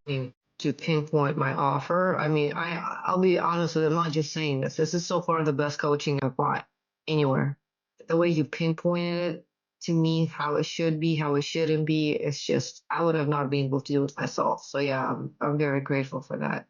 mean, to pinpoint my offer. I mean, I'll be honest with you, I'm not just saying this. This is so far the best coaching I've bought anywhere. The way you pinpointed it to me, how it should be, how it shouldn't be, it's just I would have not been able to do it myself. So yeah, I'm very grateful for that.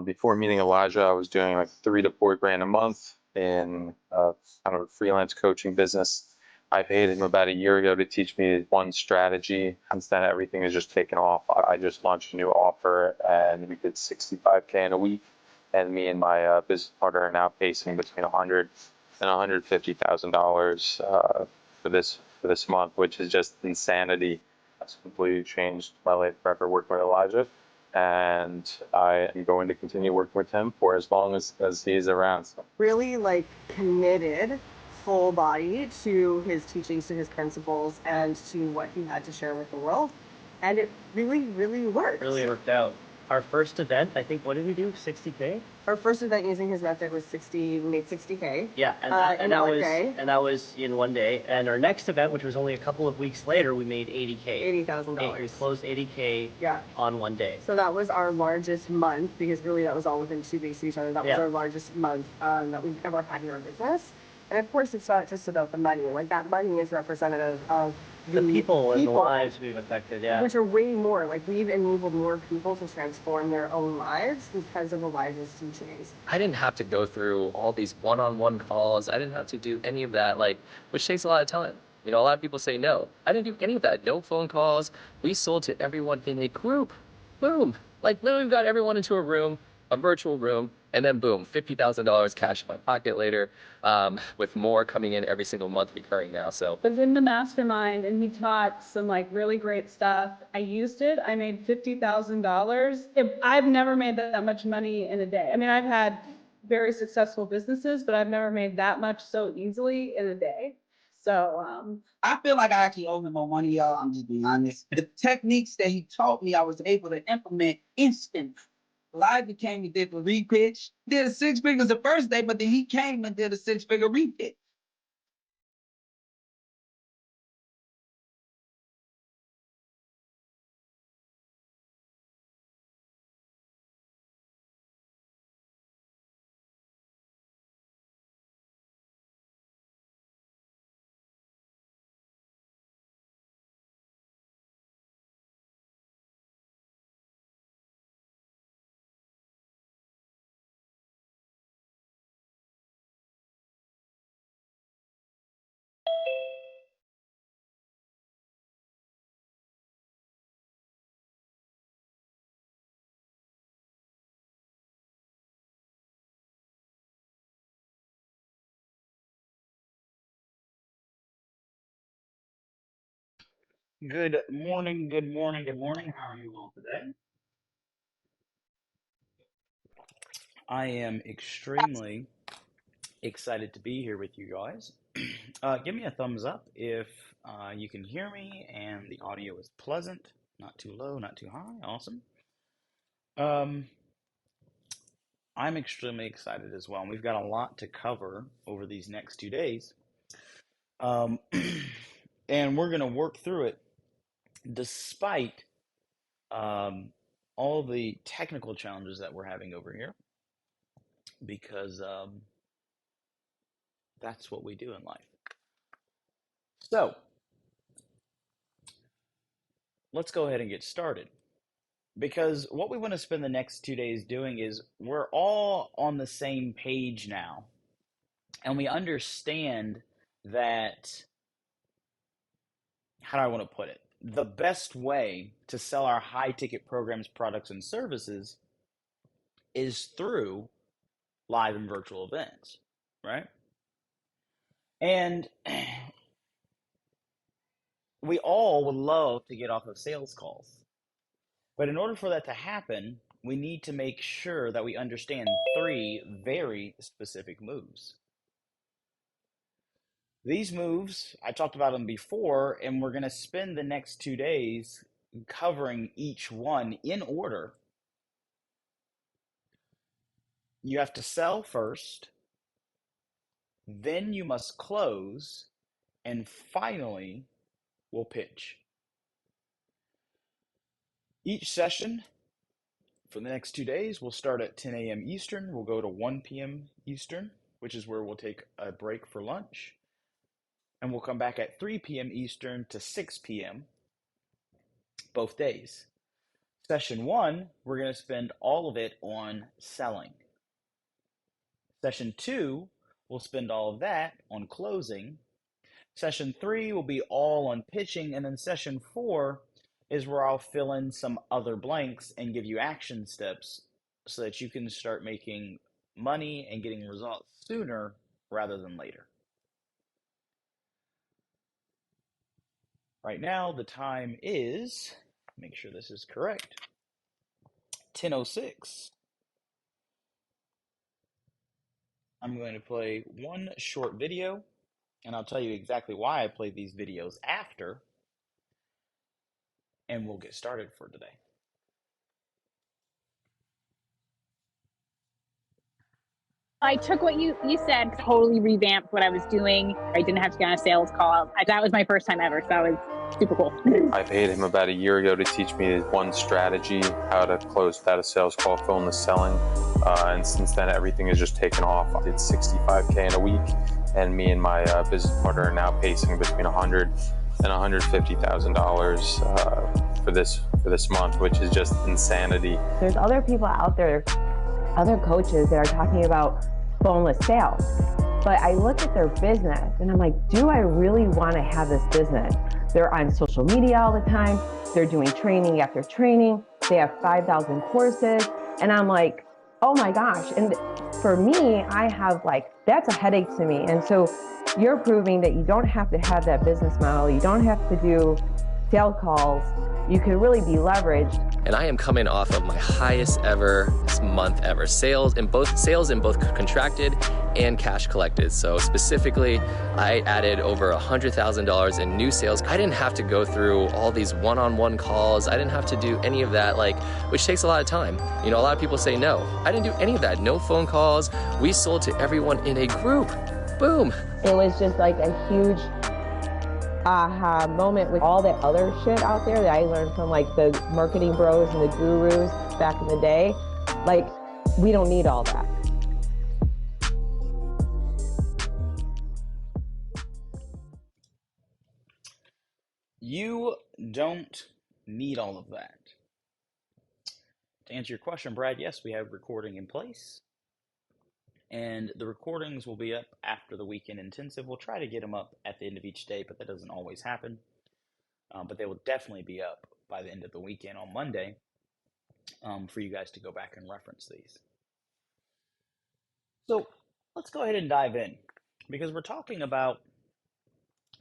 Before meeting Elijah, I was doing like 3 to 4 grand a month in kind of a freelance coaching business. I paid him about a year ago to teach me one strategy. Since then, everything has just taken off. I just launched a new offer and we did 65K in a week. And me and my business partner are now pacing between 100 and $150,000 for this month, which is just insanity. That's completely changed my life forever working with Elijah, and I am going to continue working with him for as long as he's around. So. Really like committed full body to his teachings, to his principles, and to what he had to share with the world. And it really, really worked. Really worked out. Our first event, I think, what did we do? 60K? Our first event using his method was 60, we made 60K. Yeah, in one day. and that was in one day. And our next event, which was only a couple of weeks later, we made 80K. $80,000. We closed 80K Yeah. on one day. So that was our largest month, because really that was all within 2 weeks of each other. That was our largest month that we've ever had in our business. And of course, it's not just about the money. Like, that money is representative of The people and the lives we've affected, yeah. which are way more. Like, we've enabled more people to transform their own lives because of Elijah's teachings. I didn't have to go through all these one-on-one calls. I didn't have to do any of that, like, which takes a lot of time. You know, a lot of people say no. I didn't do any of that. No phone calls. We sold to everyone in a group. Boom. Like, literally got everyone into a room, a virtual room, and then boom, $50,000 cash in my pocket later, with more coming in every single month recurring now. So was in the mastermind and he taught some like really great stuff. I used it. I made $50,000. I've never made that much money in a day. I mean, I've had very successful businesses, but I've never made that much so easily in a day. So I feel like I actually owe him more money, y'all. I'm just being honest. The techniques that he taught me, I was able to implement instantly. Elijah came and did the repitch. Did 6 figures the first day, but then he came and did a 6-figure repitch. Good morning, good morning, good morning. How are you all today? I am extremely excited to be here with you guys. Give me a thumbs up if you can hear me and the audio is pleasant, not too low, not too high. Awesome. Um, I'm extremely excited as well. And we've got a lot to cover over these next 2 days. Um, and we're going to work through it despite um, all the technical challenges that we're having over here, because that's what we do in life. So let's go ahead and get started, because what we want to spend the next 2 days doing is we're all on the same page now, and we understand that, how do I want to put it? The best way to sell our high ticket programs, products, and services is through live and virtual events, right? And we all would love to get off of sales calls. But in order for that to happen, we need to make sure that we understand 3 very specific moves. These moves, I talked about them before, and we're going to spend the next 2 days covering each one in order. You have to sell first, then you must close, and finally, we'll pitch. Each session For the next 2 days, we'll start at 10 a.m. Eastern. We'll go to 1 p.m. Eastern, which is where we'll take a break for lunch. And we'll come back at 3 p.m. Eastern to 6 p.m. both days. Session 1, we're going to spend all of it on selling. Session 2, we'll spend all of that on closing. Session 3 will be all on pitching. And then session 4 is where I'll fill in some other blanks and give you action steps so that you can start making money and getting results sooner rather than later. Right now, the time is, make sure this is correct, 10:06. I'm going to play one short video, and I'll tell you exactly why I play these videos after, and we'll get started for today. I took what you said, totally revamped what I was doing. I didn't have to get on a sales call. That was my first time ever, so that was super cool. I paid him about a year ago to teach me one strategy, how to close without a sales call, phoneless selling. And since then, everything has just taken off. I did $65K in a week, and me and my business partner are now pacing between $100,000 and $150,000 for this month, which is just insanity. There's other people out there, other coaches that are talking about phoneless sales. But I look at their business and I'm like, do I really want to have this business? They're on social media all the time. They're doing training after training. They have 5,000 courses. And I'm like, oh my gosh. And for me, I have that's a headache to me. And so you're proving that you don't have to have that business model. You don't have to do sales calls. You can really be leveraged. And I am coming off of my highest ever month ever. Sales in both contracted and cash collected. So specifically, I added over $100,000 in new sales. I didn't have to go through all these one-on-one calls. I didn't have to do any of that, which takes a lot of time. You know, a lot of people say no. I didn't do any of that. No phone calls. We sold to everyone in a group. Boom. It was just like a huge aha moment with all that other shit out there that I learned from the marketing bros and the gurus back in the day. We don't need all that. You don't need all of that. To answer your question, Brad, yes, we have recording in place. And the recordings will be up after the weekend intensive. We'll try to get them up at the end of each day, but that doesn't always happen. But they will definitely be up by the end of the weekend on Monday for you guys to go back and reference these. So let's go ahead and dive in, because we're talking about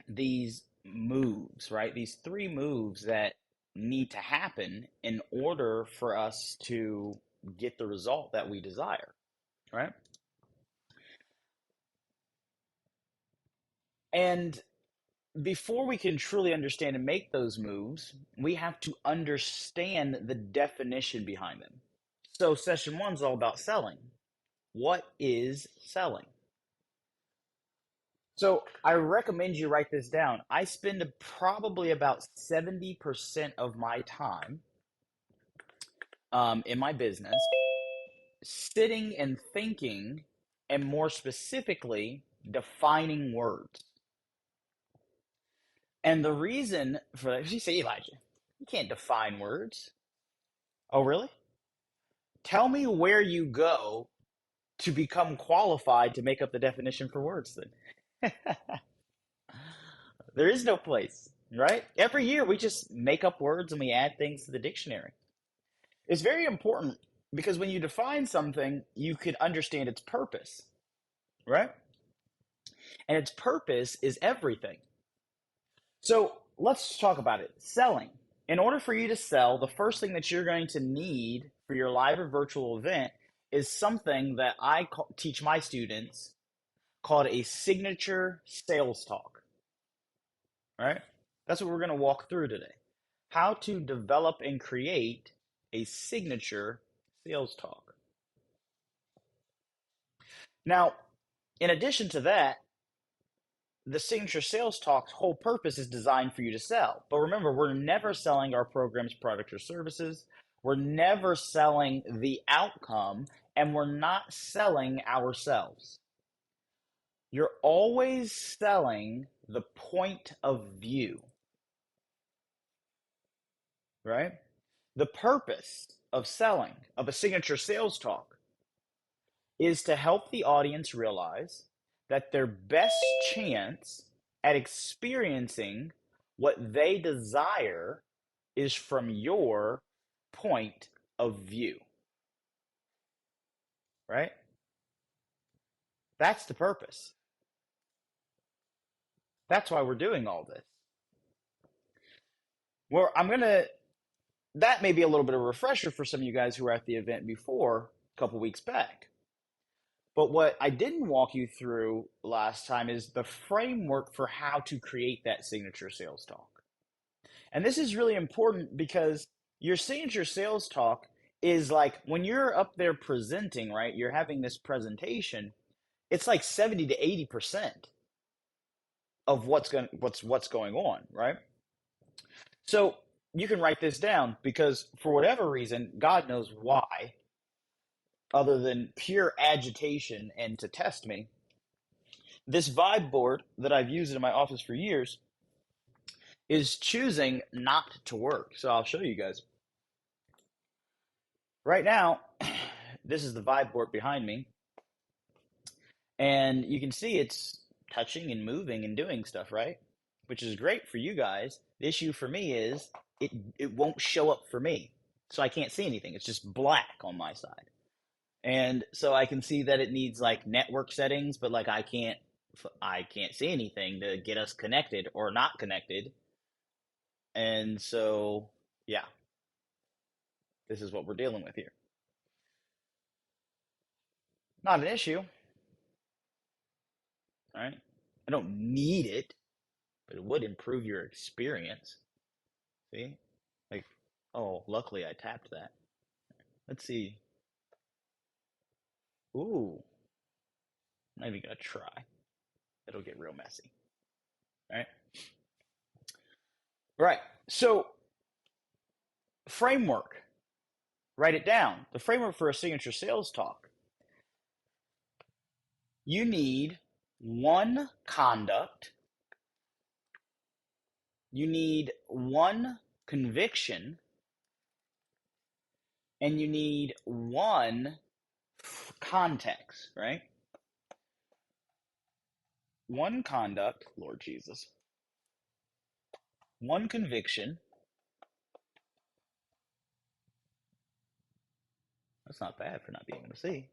these moves, right? These 3 moves that need to happen in order for us to get the result that we desire, right? And before we can truly understand and make those moves, we have to understand the definition behind them. So session 1 is all about selling. What is selling? So I recommend you write this down. I spend probably about 70% of my time in my business sitting and thinking, and more specifically, defining words. And the reason for that, you say, Elijah, you can't define words. Oh, really? Tell me where you go to become qualified to make up the definition for words then. There is no place, right? Every year we just make up words and we add things to the dictionary. It's very important because when you define something, you can understand its purpose, right? And its purpose is everything. So let's talk about it. Selling. In order for you to sell, the first thing that you're going to need for your live or virtual event is something that I teach my students called a signature sales talk. All right? That's what we're going to walk through today. How to develop and create a signature sales talk. Now, in addition to that, the signature sales talk's whole purpose is designed for you to sell. But remember, we're never selling our programs, products, or services. We're never selling the outcome, and we're not selling ourselves. You're always selling the point of view, right? The purpose of selling, of a signature sales talk, is to help the audience realize that their best chance at experiencing what they desire is from your point of view, right? That's the purpose. That's why we're doing all this. Well, that may be a little bit of a refresher for some of you guys who were at the event before a couple weeks back. But what I didn't walk you through last time is the framework for how to create that signature sales talk. And this is really important because your signature sales talk is like when you're up there presenting, right? You're having this presentation, it's like 70 to 80% of what's going on, right? So you can write this down because for whatever reason, God knows why, other than pure agitation and to test me, this vibe board that I've used in my office for years is choosing not to work. So I'll show you guys. Right now, this is the vibe board behind me. And you can see it's touching and moving and doing stuff, right? Which is great for you guys. The issue for me is it won't show up for me. So I can't see anything. It's just black on my side. And so I can see that it needs like network settings, but like I can't see anything to get us connected or not connected. And so, yeah, this is what we're dealing with here. Not an issue. All right. I don't need it, but it would improve your experience. See? Like, oh, luckily I tapped that. Let's see. Ooh. I'm not even going to try. It'll get real messy. All right. Right. So, framework. Write it down. The framework for a signature sales talk. You need one conduct. You need one conviction. And you need one context, right? One conduct, Lord Jesus. One conviction. That's not bad for not being able to see.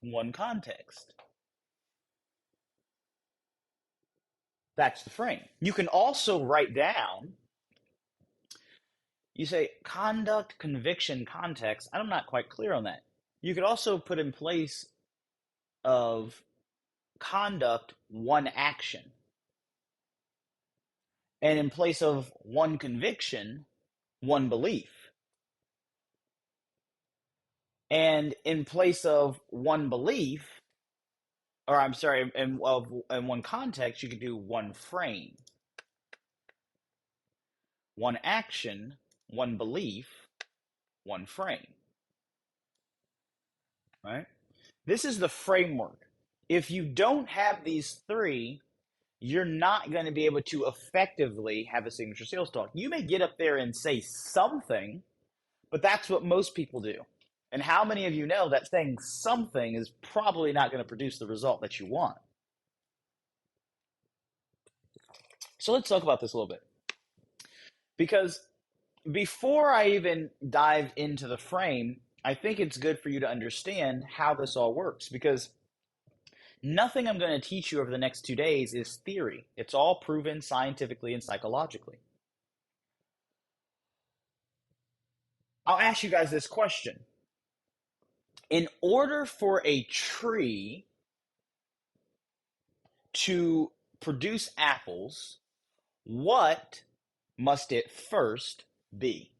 One context. That's the frame. You can also write down, you say conduct, conviction, context. I'm not quite clear on that. You could also put in place of conduct one action. And in place of one conviction, one belief. And in place of one belief, or I'm sorry, in one context, you could do one frame. One action, one belief, one frame. Right? This is the framework. If you don't have these three, you're not going to be able to effectively have a signature sales talk. You may get up there and say something, but that's what most people do. And how many of you know that saying something is probably not going to produce the result that you want? So let's talk about this a little bit. Because before I even dive into the frame, I think it's good for you to understand how this all works. Because nothing I'm going to teach you over the next 2 days is theory. It's all proven scientifically and psychologically. I'll ask you guys this question. In order for a tree to produce apples, what must it first be?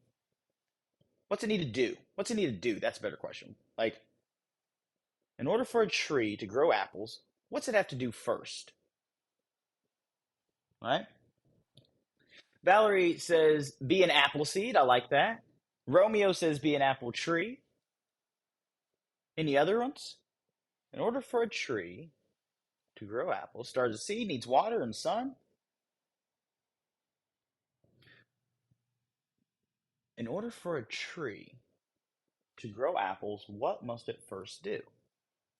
What's it need to do? What's it need to do? That's a better question. Like, in order for a tree to grow apples, what's it have to do first? Right? Valerie says, be an apple seed. I like that. Romeo says be an apple tree. Any other ones? In order for a tree to grow apples, starts a seed, needs water and sun. In order for a tree to grow apples, what must it first do?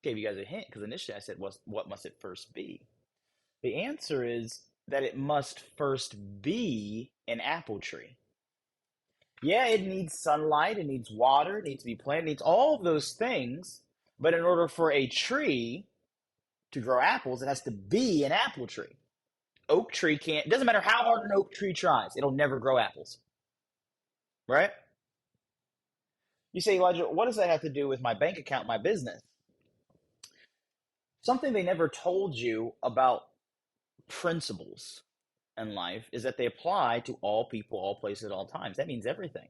Gave you guys a hint because initially I said, what must it first be? The answer is that it must first be an apple tree. Yeah, it needs sunlight, it needs water, it needs to be planted, it needs all of those things. But in order for a tree to grow apples, it has to be an apple tree. Oak tree can't, it doesn't matter how hard an oak tree tries, it'll never grow apples. Right? You say, Elijah, what does that have to do with my bank account, my business? Something they never told you about principles in life is that they apply to all people, all places, at all times. That means everything.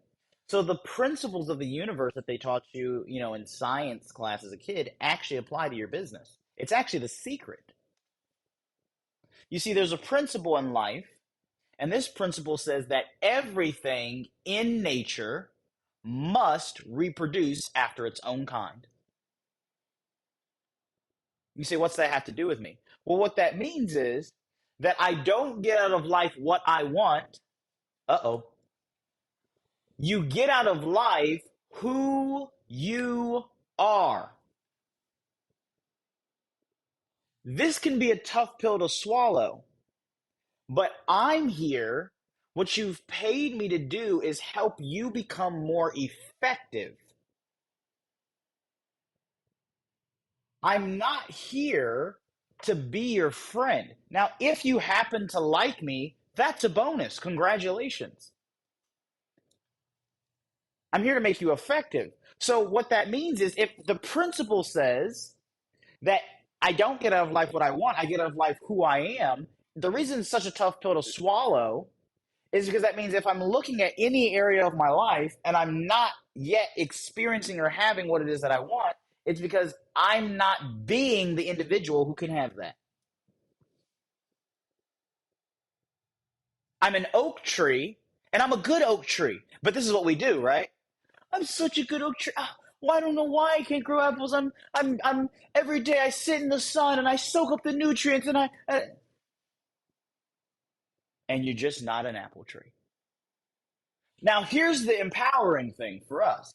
So the principles of the universe that they taught you, in science class as a kid actually apply to your business. It's actually the secret. You see, there's a principle in life, and this principle says that everything in nature must reproduce after its own kind. You say, what's that have to do with me? Well, what that means is that I don't get out of life what I want. Uh-oh. You get out of life who you are. This can be a tough pill to swallow, but I'm here. What you've paid me to do is help you become more effective. I'm not here to be your friend. Now, if you happen to like me, that's a bonus. Congratulations. I'm here to make you effective. So what that means is if the principle says that I don't get out of life what I want, I get out of life who I am, the reason it's such a tough pill to swallow is because that means if I'm looking at any area of my life and I'm not yet experiencing or having what it is that I want, it's because I'm not being the individual who can have that. I'm an oak tree, and I'm a good oak tree. But this is what we do, right? I'm such a good oak tree. Well, I don't know why I can't grow apples. I'm every day I sit in the sun and I soak up the nutrients and you're just not an apple tree. Now, here's the empowering thing for us.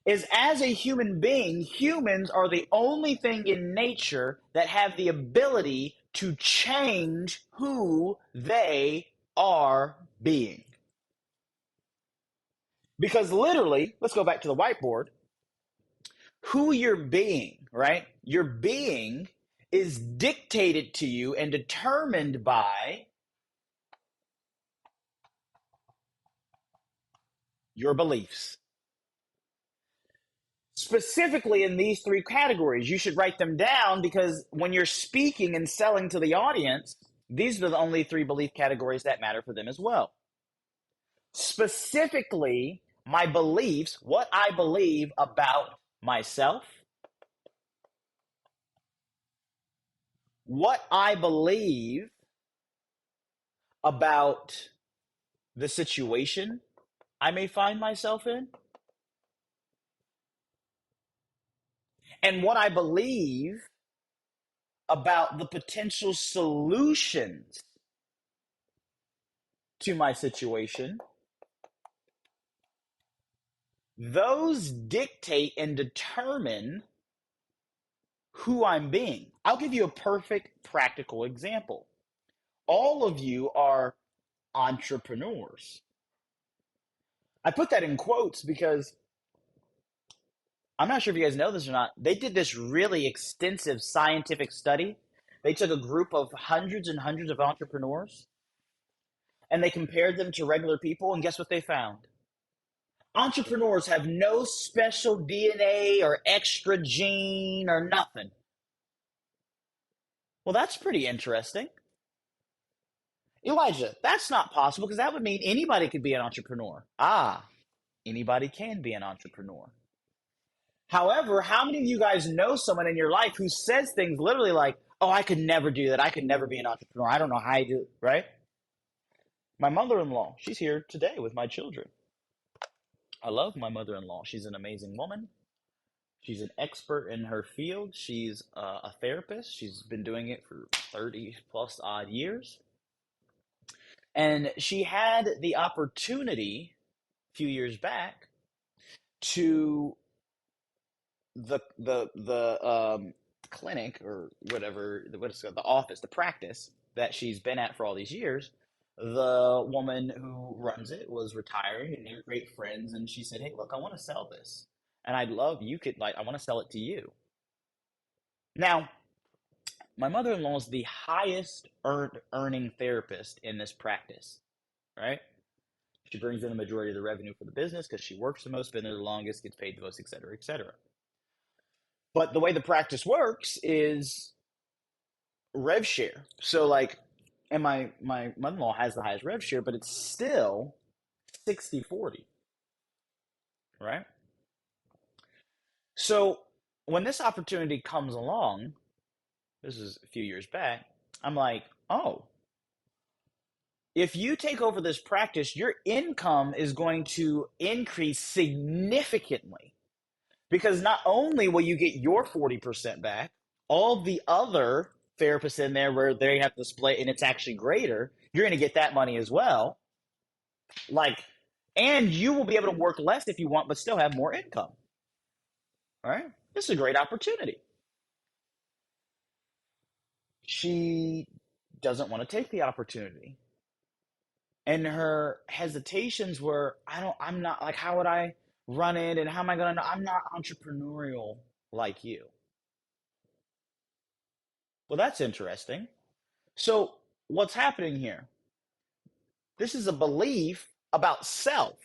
Is as a human being, humans are the only thing in nature that have the ability to change who they are being. Because literally, let's go back to the whiteboard, who you're being, right? Your being is dictated to you and determined by your beliefs. Specifically in these three categories, you should write them down because when you're speaking and selling to the audience, these are the only three belief categories that matter for them as well. Specifically, my beliefs, what I believe about myself, what I believe about the situation I may find myself in, and what I believe about the potential solutions to my situation. Those dictate and determine who I'm being. I'll give you a perfect practical example. All of you are entrepreneurs. I put that in quotes because I'm not sure if you guys know this or not. They did this really extensive scientific study. They took a group of hundreds and hundreds of entrepreneurs and they compared them to regular people, and guess what they found? Entrepreneurs have no special DNA or extra gene or nothing. Well, that's pretty interesting. Elijah, that's not possible because that would mean anybody could be an entrepreneur. Anybody can be an entrepreneur. However, how many of you guys know someone in your life who says things literally like, oh, I could never do that. I could never be an entrepreneur. I don't know how I do it, right? My mother-in-law, she's here today with my children. I love my mother-in-law. She's an amazing woman. She's an expert in her field. She's a therapist. She's been doing it for 30 plus odd years. And she had the opportunity a few years back to the clinic or whatever, what's it, the office, the practice that she's been at for all these years. The woman who runs it was retiring and they're great friends. And she said, "Hey, look, I want to sell this. And I'd love you could I want to sell it to you." Now, my mother-in-law is the highest earning therapist in this practice, right? She brings in the majority of the revenue for the business because she works the most, been there the longest, gets paid the most, et cetera, et cetera. But the way the practice works is rev share. So and my mother-in-law has the highest rev share, but it's still 60-40, right? So when this opportunity comes along, this is a few years back, I'm like, oh, if you take over this practice, your income is going to increase significantly because not only will you get your 40% back, all the other therapists in there where they have to split and it's actually greater, you're going to get that money as well. And you will be able to work less if you want, but still have more income. All right? This is a great opportunity. She doesn't want to take the opportunity. And her hesitations were, I'm not, like, how would I run it? And how am I going to know? I'm not entrepreneurial like you. Well, that's interesting. So what's happening here? This is a belief about self.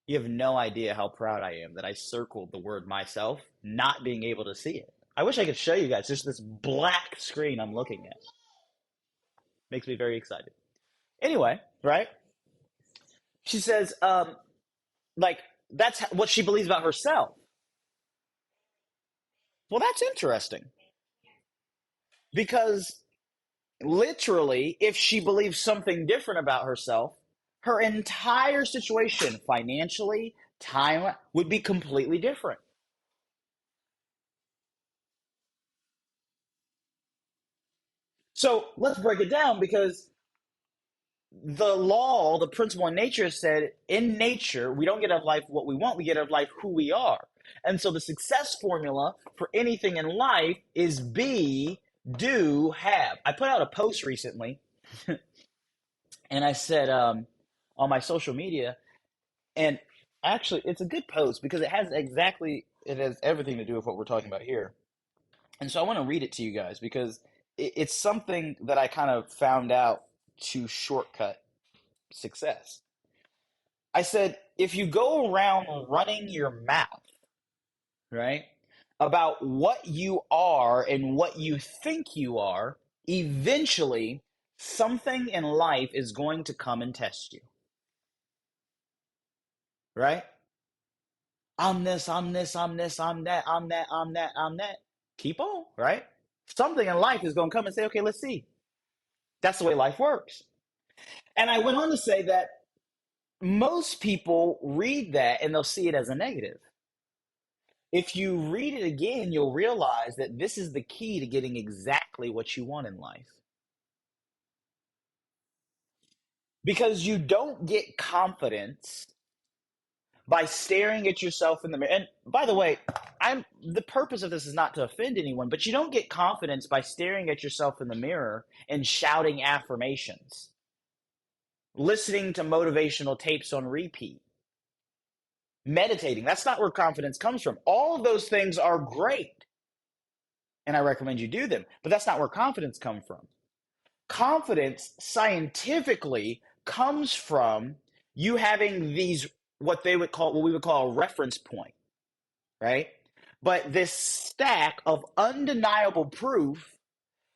You have no idea how proud I am that I circled the word myself, not being able to see it. I wish I could show you guys just this black screen I'm looking at. Makes me very excited. Anyway, right? She says, that's what she believes about herself. Well, that's interesting. Because literally, if she believes something different about herself, her entire situation, financially, time, would be completely different. So let's break it down because the law, the principle in nature said, in nature, we don't get out of life what we want, we get out of life who we are. And so the success formula for anything in life is be, do, have. I put out a post recently and I said on my social media, and actually it's a good post because it has everything to do with what we're talking about here. And so I want to read it to you guys because it's something that I kind of found out to shortcut success. I said, if you go around running your mouth, right, about what you are and what you think you are, eventually something in life is going to come and test you. Right? I'm this, I'm this, I'm this, I'm that, I'm that, I'm that, I'm that. Keep on, right? Something in life is going to come and say, okay, let's see. That's the way life works. And I went on to say that most people read that and they'll see it as a negative. If you read it again, you'll realize that this is the key to getting exactly what you want in life. Because you don't get confidence by staring at yourself in the mirror. And by the way, the purpose of this is not to offend anyone, but you don't get confidence by staring at yourself in the mirror and shouting affirmations, listening to motivational tapes on repeat, meditating. That's not where confidence comes from. All of those things are great, and I recommend you do them, but that's not where confidence comes from. Confidence scientifically comes from you having these what we would call a reference point, right? But this stack of undeniable proof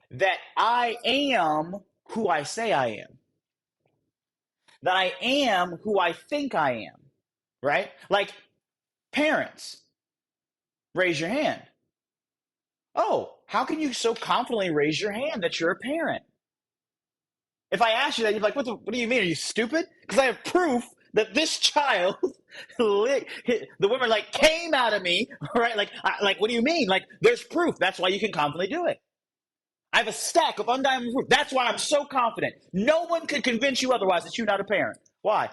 that I am who I say I am, that I am who I think I am, right? Like parents, raise your hand. Oh, how can you so confidently raise your hand that you're a parent? If I ask you that, you're like, what do you mean? Are you stupid? Because I have proof that this child, the women like came out of me, right? Like, what do you mean? Like, there's proof. That's why you can confidently do it. I have a stack of undiamond proof. That's why I'm so confident. No one could convince you otherwise that you're not a parent. Why?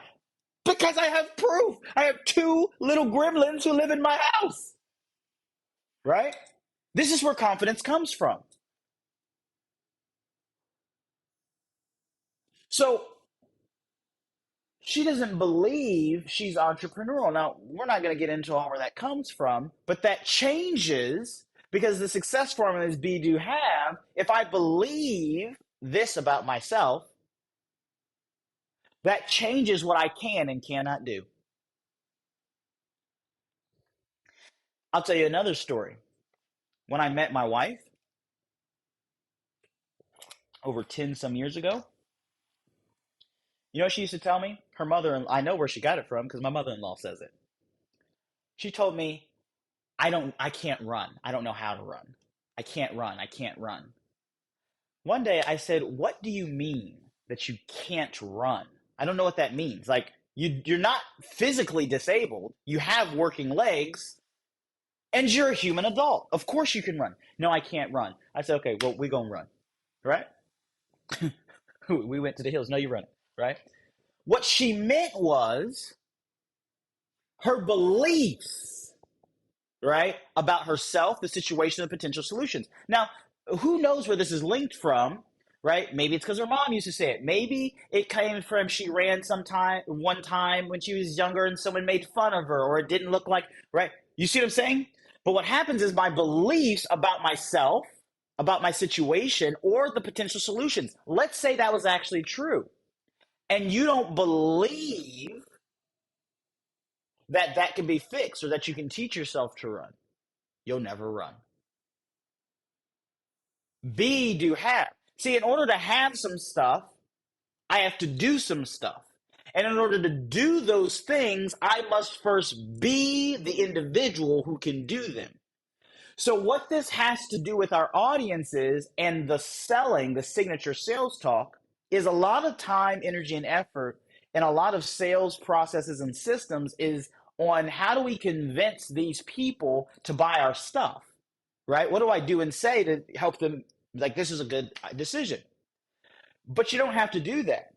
Because I have proof. I have 2 little gremlins who live in my house. Right? This is where confidence comes from. So she doesn't believe she's entrepreneurial. Now, we're not going to get into all where that comes from, but that changes because the success formula is be, do, have. If I believe this about myself, that changes what I can and cannot do. I'll tell you another story. When I met my wife over 10 some years ago, you know what she used to tell me? Her mother, I know where she got it from because my mother-in-law says it. She told me, I can't run. I don't know how to run. I can't run. I can't run. One day I said, what do you mean that you can't run? I don't know what that means. Like, you're not physically disabled. You have working legs and you're a human adult. Of course you can run. No, I can't run. I said, okay, well, we gonna run, right? We went to the hills. No, you run, right? What she meant was her beliefs, right, about herself, the situation, and potential solutions. Now, who knows where this is linked from, right? Maybe it's because her mom used to say it. Maybe it came from she ran one time when she was younger and someone made fun of her, or it didn't look like, right? You see what I'm saying? But what happens is my beliefs about myself, about my situation, or the potential solutions. Let's say that was actually true. And you don't believe that that can be fixed or that you can teach yourself to run, you'll never run. Be, do, have. See, in order to have some stuff, I have to do some stuff. And in order to do those things, I must first be the individual who can do them. So what this has to do with our audiences and the selling, the signature sales talk, is a lot of time, energy, and effort, and a lot of sales processes and systems is on how do we convince these people to buy our stuff, right? What do I do and say to help them, like, this is a good decision? But you don't have to do that.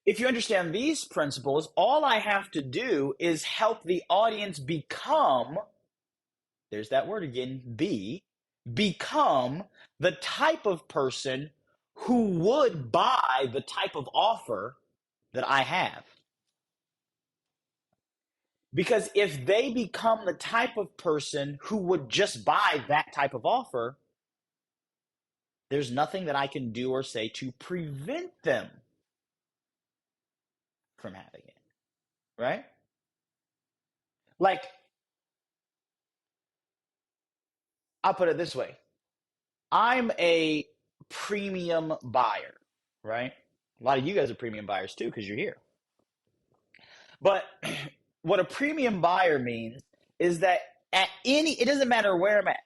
If you understand these principles, all I have to do is help the audience become, there's that word again, become the type of person who would buy the type of offer that I have. Because if they become the type of person who would just buy that type of offer, there's nothing that I can do or say to prevent them from having it, right? Like, I'll put it this way. I'm a premium buyer, right? A lot of you guys are premium buyers too because you're here. But what a premium buyer means is that it doesn't matter where I'm at,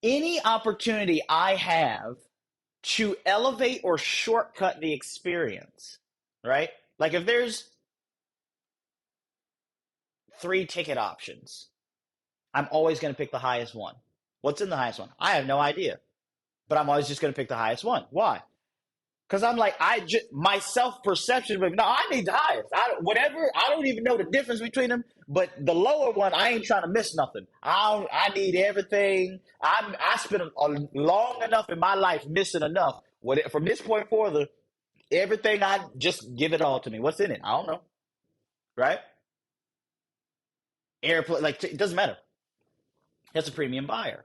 any opportunity I have to elevate or shortcut the experience, right? Like if there's 3 ticket options, I'm always going to pick the highest one. What's in the highest one? I have no idea, but I'm always just going to pick the highest one. Why? Because I'm like, my self-perception, no, I need the highest. I don't even know the difference between them, but the lower one, I ain't trying to miss nothing. I need everything. I spent long enough in my life missing enough. From this point forward, everything, I just give it all to me. What's in it? I don't know. Right? Airplane, like, it doesn't matter. That's a premium buyer.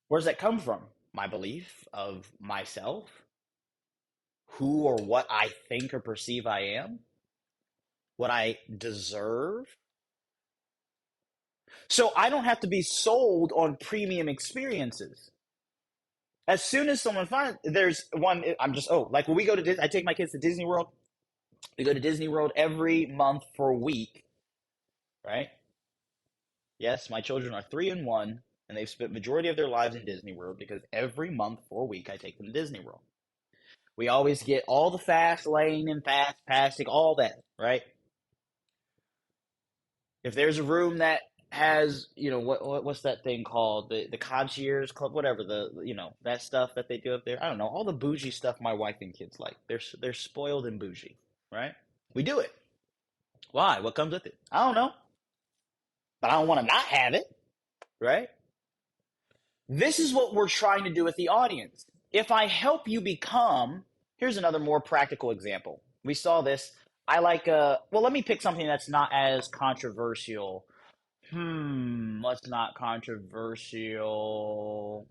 Where does that come from? My belief of myself, who or what I think or perceive I am, what I deserve. So I don't have to be sold on premium experiences. As soon as someone finds, there's one, like when we go to Disney, I take my kids to Disney World. We go to Disney World every month for a week, right? Yes, my children are 3 and 1, and they've spent majority of their lives in Disney World because every month for a week I take them to Disney World. We always get all the fast lane and fast passing, all that, right? If there's a room that has, what's that thing called? The concierge club, whatever, that stuff that they do up there. I don't know, all the bougie stuff my wife and kids like. They're spoiled and bougie, right? We do it. Why? What comes with it? I don't know. But I don't want to not have it, right? This is what we're trying to do with the audience. If I help you become, here's another more practical example. We saw this. Let me pick something that's not as controversial. What's not controversial?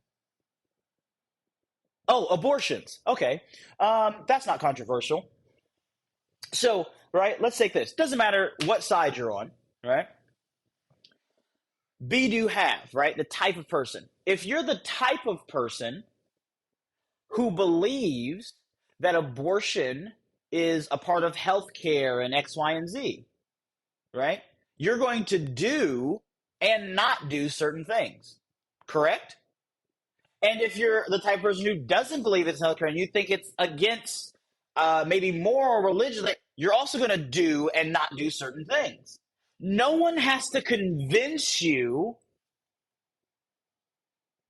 Oh, abortions. Okay. That's not controversial. So, right, let's take this. Doesn't matter what side you're on, right? Be, do, have, right? The type of person. If you're the type of person who believes that abortion is a part of healthcare and X, Y, and Z, right? You're going to do and not do certain things, correct? And if you're the type of person who doesn't believe it's healthcare and you think it's against maybe moral or religion, you're also going to do and not do certain things. No one has to convince you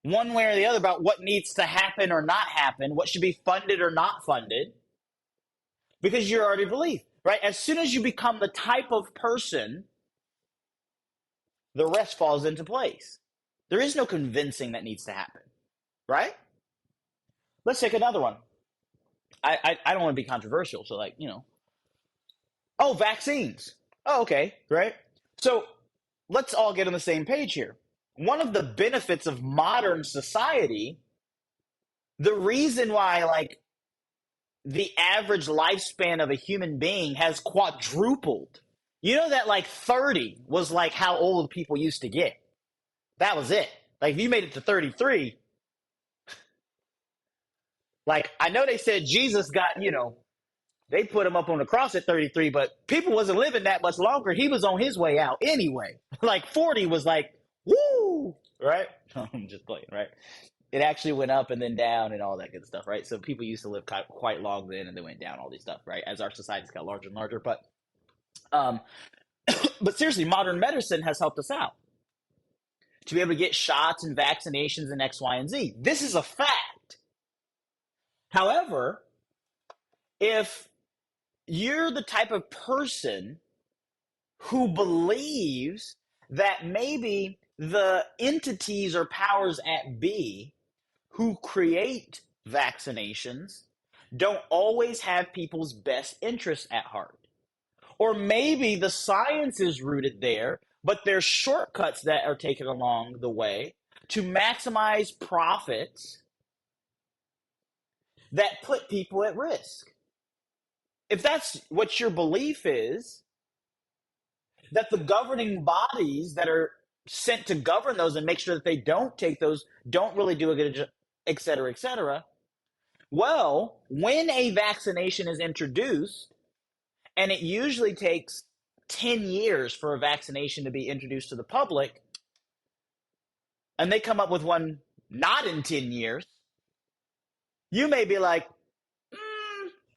one way or the other about what needs to happen or not happen, what should be funded or not funded, because you already believe, right? As soon as you become the type of person, the rest falls into place. There is no convincing that needs to happen, right? Let's take another one. I don't want to be controversial, so oh, vaccines. Oh, okay, right? So let's all get on the same page here. One of the benefits of modern society, the reason why the average lifespan of a human being has quadrupled. You know that 30 was how old people used to get. That was it. If you made it to 33, I know they said Jesus got, they put him up on the cross at 33, but people wasn't living that much longer. He was on his way out anyway. 40 was woo, right? I'm just playing, right? It actually went up and then down and all that good stuff, right? So people used to live quite long then, and they went down all these stuff, right? As our societies got larger and larger. But seriously, modern medicine has helped us out to be able to get shots and vaccinations and X, Y, and Z. This is a fact. However, if you're the type of person who believes that maybe the entities or powers at B who create vaccinations don't always have people's best interests at heart. Or maybe the science is rooted there, but there's shortcuts that are taken along the way to maximize profits that put people at risk. If that's what your belief is, that the governing bodies that are sent to govern those and make sure that they don't take those, don't really do a good job, et cetera, et cetera. Well, when a vaccination is introduced, and it usually takes 10 years for a vaccination to be introduced to the public, and they come up with one not in 10 years, you may be like,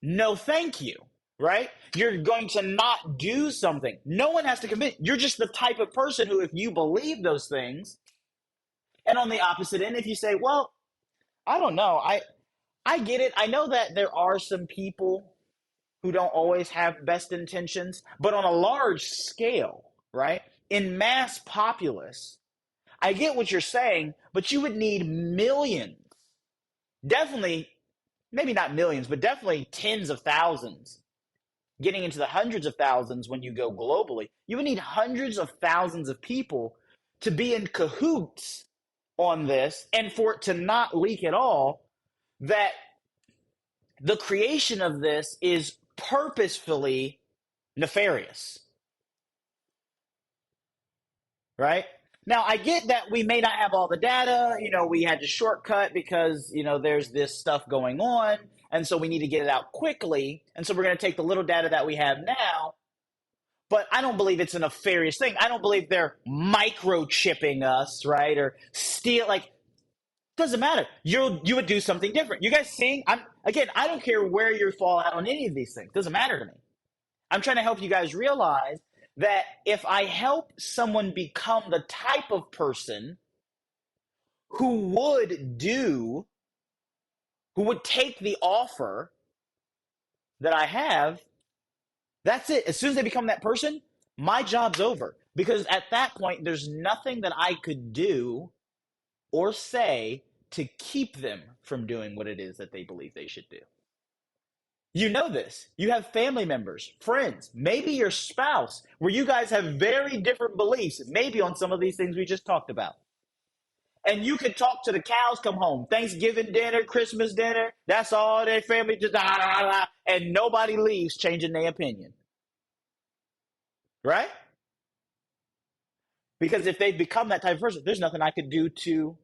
no, thank you, right? You're going to not do something. No one has to commit. You're just the type of person who, if you believe those things, and on the opposite end, if you say, well, I don't know, I get it. I know that there are some people who don't always have best intentions, but on a large scale, right? In mass populace, I get what you're saying, but you would need millions. Definitely, maybe not millions, but definitely tens of thousands. Getting into the hundreds of thousands when you go globally. You would need hundreds of thousands of people to be in cahoots on this, and for it to not leak at all, that the creation of this is purposefully nefarious. Right? Now, I get that we may not have all the data. We had to shortcut because, there's this stuff going on. And so we need to get it out quickly. And so we're going to take the little data that we have now. But I don't believe it's a nefarious thing. I don't believe they're microchipping us, right? Or doesn't matter. You would do something different. You guys seeing? Again, I don't care where you fall out on any of these things. Doesn't matter to me. I'm trying to help you guys realize that if I help someone become the type of person who would take the offer that I have, that's it. As soon as they become that person, my job's over. Because at that point, there's nothing that I could do or say to keep them from doing what it is that they believe they should do. You know this. You have family members, friends, maybe your spouse, where you guys have very different beliefs, maybe on some of these things we just talked about. And you could talk to the cows come home. Thanksgiving dinner, Christmas dinner, that's all their family just and nobody leaves changing their opinion. Right? Because if they become that type of person, there's nothing I could do to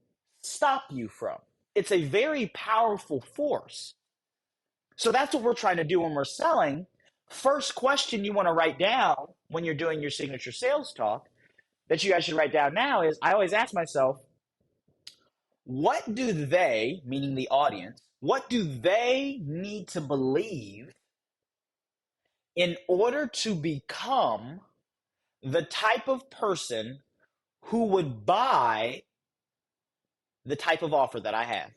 stop you from. It's a very powerful force. So that's what we're trying to do when we're selling. First question you want to write down when you're doing your signature sales talk that you guys should write down now is, I always ask myself, what do they, meaning the audience, what do they need to believe in order to become the type of person who would buy the type of offer that I have?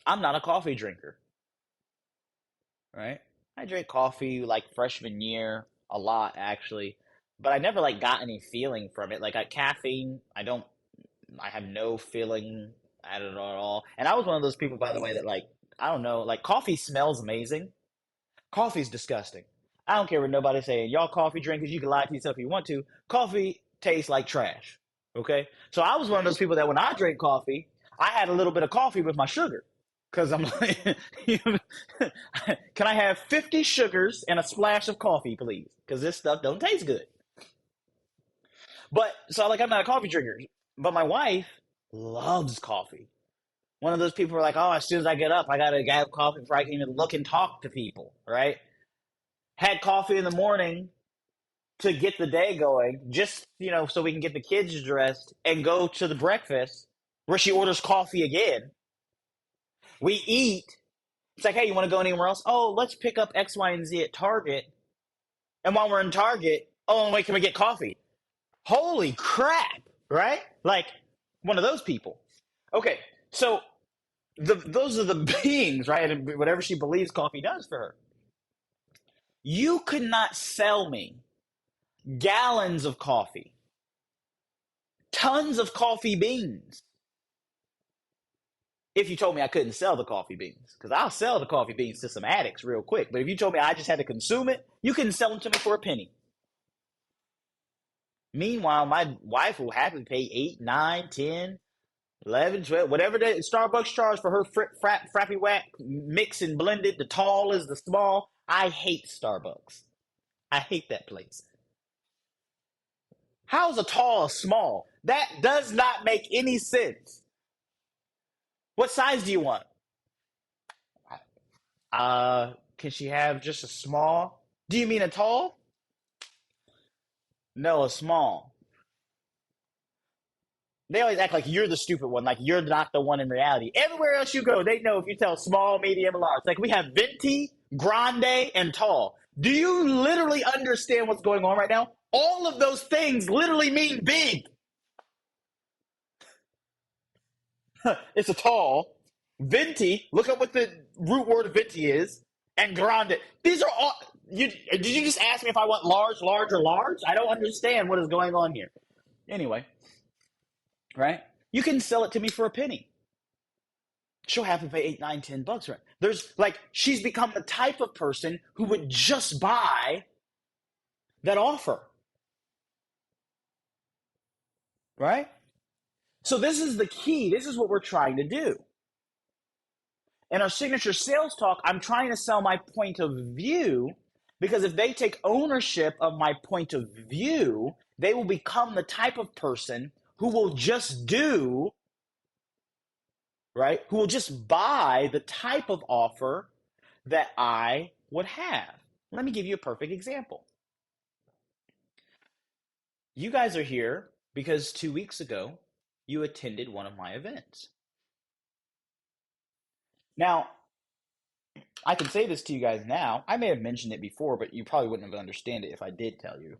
I'm not a coffee drinker, right? I drank coffee like freshman year a lot actually, but I never like got any feeling from it. Like caffeine, I have no feeling at it at all. And I was one of those people, by the way, that like, I don't know, like coffee smells amazing. Coffee's disgusting. I don't care what nobody's saying. Y'all coffee drinkers, you can lie to yourself if you want to. Coffee tastes like trash. Okay? So I was one of those people that when I drank coffee, I had a little bit of coffee with my sugar. Because I'm like, can I have 50 sugars and a splash of coffee, please? Because this stuff don't taste good. But, so like, I'm not a coffee drinker. But my wife loves coffee. One of those people who are like, oh, as soon as I get up, I got to have coffee before I can even look and talk to people, right? Had coffee in the morning to get the day going, just, so we can get the kids dressed and go to the breakfast where she orders coffee again. We eat. It's like, hey, you want to go anywhere else? Oh, let's pick up X, Y, and Z at Target. And while we're in Target, oh, wait, can we get coffee? Holy crap, right? Like one of those people. Okay, so those are the beings, right? And whatever she believes coffee does for her. You could not sell me gallons of coffee, tons of coffee beans, if you told me I couldn't sell the coffee beans. Because I'll sell the coffee beans to some addicts real quick. But if you told me I just had to consume it, you couldn't sell them to me for a penny. Meanwhile, my wife will happily pay 8, 9, 10, 11, 12, whatever the Starbucks charge for her frappy whack, mix and blended. The tall is the small. I hate Starbucks. I hate that place. How's a tall a small? That does not make any sense. What size do you want? Can she have just a small? Do you mean a tall? No, a small. They always act like you're the stupid one, like you're not the one in reality. Everywhere else you go, they know if you tell small, medium, large. Like we have venti, grande, and tall. Do you literally understand what's going on right now? All of those things literally mean big. It's a tall. Venti, look up what the root word of venti is, and grande. These are all. Did you just ask me if I want large, large, or large? I don't understand what is going on here. Anyway, right? You can sell it to me for a penny. She'll have to pay 8, 9, $10, right? There's like, she's become the type of person who would just buy that offer. Right? So this is the key. This is what we're trying to do. In our signature sales talk, I'm trying to sell my point of view, because if they take ownership of my point of view, they will become the type of person who will just do, right? Who will just buy the type of offer that I would have. Let me give you a perfect example. You guys are here because 2 weeks ago, you attended one of my events. Now, I can say this to you guys now. I may have mentioned it before, but you probably wouldn't have understood it if I did tell you.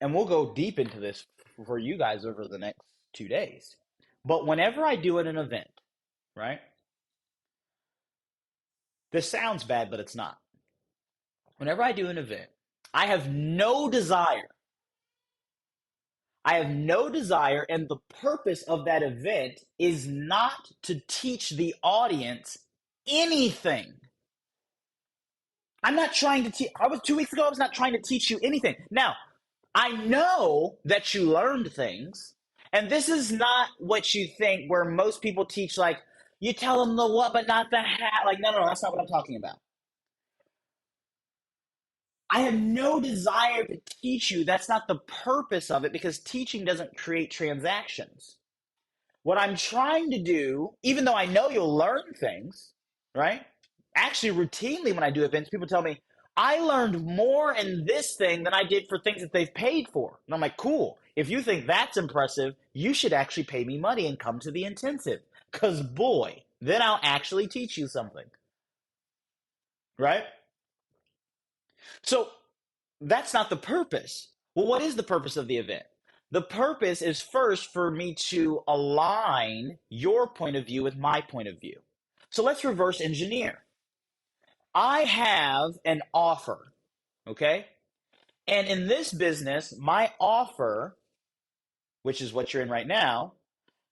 And we'll go deep into this for you guys over the next 2 days. But whenever I do at an event, right? This sounds bad, but it's not. Whenever I do an event, I have no desire. And the purpose of that event is not to teach the audience anything. I'm not trying to teach. 2 weeks ago, I was not trying to teach you anything. Now, I know that you learned things, and this is not what you think, where most people teach, like, you tell them the what, but not the how. Like, no, that's not what I'm talking about. I have no desire to teach you. That's not the purpose of it, because teaching doesn't create transactions. What I'm trying to do, even though I know you'll learn things, right? Actually, routinely when I do events, people tell me, I learned more in this thing than I did for things that they've paid for. And I'm like, cool. If you think that's impressive, you should actually pay me money and come to the intensive. Because boy, then I'll actually teach you something. Right? So that's not the purpose. Well, what is the purpose of the event? The purpose is first for me to align your point of view with my point of view. So let's reverse engineer. I have an offer, okay? And in this business, my offer, which is what you're in right now,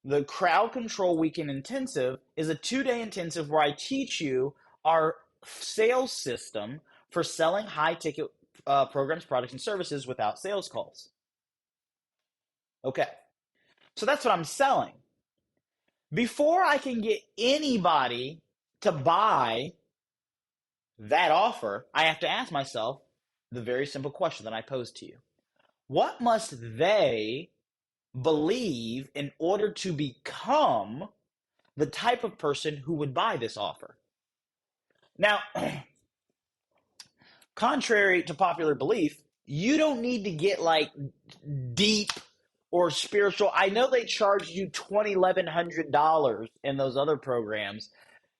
the Crowd Control Weekend Intensive is a 2-day intensive where I teach you our sales system for selling high-ticket programs, products, and services without sales calls. Okay, so that's what I'm selling. Before I can get anybody to buy that offer, I have to ask myself the very simple question that I posed to you. What must they believe in order to become the type of person who would buy this offer? Now, contrary to popular belief, you don't need to get like deep or spiritual. I know they charge you $2,100 in those other programs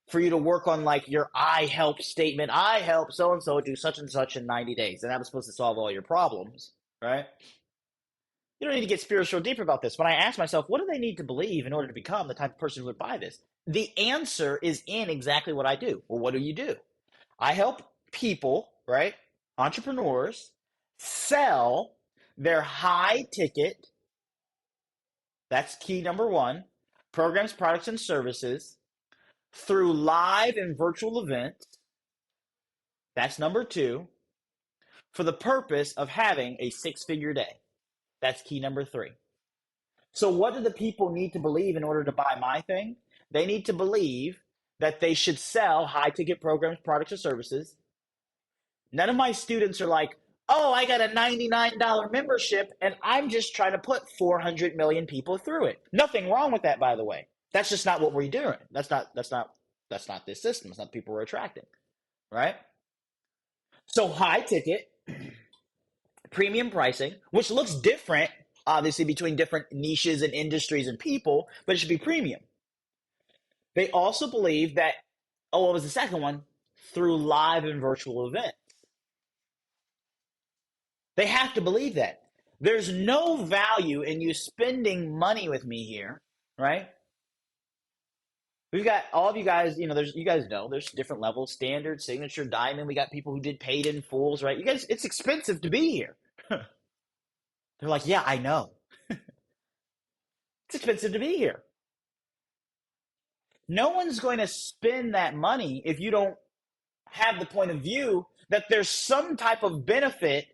for you to work on like your I help statement. I help so and so do such and such in 90 days. And that was supposed to solve all your problems, right? You don't need to get spiritual deep about this. When I ask myself, what do they need to believe in order to become the type of person who would buy this? The answer is in exactly what I do. Well, what do? I help people, right? Entrepreneurs sell their high ticket. That's key number one. Programs, products, and services through live and virtual events. That's number two. For the purpose of having a 6-figure day. That's key number three. So what do the people need to believe in order to buy my thing? They need to believe that they should sell high-ticket programs, products, or services. None of my students are like, oh, I got a $99 membership, and I'm just trying to put 400 million people through it. Nothing wrong with that, by the way. That's just not what we're doing. That's not this system. It's not the people we're attracting, right? So high-ticket, premium pricing, which looks different, obviously, between different niches and industries and people, but it should be premium. They also believe that, what was the second one? Through live and virtual events. They have to believe that. There's no value in you spending money with me here, right? We've got all of you guys, you guys know there's different levels, standard, signature, diamond. We got people who did paid in fulls, right? You guys, it's expensive to be here. They're like, yeah, I know. It's expensive to be here. No one's going to spend that money if you don't have the point of view that there's some type of benefit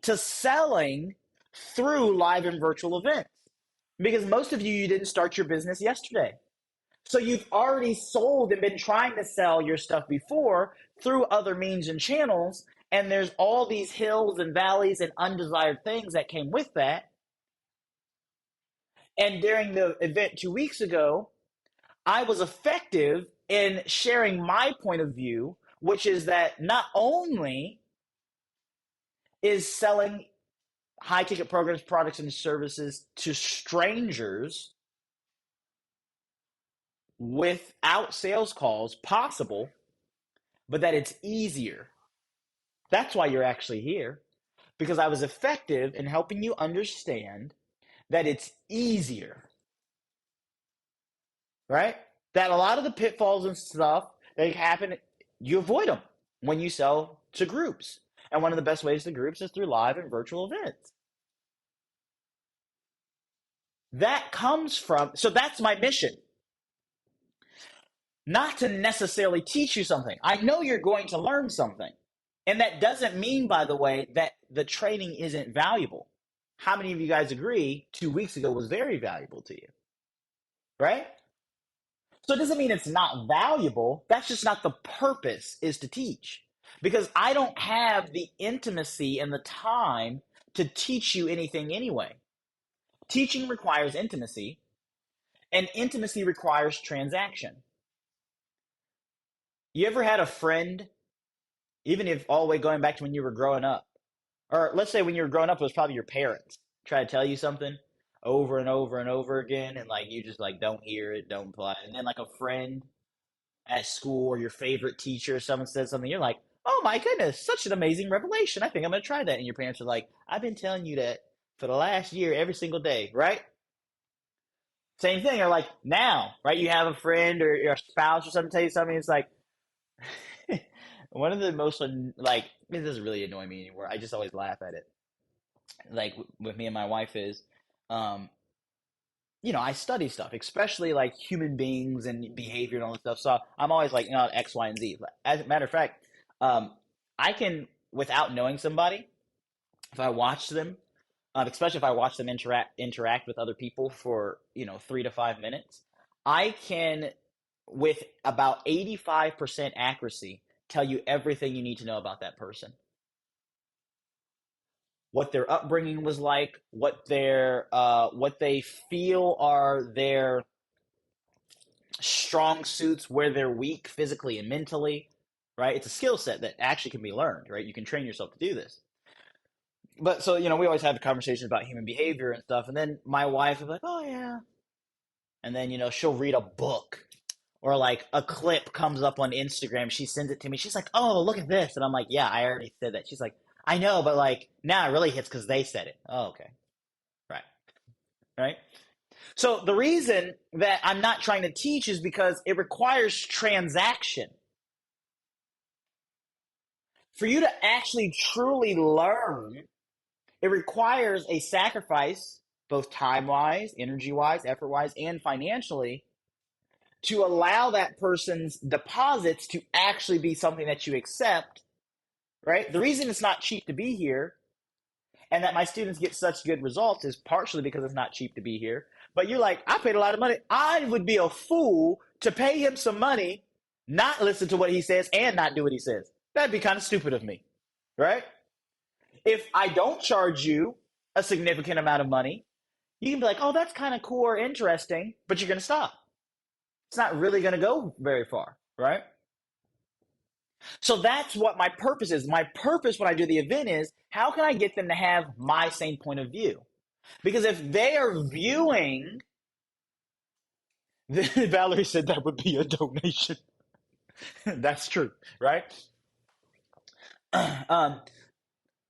to selling through live and virtual events. Because most of you didn't start your business yesterday. So you've already sold and been trying to sell your stuff before through other means and channels. And there's all these hills and valleys and undesired things that came with that. And during the event 2 weeks ago, I was effective in sharing my point of view, which is that not only is selling high ticket programs, products, and services to strangers without sales calls possible, but that it's easier. That's why you're actually here, because I was effective in helping you understand that it's easier, right? That a lot of the pitfalls and stuff that happen, you avoid them when you sell to groups. And one of the best ways to groups is through live and virtual events. That comes from, so that's my mission. Not to necessarily teach you something. I know you're going to learn something. And that doesn't mean, by the way, that the training isn't valuable. How many of you guys agree 2 weeks ago was very valuable to you? Right? So it doesn't mean it's not valuable. That's just not the purpose, is to teach. Because I don't have the intimacy and the time to teach you anything anyway. Teaching requires intimacy, and intimacy requires transaction. You ever had a friend, even if all the way going back to when you were growing up, or let's say when you were growing up, it was probably your parents try to tell you something over and over and over again, and like you just like don't hear it, don't apply. And then like a friend at school or your favorite teacher, someone says something, you're like, oh my goodness, such an amazing revelation. I think I'm going to try that. And your parents are like, I've been telling you that for the last year, every single day, right? Same thing. Or like now, right? You have a friend or your spouse or something tell you something. It's like, one of the most, like, it doesn't really annoy me anymore. I just always laugh at it. Like with me and my wife is, um, I study stuff, especially like human beings and behavior and all that stuff. So I'm always like, X, Y, and Z. As a matter of fact, I can, without knowing somebody, if I watch them, especially if I watch them interact with other people for 3 to 5 minutes, I can, with about 85% accuracy, tell you everything you need to know about that person. What their upbringing was like, what they feel are their strong suits, where they're weak physically and mentally, right? It's a skill set that actually can be learned, right? You can train yourself to do this. But so, we always have conversations about human behavior and stuff. And then my wife is like, oh, yeah. And then, she'll read a book or like a clip comes up on Instagram. She sends it to me. She's like, oh, look at this. And I'm like, yeah, I already said that. She's like, I know, but like now it really hits because they said it. Oh, okay. Right. Right. So the reason that I'm not trying to teach is because it requires transaction. For you to actually truly learn, it requires a sacrifice, both time-wise, energy-wise, effort-wise, and financially, to allow that person's deposits to actually be something that you accept, right? The reason it's not cheap to be here and that my students get such good results is partially because it's not cheap to be here. But you're like, I paid a lot of money. I would be a fool to pay him some money, not listen to what he says, and not do what he says. That'd be kind of stupid of me, right? If I don't charge you a significant amount of money, you can be like, oh, that's kind of cool or interesting, but you're going to stop. It's not really going to go very far, right? So that's what my purpose is. My purpose when I do the event is, how can I get them to have my same point of view? Because if they are viewing, Valerie said that would be a donation. That's true, right?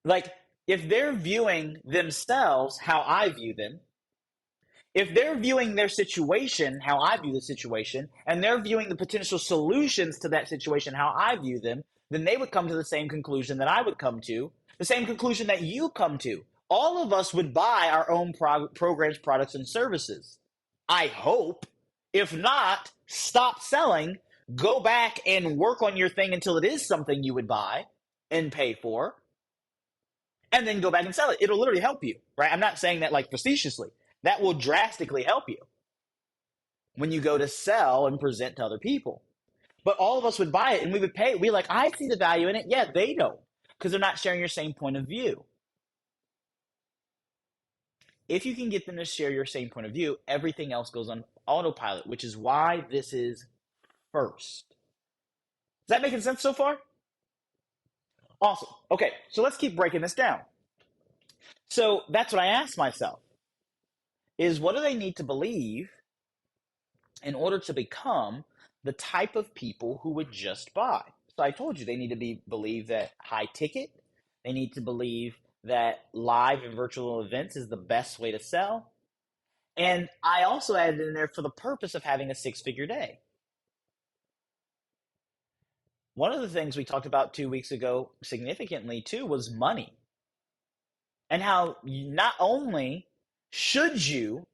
Like, if they're viewing themselves how I view them, if they're viewing their situation how I view the situation, and they're viewing the potential solutions to that situation how I view them, then they would come to the same conclusion that I would come to, the same conclusion that you come to. All of us would buy our own programs, products, and services. I hope. If not, stop selling, go back and work on your thing until it is something you would buy and pay for, and then go back and sell it. It'll literally help you, right? I'm not saying that like facetiously. That will drastically help you when you go to sell and present to other people. But all of us would buy it and we would pay. We're like, I see the value in it. Yeah, they don't, because they're not sharing your same point of view. If you can get them to share your same point of view, everything else goes on autopilot, which is why this is first. Is that making sense so far? Awesome. Okay, so let's keep breaking this down. So that's what I asked myself, is what do they need to believe in order to become the type of people who would just buy. So I told you they need to believe that high ticket, they need to believe that live and virtual events is the best way to sell. And I also added in there for the purpose of having a 6-figure day. One of the things we talked about 2 weeks ago significantly too was money. And how not only should you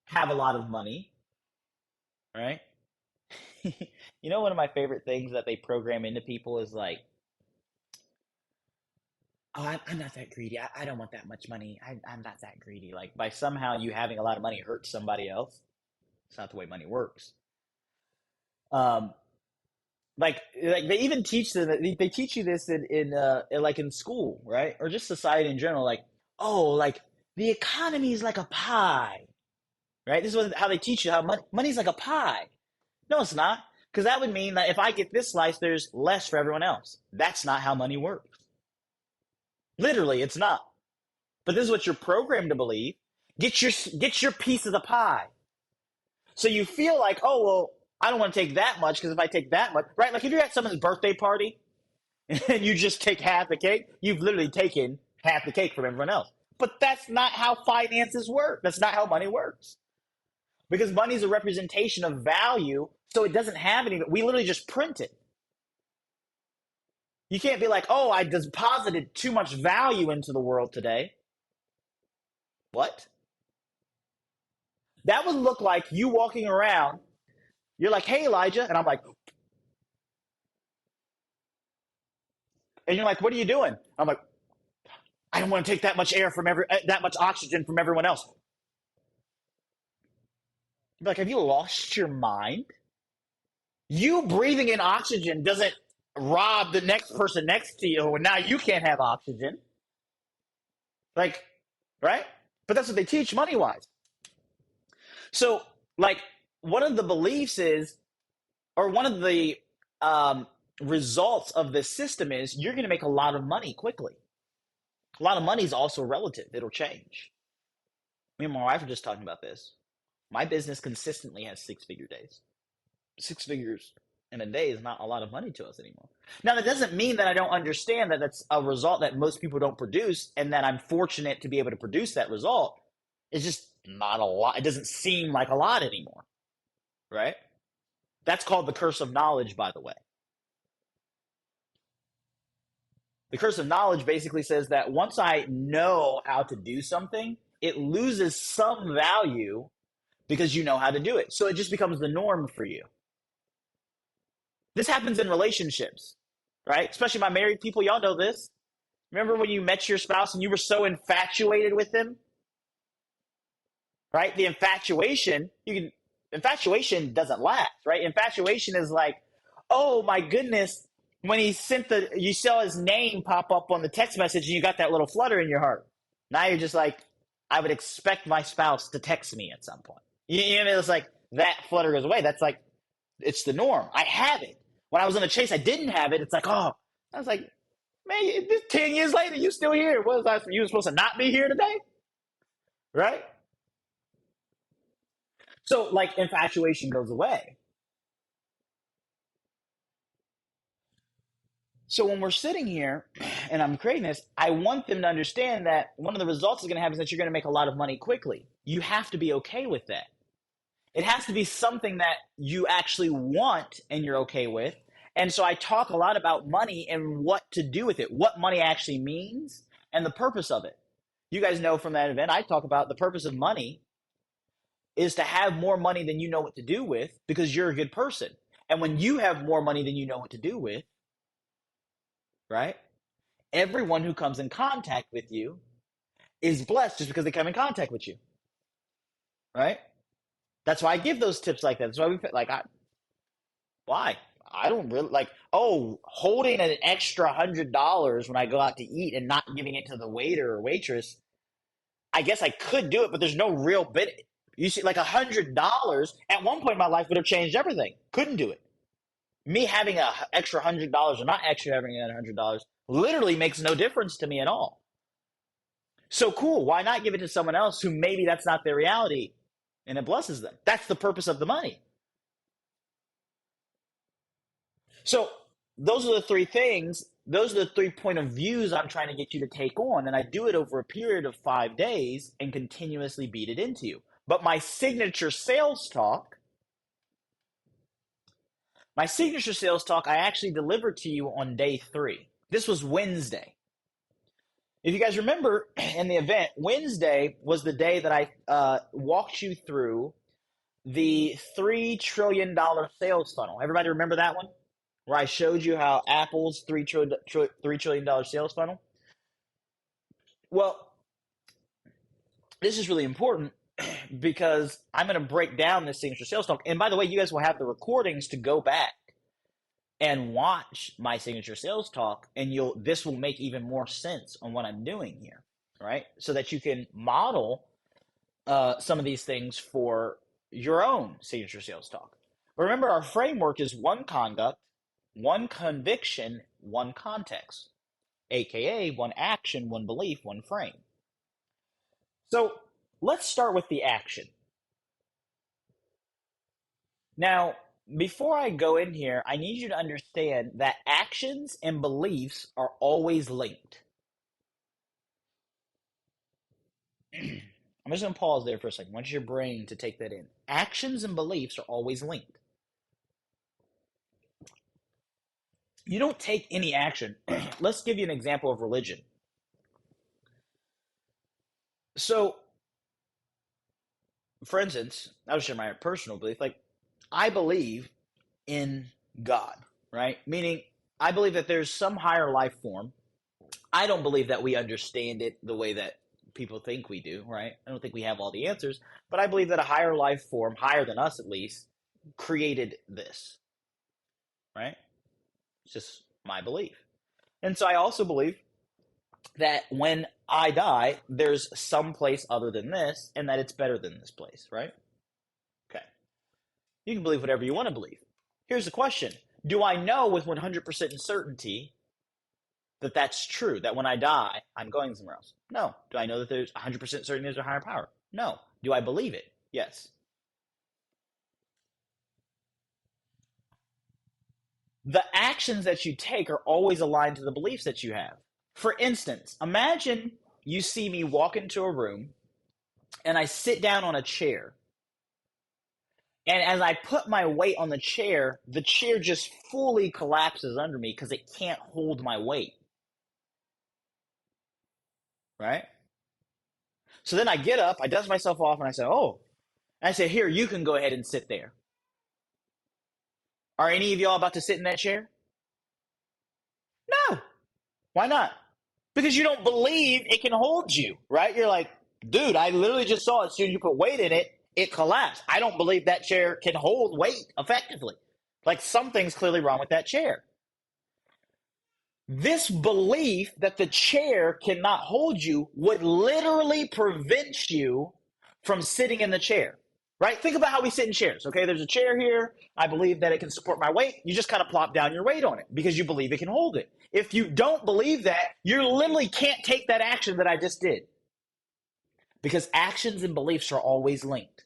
have a lot of money, right? You know, one of my favorite things that they program into people is like, oh, I'm not that greedy. I don't want that much money. I'm not that greedy. Like, by somehow you having a lot of money hurts somebody else. It's not the way money works. Um, like they even teach them. They teach you this in school, right? Or just society in general. Like, oh, like the economy is like a pie, right? This is how they teach you how money's like a pie. No, it's not. Because that would mean that if I get this slice, there's less for everyone else. That's not how money works. Literally, it's not. But this is what you're programmed to believe. Get your piece of the pie. So you feel like, oh, well, I don't want to take that much because if I take that much, right? Like if you're at someone's birthday party and you just take half the cake, you've literally taken half the cake from everyone else. But that's not how finances work. That's not how money works. Because money is a representation of value, so it doesn't have any. We literally just print it. You can't be like, oh, I deposited too much value into the world today. What? That would look like you walking around. You're like, hey, Elijah. And I'm like, and you're like, what are you doing? I'm like, I don't want to take that much that much oxygen from everyone else. You're like, have you lost your mind? You breathing in oxygen doesn't rob the next person next to you, and now you can't have oxygen. Like, right? But that's what they teach money-wise. So, like, one of the beliefs is, or one of the results of this system is you're going to make a lot of money quickly. A lot of money is also relative. It'll change. Me and my wife were just talking about this. My business consistently has 6-figure days. 6 figures in a day is not a lot of money to us anymore. Now, that doesn't mean that I don't understand that that's a result that most people don't produce and that I'm fortunate to be able to produce that result. It's just not a lot. It doesn't seem like a lot anymore, right? That's called the curse of knowledge, by the way. The curse of knowledge basically says that once I know how to do something, it loses some value because you know how to do it. So it just becomes the norm for you. This happens in relationships, right? Especially my married people. Y'all know this. Remember when you met your spouse and you were so infatuated with them? Right? The infatuation doesn't last, right? Infatuation is like, oh my goodness, when he you saw his name pop up on the text message and you got that little flutter in your heart. Now you're just like, I would expect my spouse to text me at some point. You know, it's like that flutter goes away. That's like, it's the norm. I have it. When I was on the chase, I didn't have it. It's like, oh, I was like, man, 10 years later, you still here. What was I? You were supposed to not be here today? Right? So, like, infatuation goes away. So when we're sitting here and I'm creating this, I want them to understand that one of the results is going to happen is that you're going to make a lot of money quickly. You have to be okay with that. It has to be something that you actually want and you're okay with. And so I talk a lot about money and what to do with it, what money actually means and the purpose of it. You guys know from that event, I talk about the purpose of money is to have more money than you know what to do with because you're a good person. And when you have more money than you know what to do with, right? Everyone who comes in contact with you is blessed just because they come in contact with you, right? That's why I give those tips like that. That's why why? I don't really like, oh, holding an extra $100 when I go out to eat and not giving it to the waiter or waitress. I guess I could do it, but there's no real bit. You see, like $100 at one point in my life would have changed everything. Couldn't do it. Me having an extra $100 or not extra having $100 literally makes no difference to me at all. So cool. Why not give it to someone else who maybe that's not their reality and it blesses them? That's the purpose of the money. So those are the three things. Those are the 3 point of views I'm trying to get you to take on. And I do it over a period of 5 days and continuously beat it into you. But my signature sales talk, I actually delivered to you on day 3. This was Wednesday. If you guys remember in the event, Wednesday was the day that I walked you through the $3 trillion sales funnel. Everybody remember that one? Where I showed you how Apple's $3 trillion sales funnel? Well, this is really important because I'm going to break down this signature sales talk. And by the way, you guys will have the recordings to go back and watch my signature sales talk, and this will make even more sense on what I'm doing here, right? So that you can model some of these things for your own signature sales talk. But remember, our framework is one conduct, one conviction, one context, aka one action, one belief, one frame. So let's start with the action. Now, before I go in here, I need you to understand that actions and beliefs are always linked. I'm just going to pause there for a second. I want your brain to take that in. Actions and beliefs are always linked. You don't take any action. Let's give you an example of religion. So, for instance, I'll share my personal belief. Like, I believe in God, right? Meaning, I believe that there's some higher life form. I don't believe that we understand it the way that people think we do, right? I don't think we have all the answers, but I believe that a higher life form, higher than us at least, created this, right? It's just my belief. And so I also believe that when I die, there's some place other than this, and that it's better than this place, right? Okay. You can believe whatever you want to believe. Here's the question. Do I know with 100% certainty that that's true, that when I die, I'm going somewhere else? No. Do I know that there's 100% certainty there's a higher power? No. Do I believe it? Yes. The actions that you take are always aligned to the beliefs that you have. For instance, imagine you see me walk into a room and I sit down on a chair. And as I put my weight on the chair just fully collapses under me because it can't hold my weight. Right? So then I get up, I dust myself off, and I say, oh. And I say, here, you can go ahead and sit there. Are any of y'all about to sit in that chair? No. Why not? Because you don't believe it can hold you, right? You're like, dude, I literally just saw it. As soon as you put weight in it, it collapsed. I don't believe that chair can hold weight effectively. Like something's clearly wrong with that chair. This belief that the chair cannot hold you would literally prevent you from sitting in the chair, right? Think about how we sit in chairs, okay? There's a chair here. I believe that it can support my weight. You just kind of plop down your weight on it because you believe it can hold it. If you don't believe that, you literally can't take that action that I just did because actions and beliefs are always linked.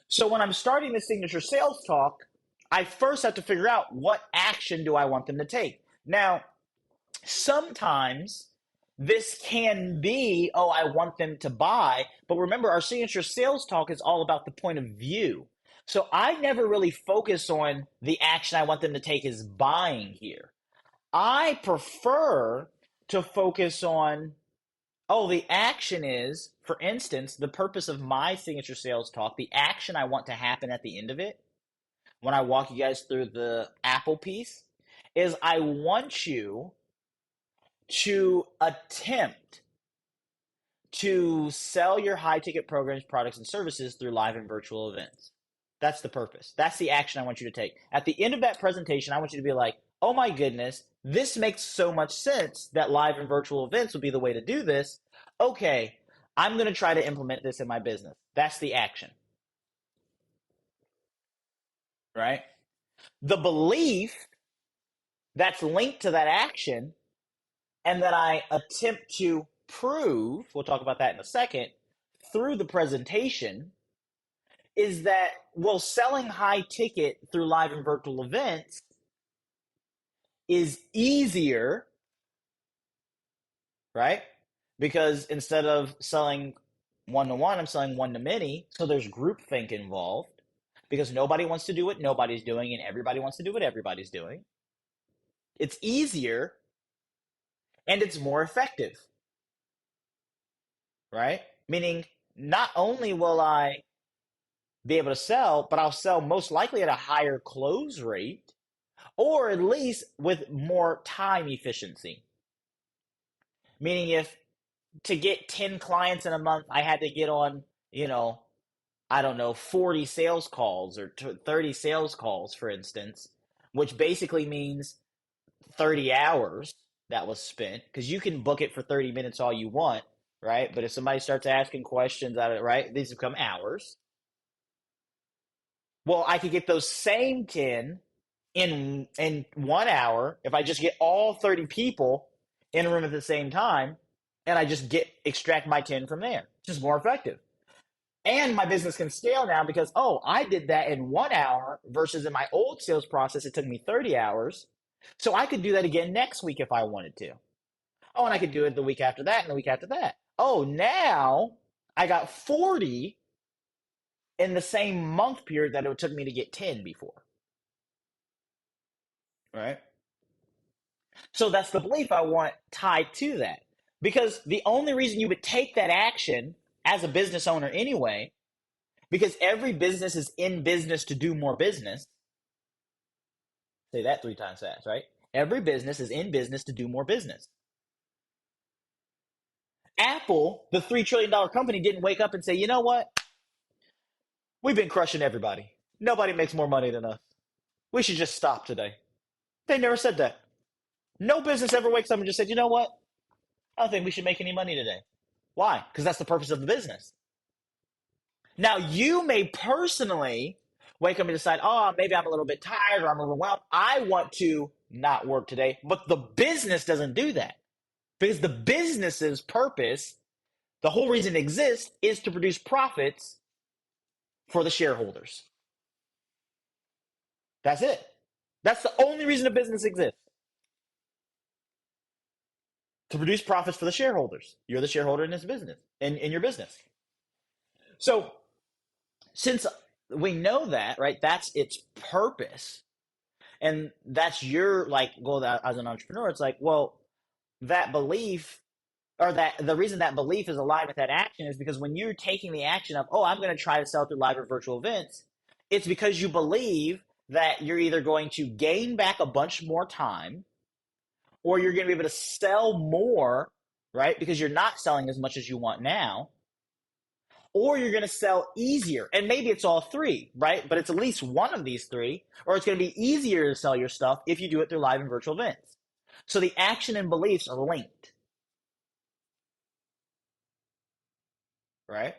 So when I'm starting the signature sales talk, I first have to figure out what action do I want them to take. Now, sometimes this can be, oh, I want them to buy. But remember, our signature sales talk is all about the point of view. So I never really focus on the action I want them to take is buying here. I prefer to focus on, oh, the action is, for instance, the purpose of my signature sales talk, the action I want to happen at the end of it, when I walk you guys through the Apple piece, is I want you to attempt to sell your high ticket programs, products, and services through live and virtual events. That's the purpose. That's the action I want you to take. At the end of that presentation, I want you to be like, oh my goodness, this makes so much sense that live and virtual events would be the way to do this. Okay, I'm going to try to implement this in my business. That's the action. Right? The belief that's linked to that action and that I attempt to prove, we'll talk about that in a second, through the presentation is that, well, selling high ticket through live and virtual events is easier, right? Because instead of selling one-to-one, I'm selling one-to-many. So there's groupthink involved because nobody wants to do what nobody's doing and everybody wants to do what everybody's doing. It's easier and it's more effective, right? Meaning not only will I be able to sell, but I'll sell most likely at a higher close rate or at least with more time efficiency. Meaning if to get 10 clients in a month, I had to get on, I don't know, 40 sales calls or 30 sales calls, for instance, which basically means 30 hours that was spent because you can book it for 30 minutes all you want, right? But if somebody starts asking questions out of it, right, these become hours. Well, I could get those same 10 in 1 hour if I just get all 30 people in a room at the same time and I just extract my 10 from there. It's just more effective. And my business can scale now because, I did that in 1 hour versus in my old sales process, it took me 30 hours. So I could do that again next week if I wanted to. Oh, and I could do it the week after that and the week after that. Oh, now I got 40 in the same month period that it took me to get 10 before. Right? So that's the belief I want tied to that. Because the only reason you would take that action as a business owner anyway, because every business is in business to do more business. Say that 3 times fast, right? Every business is in business to do more business. Apple, the $3 trillion company, didn't wake up and say, you know what? We've been crushing everybody. Nobody makes more money than us. We should just stop today. They never said that. No business ever wakes up and just said, you know what? I don't think we should make any money today. Why? Because that's the purpose of the business. Now, you may personally wake up and decide, maybe I'm a little bit tired or I'm overwhelmed. I want to not work today. But the business doesn't do that. Because the business's purpose, the whole reason it exists, is to produce profits for the shareholders. That's it. That's the only reason a business exists. To produce profits for the shareholders. You're the shareholder in this business, in your business. So, since we know that, right, that's its purpose, and that's your goal as an entrepreneur, it's like, well, that belief or that the reason that belief is aligned with that action is because when you're taking the action of, I'm going to try to sell through live or virtual events, it's because you believe that you're either going to gain back a bunch more time or you're going to be able to sell more, right? Because you're not selling as much as you want now, or you're going to sell easier. And maybe it's all 3, right? But it's at least one of these 3, or it's going to be easier to sell your stuff if you do it through live and virtual events. So the action and beliefs are linked. Right?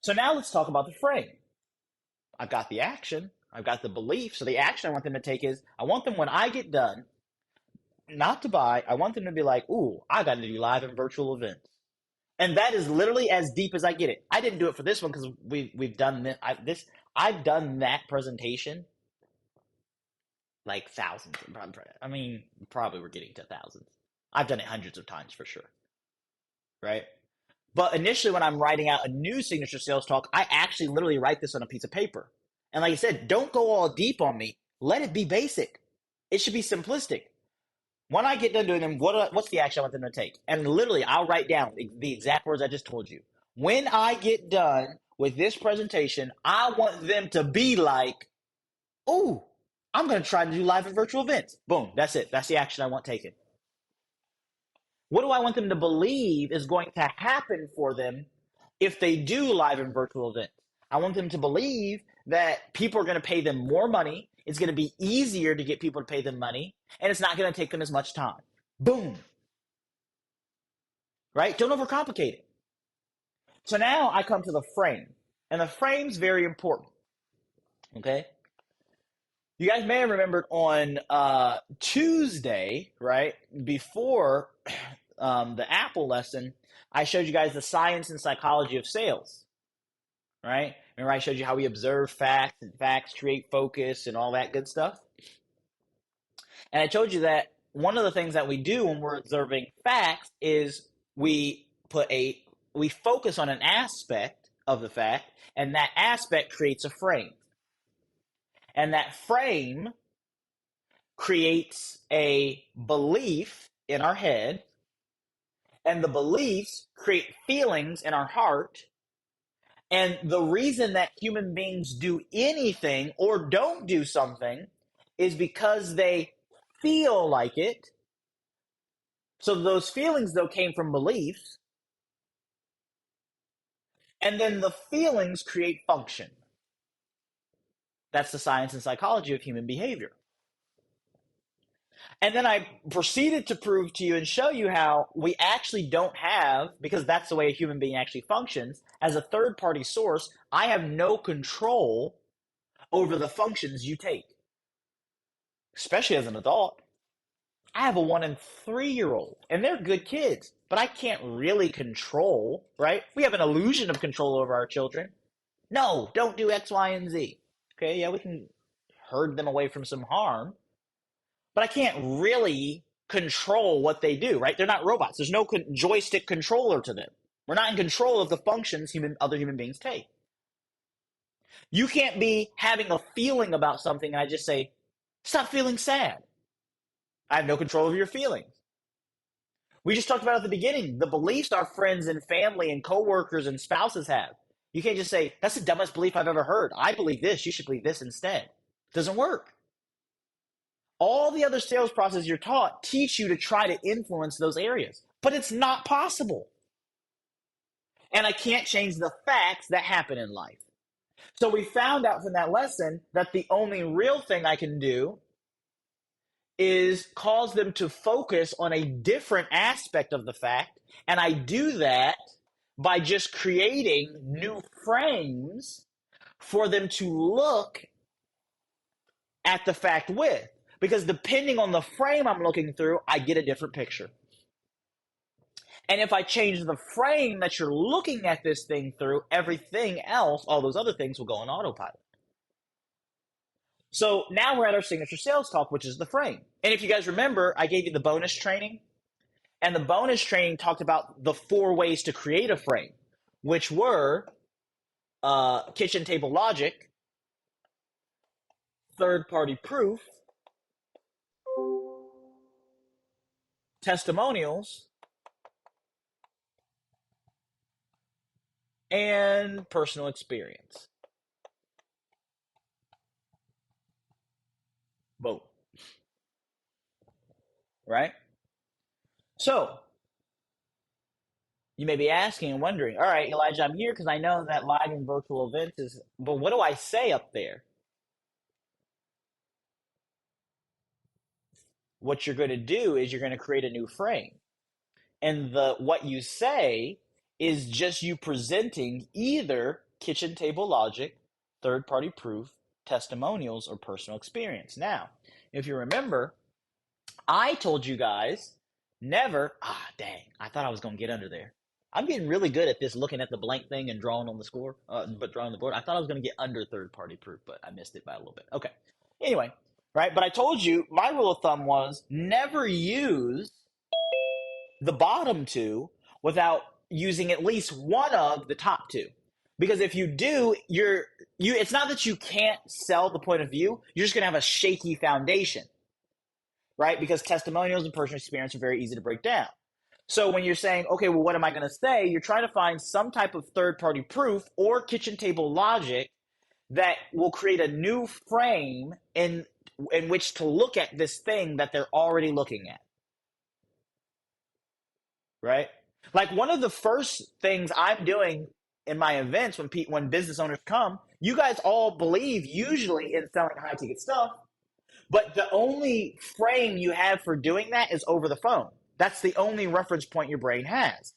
So now let's talk about the frame. I've got the action. I've got the belief. So the action I want them to take is, I want them when I get done, not to buy, I want them to be like, ooh, I got to do live and virtual events. And that is literally as deep as I get it. I didn't do it for this one because we've done this. I've done that presentation like thousands. I mean, probably we're getting to thousands. I've done it hundreds of times for sure. Right? But initially, when I'm writing out a new signature sales talk, I actually literally write this on a piece of paper. And like I said, don't go all deep on me. Let it be basic. It should be simplistic. When I get done doing them, what's the action I want them to take? And literally, I'll write down the exact words I just told you. When I get done with this presentation, I want them to be like, ooh, I'm going to try to do live and virtual events. Boom, that's it. That's the action I want taken. What do I want them to believe is going to happen for them if they do live and virtual events? I want them to believe that people are going to pay them more money. It's going to be easier to get people to pay them money, and it's not going to take them as much time. Boom. Right? Don't overcomplicate it. So now I come to the frame, and the frame's very important. Okay? You guys may have remembered on Tuesday, right, before the Apple lesson, I showed you guys the science and psychology of sales, right? Remember I showed you how we observe facts and facts create focus and all that good stuff? And I told you that one of the things that we do when we're observing facts is we focus on an aspect of the fact, and that aspect creates a frame. And that frame creates a belief in our head, and the beliefs create feelings in our heart. And the reason that human beings do anything or don't do something is because they feel like it. So those feelings, though, came from beliefs. And then the feelings create function. That's the science and psychology of human behavior. And then I proceeded to prove to you and show you how we actually don't have, because that's the way a human being actually functions, as a third-party source, I have no control over the functions you take, especially as an adult. I have a 1 and 3-year-old, and they're good kids, but I can't really control, right? We have an illusion of control over our children. No, don't do X, Y, and Z. Okay, yeah, we can herd them away from some harm, but I can't really control what they do, right? They're not robots. There's no joystick controller to them. We're not in control of the functions other human beings take. You can't be having a feeling about something and I just say, stop feeling sad. I have no control over your feelings. We just talked about at the beginning, the beliefs our friends and family and coworkers and spouses have. You can't just say, that's the dumbest belief I've ever heard. I believe this. You should believe this instead. It doesn't work. All the other sales processes you're taught teach you to try to influence those areas, but it's not possible. And I can't change the facts that happen in life. So we found out from that lesson that the only real thing I can do is cause them to focus on a different aspect of the fact. And I do that by just creating new frames for them to look at the fact with. Because depending on the frame I'm looking through, I get a different picture. And if I change the frame that you're looking at this thing through, everything else, all those other things will go on autopilot. So now we're at our signature sales talk, which is the frame. And if you guys remember, I gave you the bonus training. And the bonus training talked about the 4 ways to create a frame, which were kitchen table logic, third-party proof, testimonials, and personal experience. Boom. Right? So, you may be asking and wondering, all right, Elijah, I'm here because I know that live and virtual events is, but what do I say up there? What you're going to do is you're going to create a new frame. And what you say is just you presenting either kitchen table logic, third-party proof, testimonials, or personal experience. Now, if you remember, I told you guys never, dang, I thought I was going to get under there. I'm getting really good at this, looking at the blank thing and drawing on the score, but drawing the board. I thought I was going to get under third-party proof, but I missed it by a little bit. Okay. Anyway, right? But I told you my rule of thumb was never use the bottom 2 without using at least one of the top 2. Because if you do, it's not that you can't sell the point of view, you're just going to have a shaky foundation, right? Because testimonials and personal experience are very easy to break down. So when you're saying, okay, well, what am I going to say? You're trying to find some type of third-party proof or kitchen table logic that will create a new frame in which to look at this thing that they're already looking at. Right? Like one of the first things I'm doing in my events when business owners come, you guys all believe usually in selling high ticket stuff, but the only frame you have for doing that is over the phone. That's the only reference point your brain has.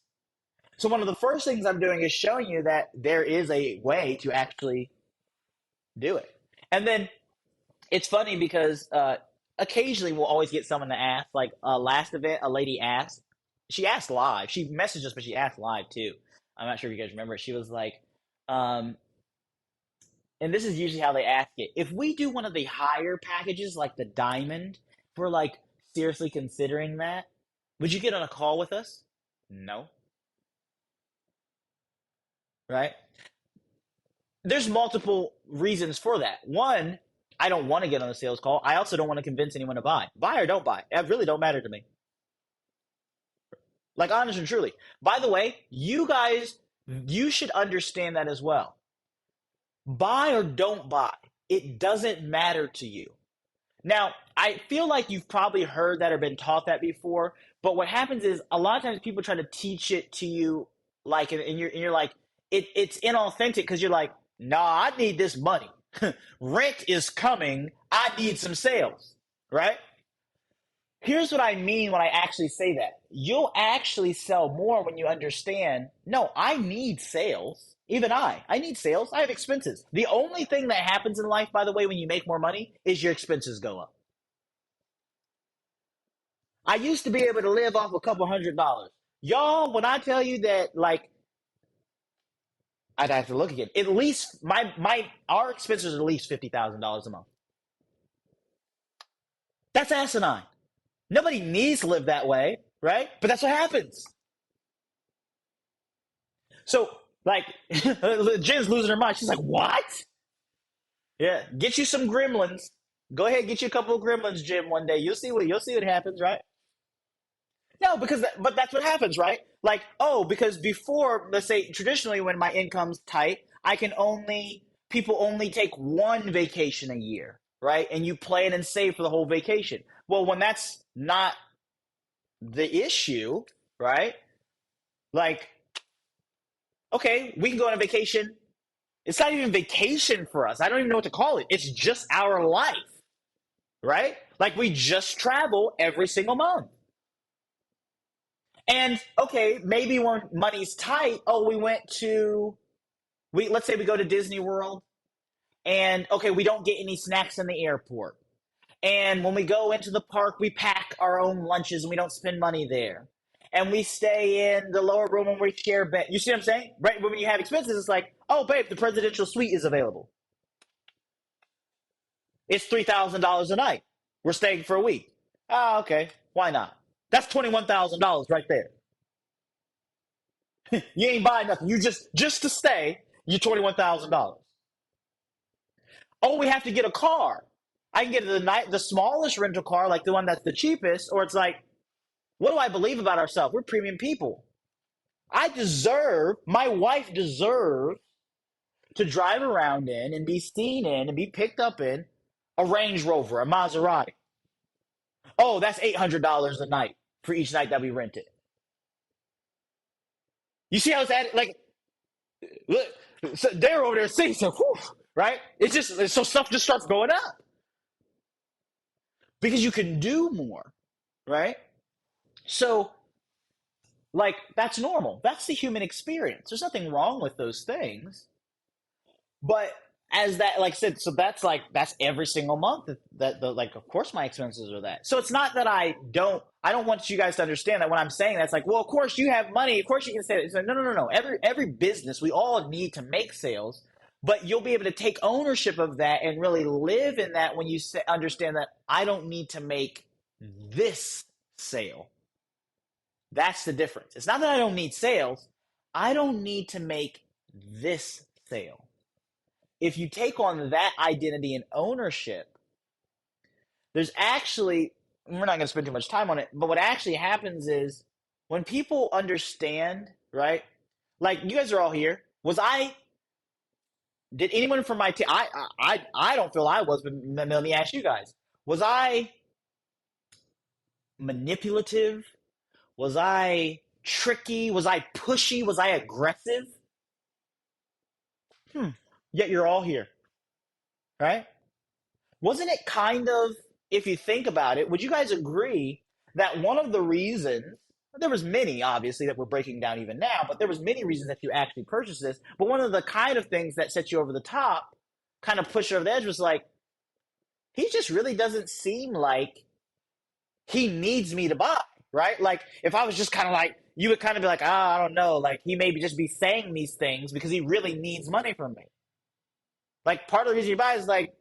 So one of the first things I'm doing is showing you that there is a way to actually do it. And then it's funny because occasionally we'll always get someone to ask, like last event, a lady asked, she asked live. She messaged us, but she asked live too. I'm not sure if you guys remember. She was like, and this is usually how they ask it. If we do one of the higher packages, like the diamond, if we're like seriously considering that, would you get on a call with us? No. Right? There's multiple reasons for that. One, I don't want to get on a sales call. I also don't want to convince anyone to buy. Buy or don't buy. It really don't matter to me. Like, honest and truly. By the way, you guys, you should understand that as well. Buy or don't buy. It doesn't matter to you. Now, I feel like you've probably heard that or been taught that before, but what happens is a lot of times people try to teach it to you, like, and you're like, it's inauthentic because you're like, nah, I need this money. Rent is coming. I need some sales, right? Here's what I mean when I actually say that. You'll actually sell more when you understand, no, I need sales. Even I need sales. I have expenses. The only thing that happens in life, by the way, when you make more money is your expenses go up. I used to be able to live off a couple $100. Y'all, when I tell you that, like, I'd have to look again. At least our expenses are at least $50,000 a month. That's asinine. Nobody needs to live that way, right? But that's what happens. So, like, Jen's losing her mind. She's like, what? Yeah, get you some gremlins. Go ahead, get you a couple of gremlins, Jim, one day. You'll see what happens, right? No, but that's what happens, right? Like, oh, because before, let's say traditionally when my income's tight, people only take one vacation a year, right? And you plan and save for the whole vacation. Well, when that's not the issue, right? Like, okay, we can go on a vacation. It's not even vacation for us. I don't even know what to call it. It's just our life, right? Like, we just travel every single month. And okay, maybe when money's tight, let's say we go to Disney World, and okay, we don't get any snacks in the airport. And when we go into the park, we pack our own lunches and we don't spend money there. And we stay in the lower room and we share bed. You see what I'm saying? Right? When you have expenses, it's like, oh, babe, the presidential suite is available. It's $3,000 a night. We're staying for a week. Ah, okay. Why not? That's $21,000 right there. You ain't buying nothing. You just to stay, you $21,000. Oh, we have to get a car. I can get the smallest rental car, like the one that's the cheapest, or it's like, what do I believe about ourselves? We're premium people. My wife deserves to drive around in and be seen in and be picked up in a Range Rover, a Maserati. Oh, that's $800 a night for each night that we rent it. You see how it's added? Like, look, so they're over there seeing so, right? So stuff just starts going up because you can do more, right? So, like, that's normal. That's the human experience. There's nothing wrong with those things. But as that, like I said, so that's every single month like, of course my expenses are that. So it's not that I don't want you guys to understand that when I'm saying that's like, well, of course you have money. Of course you can say that. It's like, no. Every business, we all need to make sales, but you'll be able to take ownership of that and really live in that when you understand that I don't need to make this sale. That's the difference. It's not that I don't need sales. I don't need to make this sale. If you take on that identity and ownership, there's actually, we're not going to spend too much time on it, but what actually happens is when people understand, right? Like, you guys are all here. Did anyone from my team, I don't feel I was, but let me ask you guys. Was I manipulative? Was I tricky? Was I pushy? Was I aggressive? Yet you're all here, right? Wasn't it kind of, if you think about it, would you guys agree that one of the reasons, there was many, obviously, that we're breaking down even now, but there was many reasons that you actually purchased this, but one of the kind of things that set you over the top, kind of pushed you over the edge, was like, he just really doesn't seem like he needs me to buy, right? Like, if I was just kind of like, you would kind of be like, I don't know, like, he maybe just be saying these things because he really needs money from me. Like, part of the reason you buy is like,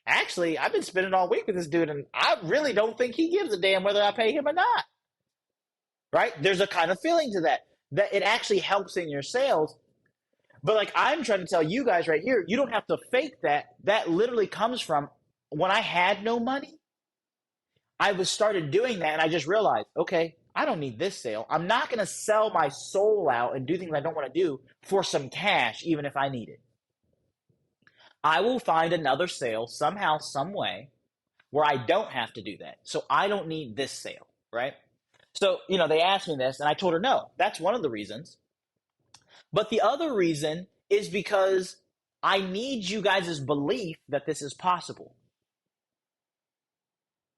actually, I've been spending all week with this dude, and I really don't think he gives a damn whether I pay him or not. Right? There's a kind of feeling to that it actually helps in your sales. But like I'm trying to tell you guys right here, you don't have to fake that. That literally comes from when I had no money. I was started doing that, and I just realized, okay, I don't need this sale. I'm not going to sell my soul out and do things I don't want to do for some cash, even if I need it. I will find another sale somehow, some way, where I don't have to do that. So I don't need this sale, right? So, they asked me this, and I told her no. That's one of the reasons. But the other reason is because I need you guys' belief that this is possible.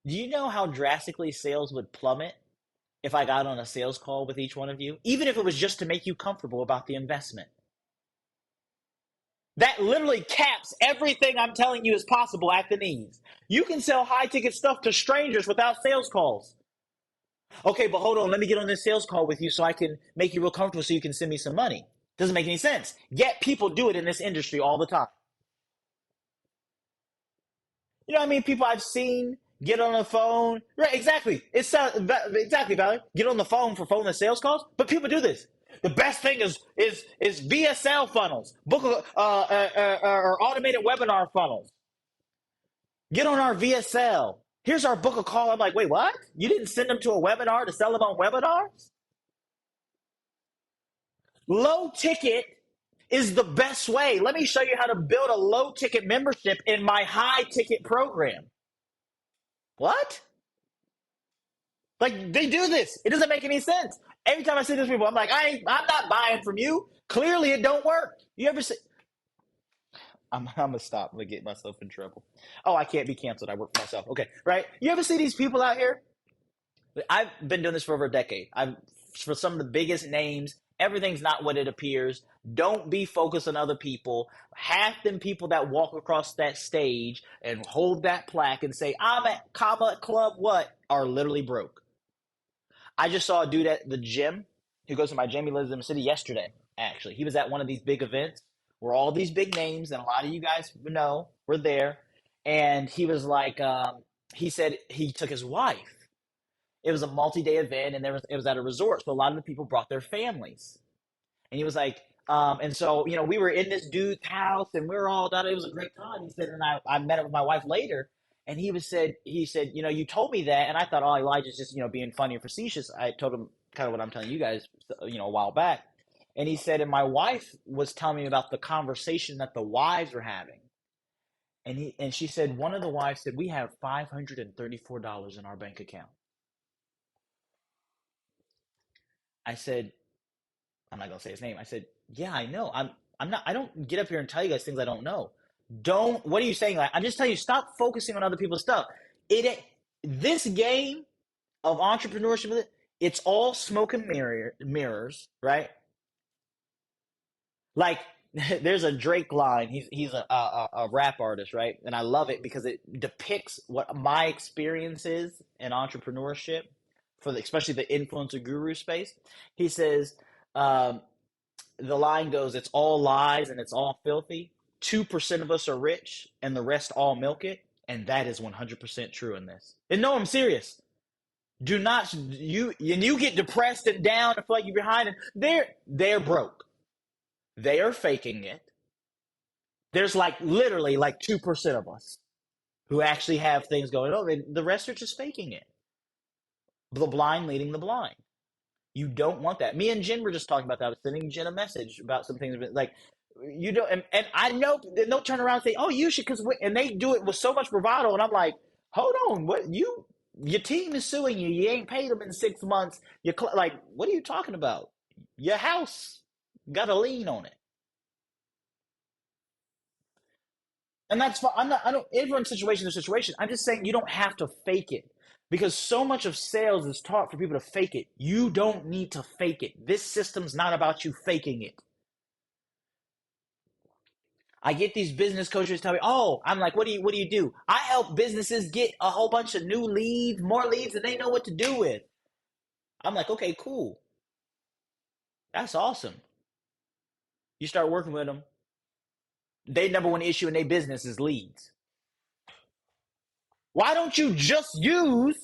Do you know how drastically sales would plummet if I got on a sales call with each one of you? Even if it was just to make you comfortable about the investment. That literally caps everything I'm telling you is possible at the knees. You can sell high-ticket stuff to strangers without sales calls. Okay, but hold on, let me get on this sales call with you so I can make you real comfortable so you can send me some money. Doesn't make any sense. Yet people do it in this industry all the time. You know what I mean? People I've seen get on the phone. Right, exactly. Exactly, Valerie. Get on the phone for phone sales calls. But people do this. The best thing is VSL funnels, book or automated webinar funnels. Get on our VSL. Here's our book a call. I'm like, wait, what? You didn't send them to a webinar to sell them on webinars? Low ticket is the best way. Let me show you how to build a low ticket membership in my high ticket program. What? Like, they do this. It doesn't make any sense. Every time I see these people, I'm like, I'm not buying from you. Clearly it don't work. You ever see? I'm gonna stop. I'm gonna get myself in trouble. Oh, I can't be canceled. I work for myself. Okay, right? You ever see these people out here? I've been doing this for over a decade. For some of the biggest names, everything's not what it appears. Don't be focused on other people. Half them people that walk across that stage and hold that plaque and say, I'm at comma club what, are literally broke. I just saw a dude at the gym who goes to my gym. He lives in the city yesterday, actually. He was at one of these big events where all these big names, and a lot of you guys know, were there. And he was like, he said he took his wife. It was a multi-day event, and it was at a resort. So a lot of the people brought their families. And he was like, and so, we were in this dude's house, and we were all done. It was a great time. He said, and I met up with my wife later. And he said, you told me that, and I thought, oh, Elijah's just, being funny and facetious. I told him kind of what I'm telling you guys, a while back. And he said, and my wife was telling me about the conversation that the wives were having. And she said, one of the wives said, we have $534 in our bank account. I said, I'm not gonna say his name. I said, yeah, I know. I don't get up here and tell you guys things I don't know. What are you saying? Like, I'm just telling you, stop focusing on other people's stuff. This game of entrepreneurship, it's all smoke and mirrors, right? Like, there's a Drake line. He's a rap artist, right? And I love it because it depicts what my experience is in entrepreneurship especially the influencer guru space. He says, the line goes, it's all lies and it's all filthy. 2% of us are rich and the rest all milk it. And that is 100% true in this. And no, I'm serious. Do not, you get depressed and down and feel like you're behind, and they're broke. They are faking it. There's literally 2% of us who actually have things going on, and the rest are just faking it. The blind leading the blind. You don't want that. Me and Jen were just talking about that. I was sending Jen a message about some things, you don't, and I know they'll turn around and say, "Oh, you should," and they do it with so much bravado, and I'm like, "Hold on, your team is suing you. You ain't paid them in 6 months. What are you talking about? Your house got a lien on it." And that's fine. Everyone's situation is a situation. I'm just saying you don't have to fake it. Because so much of sales is taught for people to fake it. You don't need to fake it. This system's not about you faking it. I get these business coaches tell me, "Oh," I'm like, what do you do?" I help businesses get a whole bunch of new leads, more leads than they know what to do with. I'm like, okay, cool. That's awesome. You start working with them. their number one issue in their business is leads. Why don't you just use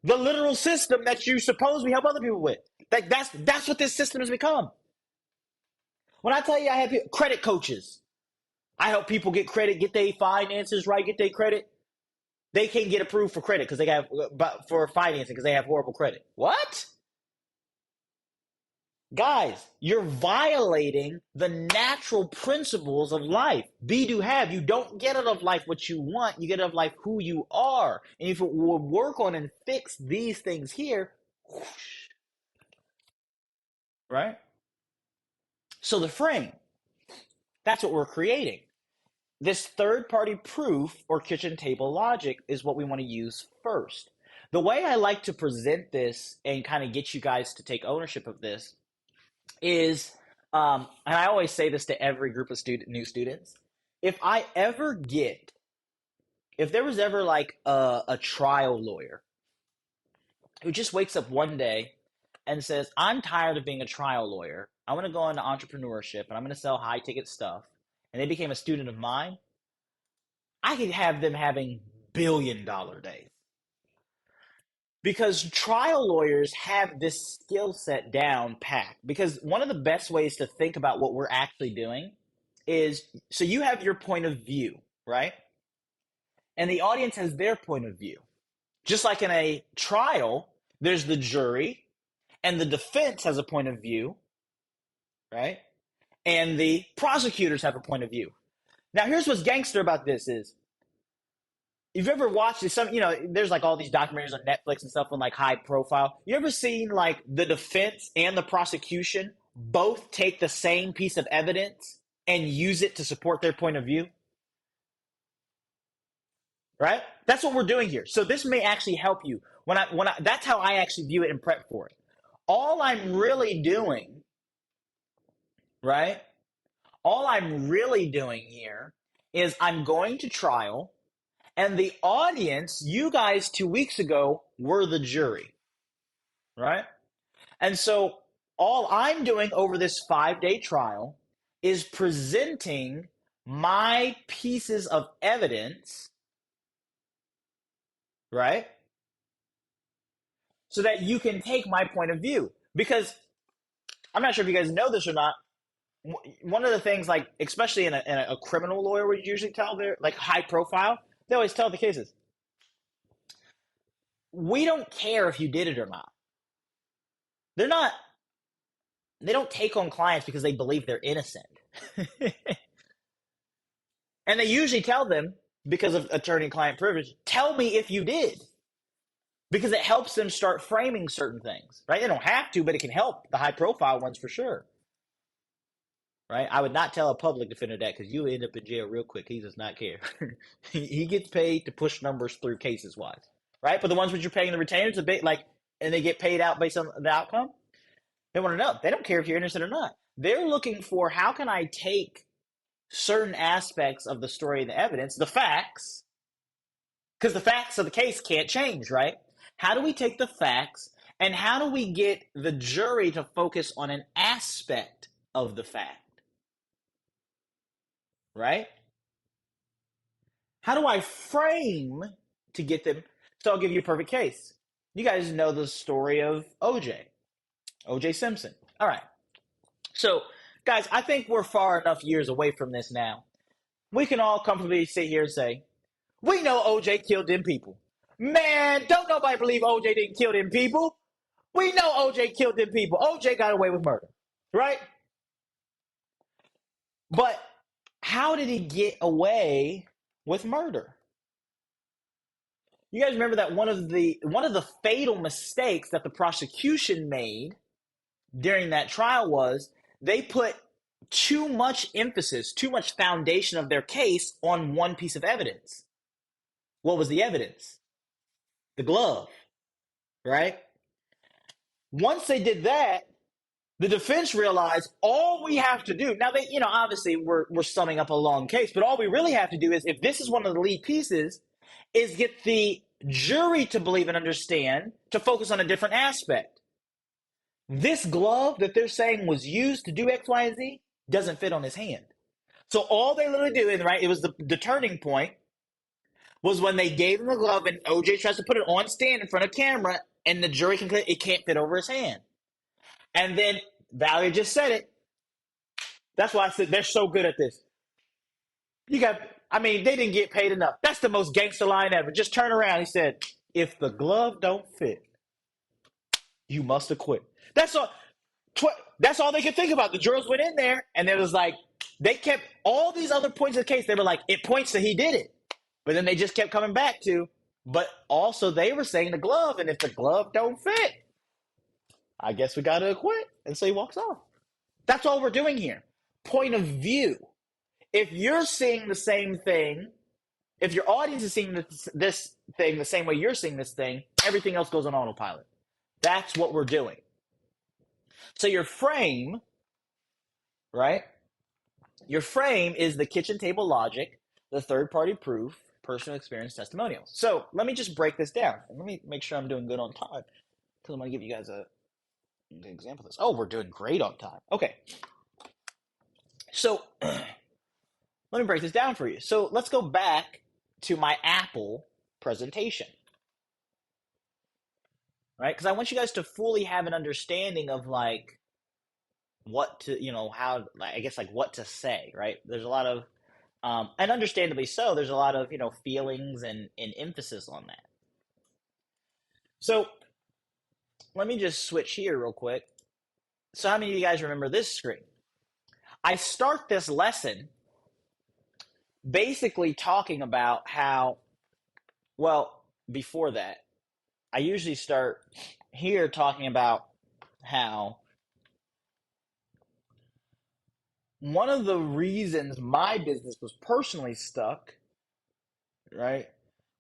the literal system that you supposedly help other people with? Like that's what this system has become. When I tell you I have credit coaches, I help people get credit, get their finances right, get their credit. They can't get approved for credit because they have for financing because they have horrible credit. What? Guys, you're violating the natural principles of life. Be, do, have. You don't get out of life what you want. You get out of life who you are. And if it will work on and fix these things here, whoosh, right? So the frame, that's what we're creating. This third-party proof or kitchen table logic is what we want to use first. The way I like to present this and kind of get you guys to take ownership of this is, and I always say this to every group of new students, if there was ever like a trial lawyer who just wakes up one day and says, I'm tired of being a trial lawyer, I want to go into entrepreneurship and I'm going to sell high ticket stuff, and they became a student of mine, I could have them having billion-dollar days. Because trial lawyers have this skill set down packed. Because one of the best ways to think about what we're actually doing is, so you have your point of view, right? And the audience has their point of view. Just like in a trial, there's the jury, and the defense has a point of view, right? And the prosecutors have a point of view. Now, here's what's gangster about this is, you've ever watched there's like all these documentaries on Netflix and stuff on like high profile. You ever seen like the defense and the prosecution both take the same piece of evidence and use it to support their point of view? Right? That's what we're doing here. So this may actually help you. That's how I actually view it and prep for it. All I'm really doing, right? All I'm really doing here is I'm going to trial, and the audience, you guys 2 weeks ago, were the jury, right? And so all I'm doing over this 5-day trial is presenting my pieces of evidence, right? So that you can take my point of view. Because I'm not sure if you guys know this or not, one of the things, like, especially in a criminal lawyer would usually tell their, like, high profile, they always tell the cases, we don't care if you did it or not. They don't take on clients because they believe they're innocent. And they usually tell them, because of attorney-client privilege, tell me if you did. Because it helps them start framing certain things, right? They don't have to, but it can help the high-profile ones for sure. Right? I would not tell a public defender that because you'll end up in jail real quick. He does not care. He gets paid to push numbers through cases-wise. Right? But the ones which you're paying the retainers, and they get paid out based on the outcome, they want to know. They don't care if you're innocent or not. They're looking for, how can I take certain aspects of the story and the evidence, the facts, because the facts of the case can't change, right? How do we take the facts, and how do we get the jury to focus on an aspect of the fact? Right? How do I frame to get them? So I'll give you a perfect case. You guys know the story of O.J. Simpson. All right. So, guys, I think we're far enough years away from this now. We can all comfortably sit here and say, we know O.J. killed them people. Man, don't nobody believe O.J. didn't kill them people. We know O.J. killed them people. O.J. got away with murder. Right? But how did he get away with murder? You guys remember that one of the fatal mistakes that the prosecution made during that trial was they put too much emphasis, too much foundation of their case on one piece of evidence. What was the evidence? The glove, right? Once they did that, the defense realized all we have to do, now they, obviously we're summing up a long case, but all we really have to do is, if this is one of the lead pieces, is get the jury to believe and understand, to focus on a different aspect. This glove that they're saying was used to do X, Y, and Z doesn't fit on his hand. So all they literally do, and right, it was the turning point, was when they gave him the glove and OJ tries to put it on stand in front of camera, and the jury can it can't fit over his hand. And then Valerie just said it. That's why I said they're so good at this. They didn't get paid enough. That's the most gangster line ever. Just turn around. He said, if the glove don't fit, you must have quit. That's all. That's all they could think about. The jurors went in there, and it was like they kept all these other points of the case. They were like, it points that he did it, but then they just kept coming back to. But also, they were saying the glove, and if the glove don't fit, I guess we got to acquit. And so he walks off. That's all we're doing here. Point of view. If you're seeing the same thing, if your audience is seeing this thing the same way you're seeing this thing, everything else goes on autopilot. That's what we're doing. So your frame, right? Your frame is the kitchen table logic, the third-party proof, personal experience testimonials. So let me just break this down. Let me make sure I'm doing good on time, because I'm going to give you guys an example of this. Oh, we're doing great on time. Okay. So let me break this down for you. So let's go back to my Apple presentation, right? Because I want you guys to fully have an understanding of like what to, how, I guess like what to say, right? There's a lot of, and understandably so, there's a lot of, feelings and emphasis on that. So let me just switch here real quick. So how many of you guys remember this screen? I start this lesson basically talking about how, well, before that, I usually start here talking about how one of the reasons my business was personally stuck, right,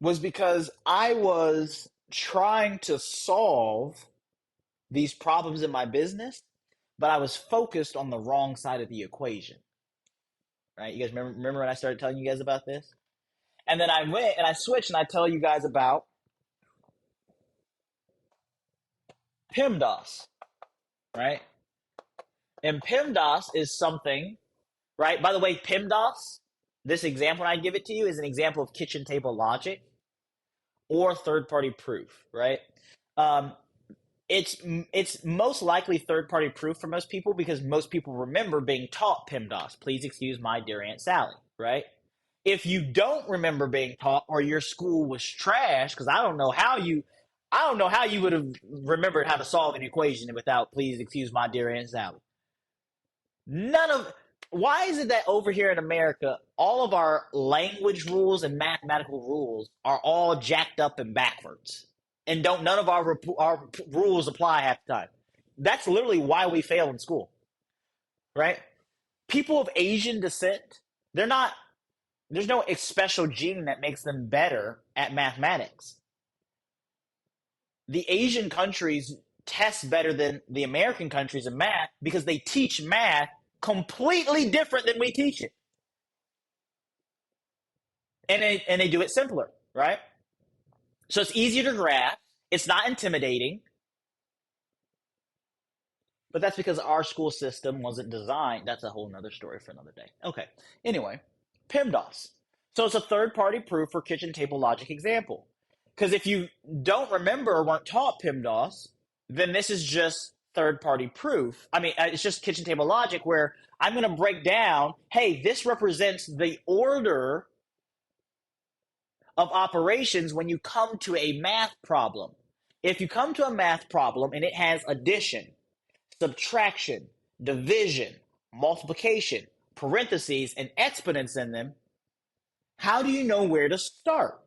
was because I was trying to solve these problems in my business, but I was focused on the wrong side of the equation, right? You guys remember when I started telling you guys about this? And then I went and I switched and I tell you guys about PEMDAS, right? And PEMDAS is something, right? By the way, PEMDAS, this example when I give it to you, is an example of kitchen table logic or third-party proof, right? It's most likely third-party proof for most people because most people remember being taught PEMDAS. Please excuse my dear Aunt Sally, right? If you don't remember being taught or your school was trash, because I don't know how you would have remembered how to solve an equation without please excuse my dear Aunt Sally. Why is it that over here in America, all of our language rules and mathematical rules are all jacked up and backwards? And none of our rules apply half the time. That's literally why we fail in school, right? People of Asian descent, there's no special gene that makes them better at mathematics. The Asian countries test better than the American countries in math because they teach math completely different than we teach it. And they do it simpler, right? So it's easier to grasp. It's not intimidating. But that's because our school system wasn't designed. That's a whole nother story for another day. Okay. Anyway, PEMDAS. So it's a third-party proof for kitchen table logic example. Because if you don't remember or weren't taught PEMDAS, then this is just third-party proof. It's just kitchen table logic where I'm going to break down, hey, this represents the order of operations when you come to a math problem. If you come to a math problem and it has addition, subtraction, division, multiplication, parentheses, and exponents in them, how do you know where to start?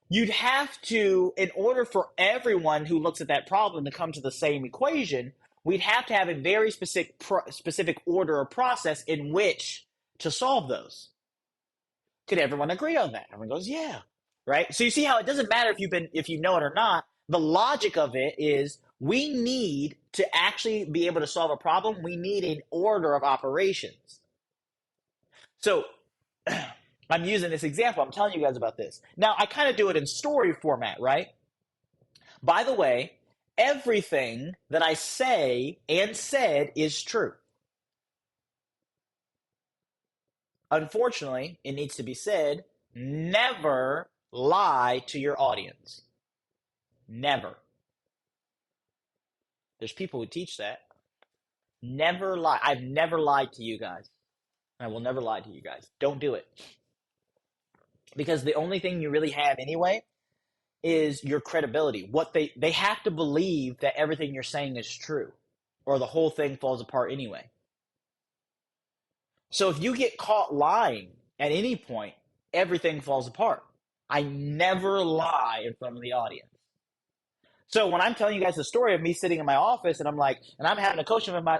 You'd have to, in order for everyone who looks at that problem to come to the same equation, we'd have to have a very specific order or process in which to solve those. Could everyone agree on that? Everyone goes, yeah, right? So you see how it doesn't matter if you know it or not. The logic of it is we need to actually be able to solve a problem. We need an order of operations. So I'm using this example. I'm telling you guys about this. Now, I kind of do it in story format, right? By the way, everything that I say and said is true. Unfortunately, it needs to be said, never lie to your audience. Never. There's people who teach that. Never lie. I've never lied to you guys. I will never lie to you guys. Don't do it. Because the only thing you really have anyway is your credibility. What they have to believe that everything you're saying is true, or the whole thing falls apart anyway. So if you get caught lying at any point, everything falls apart. I never lie in front of the audience. So when I'm telling you guys the story of me sitting in my office and I'm having a coaching with my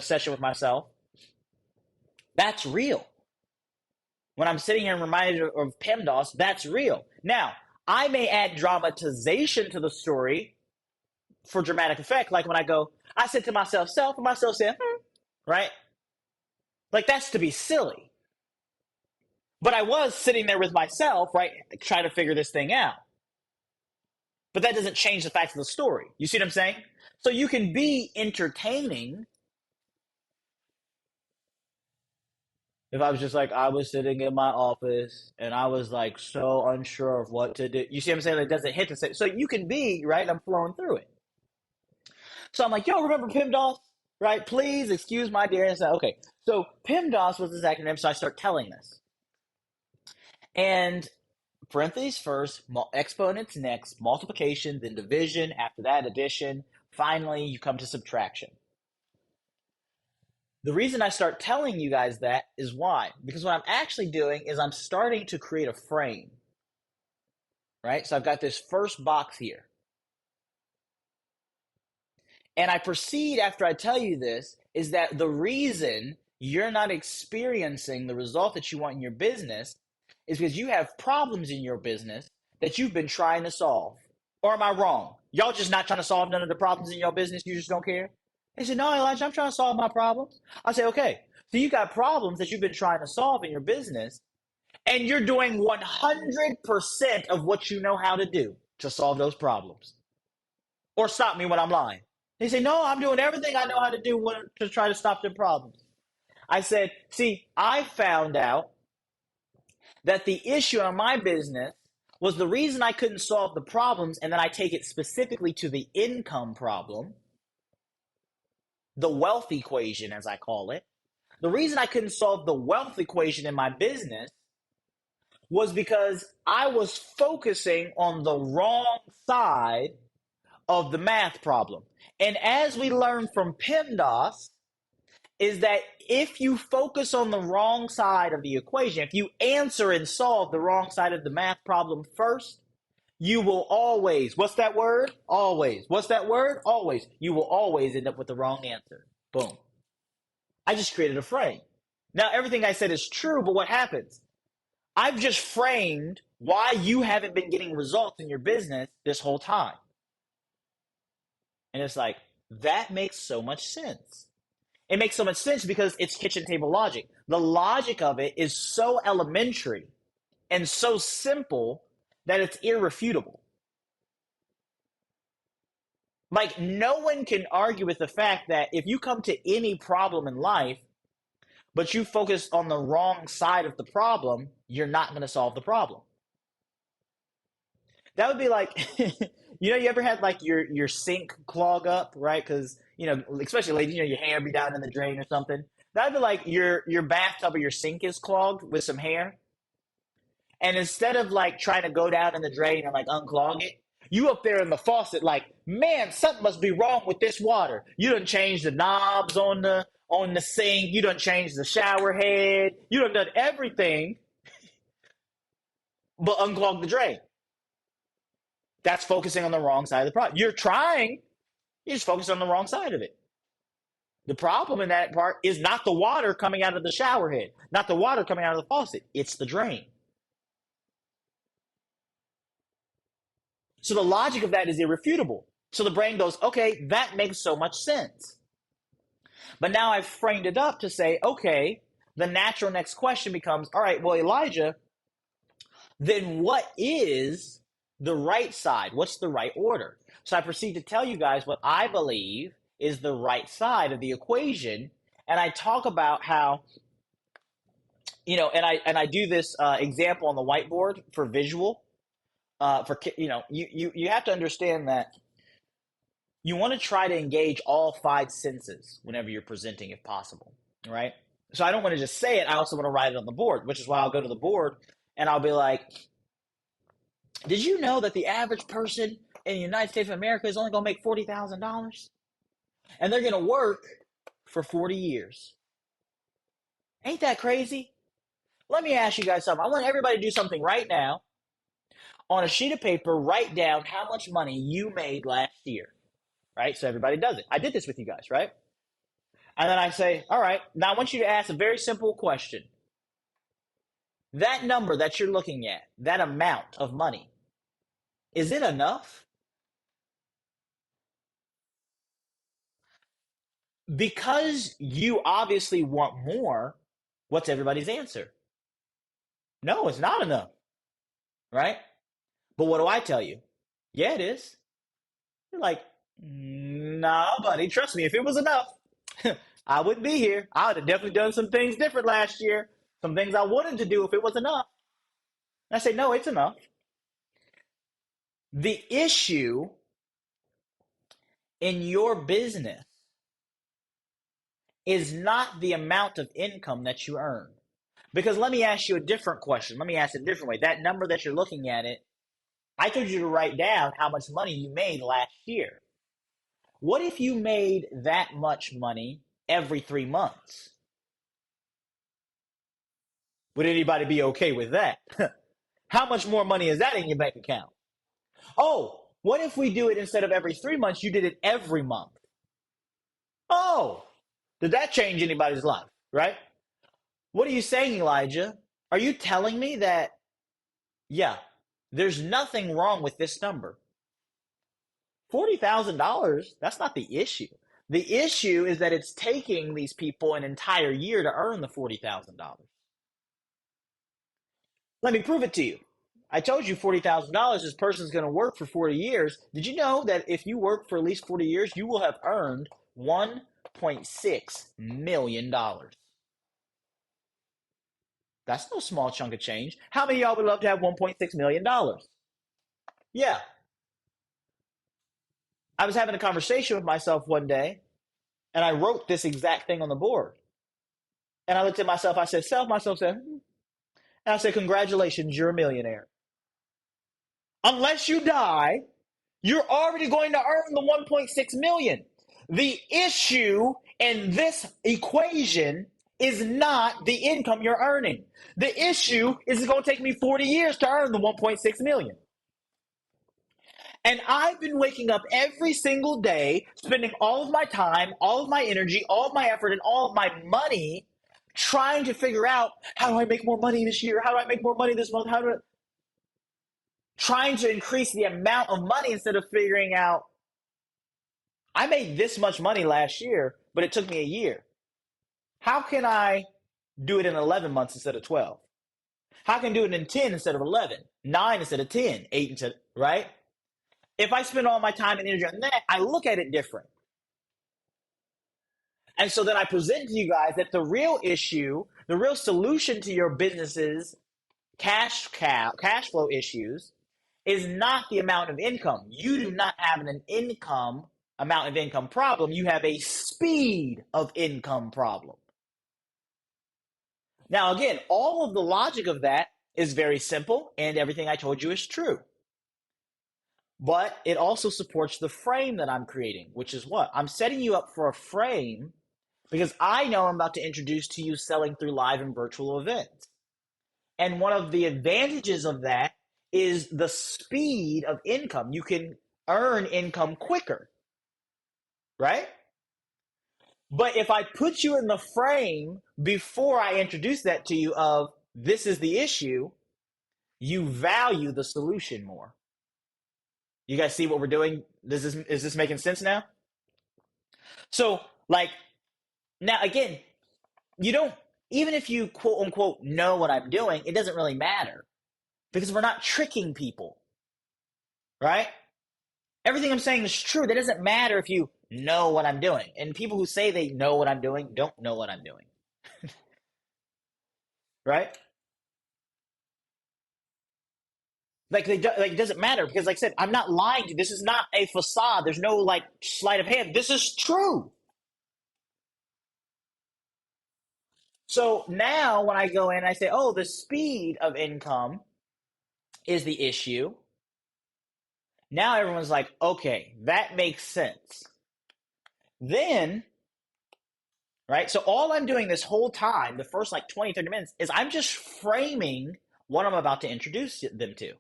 session with myself, that's real. When I'm sitting here and reminded of PEMDAS, that's real. Now, I may add dramatization to the story for dramatic effect, like when I said to myself, self, and myself said, right? Like, that's to be silly. But I was sitting there with myself, right, trying to figure this thing out. But that doesn't change the facts of the story. You see what I'm saying? So you can be entertaining. If I was just like, I was sitting in my office and I was like so unsure of what to do. You see what I'm saying? It doesn't hit the same. So you can be, right? I'm flowing through it. So I'm like, yo, remember PIMDOS? Right? Please excuse my dearness. Okay. So PIMDOS was this acronym. So I start telling this. And parentheses first, exponents next, multiplication, then division, after that addition. Finally, you come to subtraction. The reason I start telling you guys that is why? Because what I'm actually doing is I'm starting to create a frame, right? So I've got this first box here. And I proceed after I tell you this is that the reason you're not experiencing the result that you want in your business is because you have problems in your business that you've been trying to solve. Or am I wrong? Y'all just not trying to solve none of the problems in your business? You just don't care? They say, no, Elijah, I'm trying to solve my problems. I say, okay, so you got problems that you've been trying to solve in your business, and you're doing 100% of what you know how to do to solve those problems. Or stop me when I'm lying. They say, no, I'm doing everything I know how to do to try to stop the problems. I said, see, I found out that the issue in my business was the reason I couldn't solve the problems, and then I take it specifically to the income problem, the wealth equation, as I call it. The reason I couldn't solve the wealth equation in my business was because I was focusing on the wrong side of the math problem. And as we learned from PIMDOS, is that if you focus on the wrong side of the equation, if you answer and solve the wrong side of the math problem first, you will always, what's that word? Always. What's that word? Always. You will always end up with the wrong answer. Boom. I just created a frame. Now, everything I said is true, but what happens? I've just framed why you haven't been getting results in your business this whole time. And it's like, that makes so much sense. It makes so much sense because it's kitchen table logic. The logic of it is so elementary and so simple that it's irrefutable. Like, no one can argue with the fact that if you come to any problem in life, but you focus on the wrong side of the problem, you're not going to solve the problem. That would be like, you ever had like your sink clog up, right? Because, especially ladies, your hair be down in the drain or something. That would be like your bathtub or your sink is clogged with some hair. And instead of like trying to go down in the drain and like unclog it, you up there in the faucet like, man, something must be wrong with this water. You done changed the knobs on the sink. You done changed the shower head. You done everything but unclog the drain. That's focusing on the wrong side of the problem. You're trying, you just focus on the wrong side of it. The problem in that part is not the water coming out of the shower head, not the water coming out of the faucet. It's the drain. So the logic of that is irrefutable. So the brain goes, okay, that makes so much sense. But now I've framed it up to say, okay, the natural next question becomes, all right, well, Elijah, then what is the right side? What's the right order? So I proceed to tell you guys what I believe is the right side of the equation. And I talk about how and I do this example on the whiteboard for visual. You have to understand that you want to try to engage all five senses whenever you're presenting, if possible, right? So I don't want to just say it. I also want to write it on the board, which is why I'll go to the board and I'll be like, did you know that the average person in the United States of America is only going to make $40,000? And they're going to work for 40 years. Ain't that crazy? Let me ask you guys something. I want everybody to do something right now. On a sheet of paper, write down how much money you made last year, right? So everybody does it. I did this with you guys, right? And then I say, all right, now I want you to ask a very simple question. That number that you're looking at, that amount of money, is it enough? Because you obviously want more, what's everybody's answer? No, it's not enough, right? But what do I tell you? Yeah, it is. You're like, nah, buddy, trust me, if it was enough, I wouldn't be here. I would have definitely done some things different last year, some things I wanted to do if it was enough. And I say, no, it's enough. The issue in your business is not the amount of income that you earn. Because let me ask you a different question. Let me ask it a different way. That number that you're looking at it, I told you to write down how much money you made last year. What if you made that much money every 3 months? Would anybody be okay with that? How much more money is that in your bank account? Oh, what if we do it instead of every 3 months, you did it every month? Oh, did that change anybody's life, right? What are you saying, Elijah? Are you telling me that, yeah, there's nothing wrong with this number? $40,000, that's not the issue. The issue is that it's taking these people an entire year to earn the $40,000. Let me prove it to you. I told you $40,000, this person's going to work for 40 years. Did you know that if you work for at least 40 years, you will have earned $1.6 million? That's no small chunk of change. How many of y'all would love to have $1.6 million? Yeah. I was having a conversation with myself one day, and I wrote this exact thing on the board. And I looked at myself, I said, myself said, and I said, congratulations, you're a millionaire. Unless you die, you're already going to earn the 1.6 million. The issue in this equation is not the income you're earning. The issue is it's going to take me 40 years to earn the 1.6 million. And I've been waking up every single day, spending all of my time, all of my energy, all of my effort, and all of my money trying to figure out, how do I make more money this year? How do I make more money this month? Trying to increase the amount of money instead of figuring out, I made this much money last year, but it took me a year. How can I do it in 11 months instead of 12? How can I do it in 10 instead of 11, 9 instead of 10, 8 instead, right? If I spend all my time and energy on that, I look at it different. And so then I present to you guys that the real issue, the real solution to your business's cash flow issues is not the amount of income. You do not have an amount of income problem. You have a speed of income problem. Now, again, all of the logic of that is very simple, and everything I told you is true. But it also supports the frame that I'm creating, which is what? I'm setting you up for a frame because I know I'm about to introduce to you selling through live and virtual events. And one of the advantages of that is the speed of income. You can earn income quicker, right? But if I put you in the frame before I introduce that to you of this is the issue, you value the solution more. You guys see what we're doing? Is this making sense now? So, now again, you don't, even if you quote unquote know what I'm doing, it doesn't really matter because we're not tricking people, right? Everything I'm saying is true. That doesn't matter if you know what I'm doing. And people who say they know what I'm doing don't know what I'm doing. right? Like it doesn't matter because, like I said, I'm not lying to you. This is not a facade. There's no like sleight of hand. This is true. So now when I go in, I say, "Oh, the speed of income is the issue." Now everyone's like, "Okay, that makes sense." Then, right? So all I'm doing this whole time, the first like 20, 30 minutes, is I'm just framing what I'm about to introduce them to,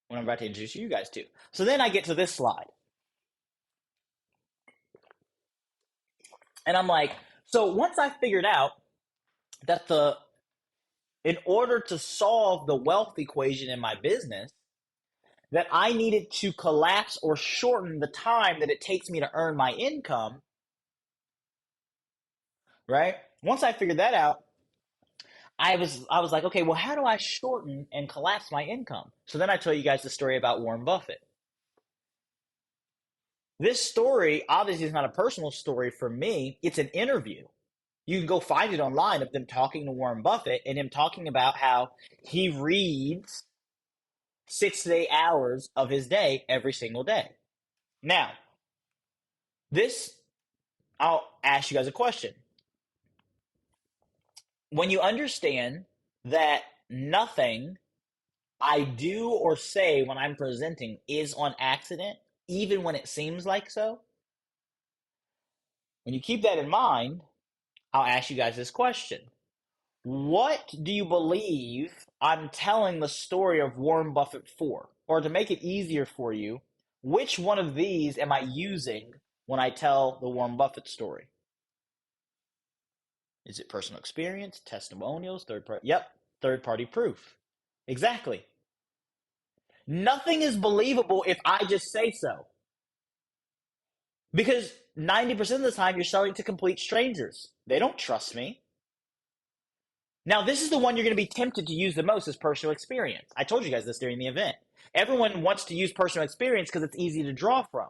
what I'm about to introduce you guys to. So then I get to this slide. And I'm like, so once I figured out that in order to solve the wealth equation in my business, that I needed to collapse or shorten the time that it takes me to earn my income, right? Once I figured that out, I was like, okay, well, how do I shorten and collapse my income? So then I tell you guys the story about Warren Buffett. This story obviously is not a personal story for me. It's an interview. You can go find it online of them talking to Warren Buffett and him talking about how he reads 6 to 8 hours of his day every single day. Now, I'll ask you guys a question. When you understand that nothing I do or say when I'm presenting is on accident, even when it seems like so, when you keep that in mind, I'll ask you guys this question. What do you believe I'm telling the story of Warren Buffett for? Or to make it easier for you, which one of these am I using when I tell the Warren Buffett story? Is it personal experience, testimonials, third party? Yep, third party proof. Exactly. Nothing is believable if I just say so. Because 90% of the time you're selling to complete strangers. They don't trust me. Now, this is the one you're going to be tempted to use the most is personal experience. I told you guys this during the event. Everyone wants to use personal experience because it's easy to draw from.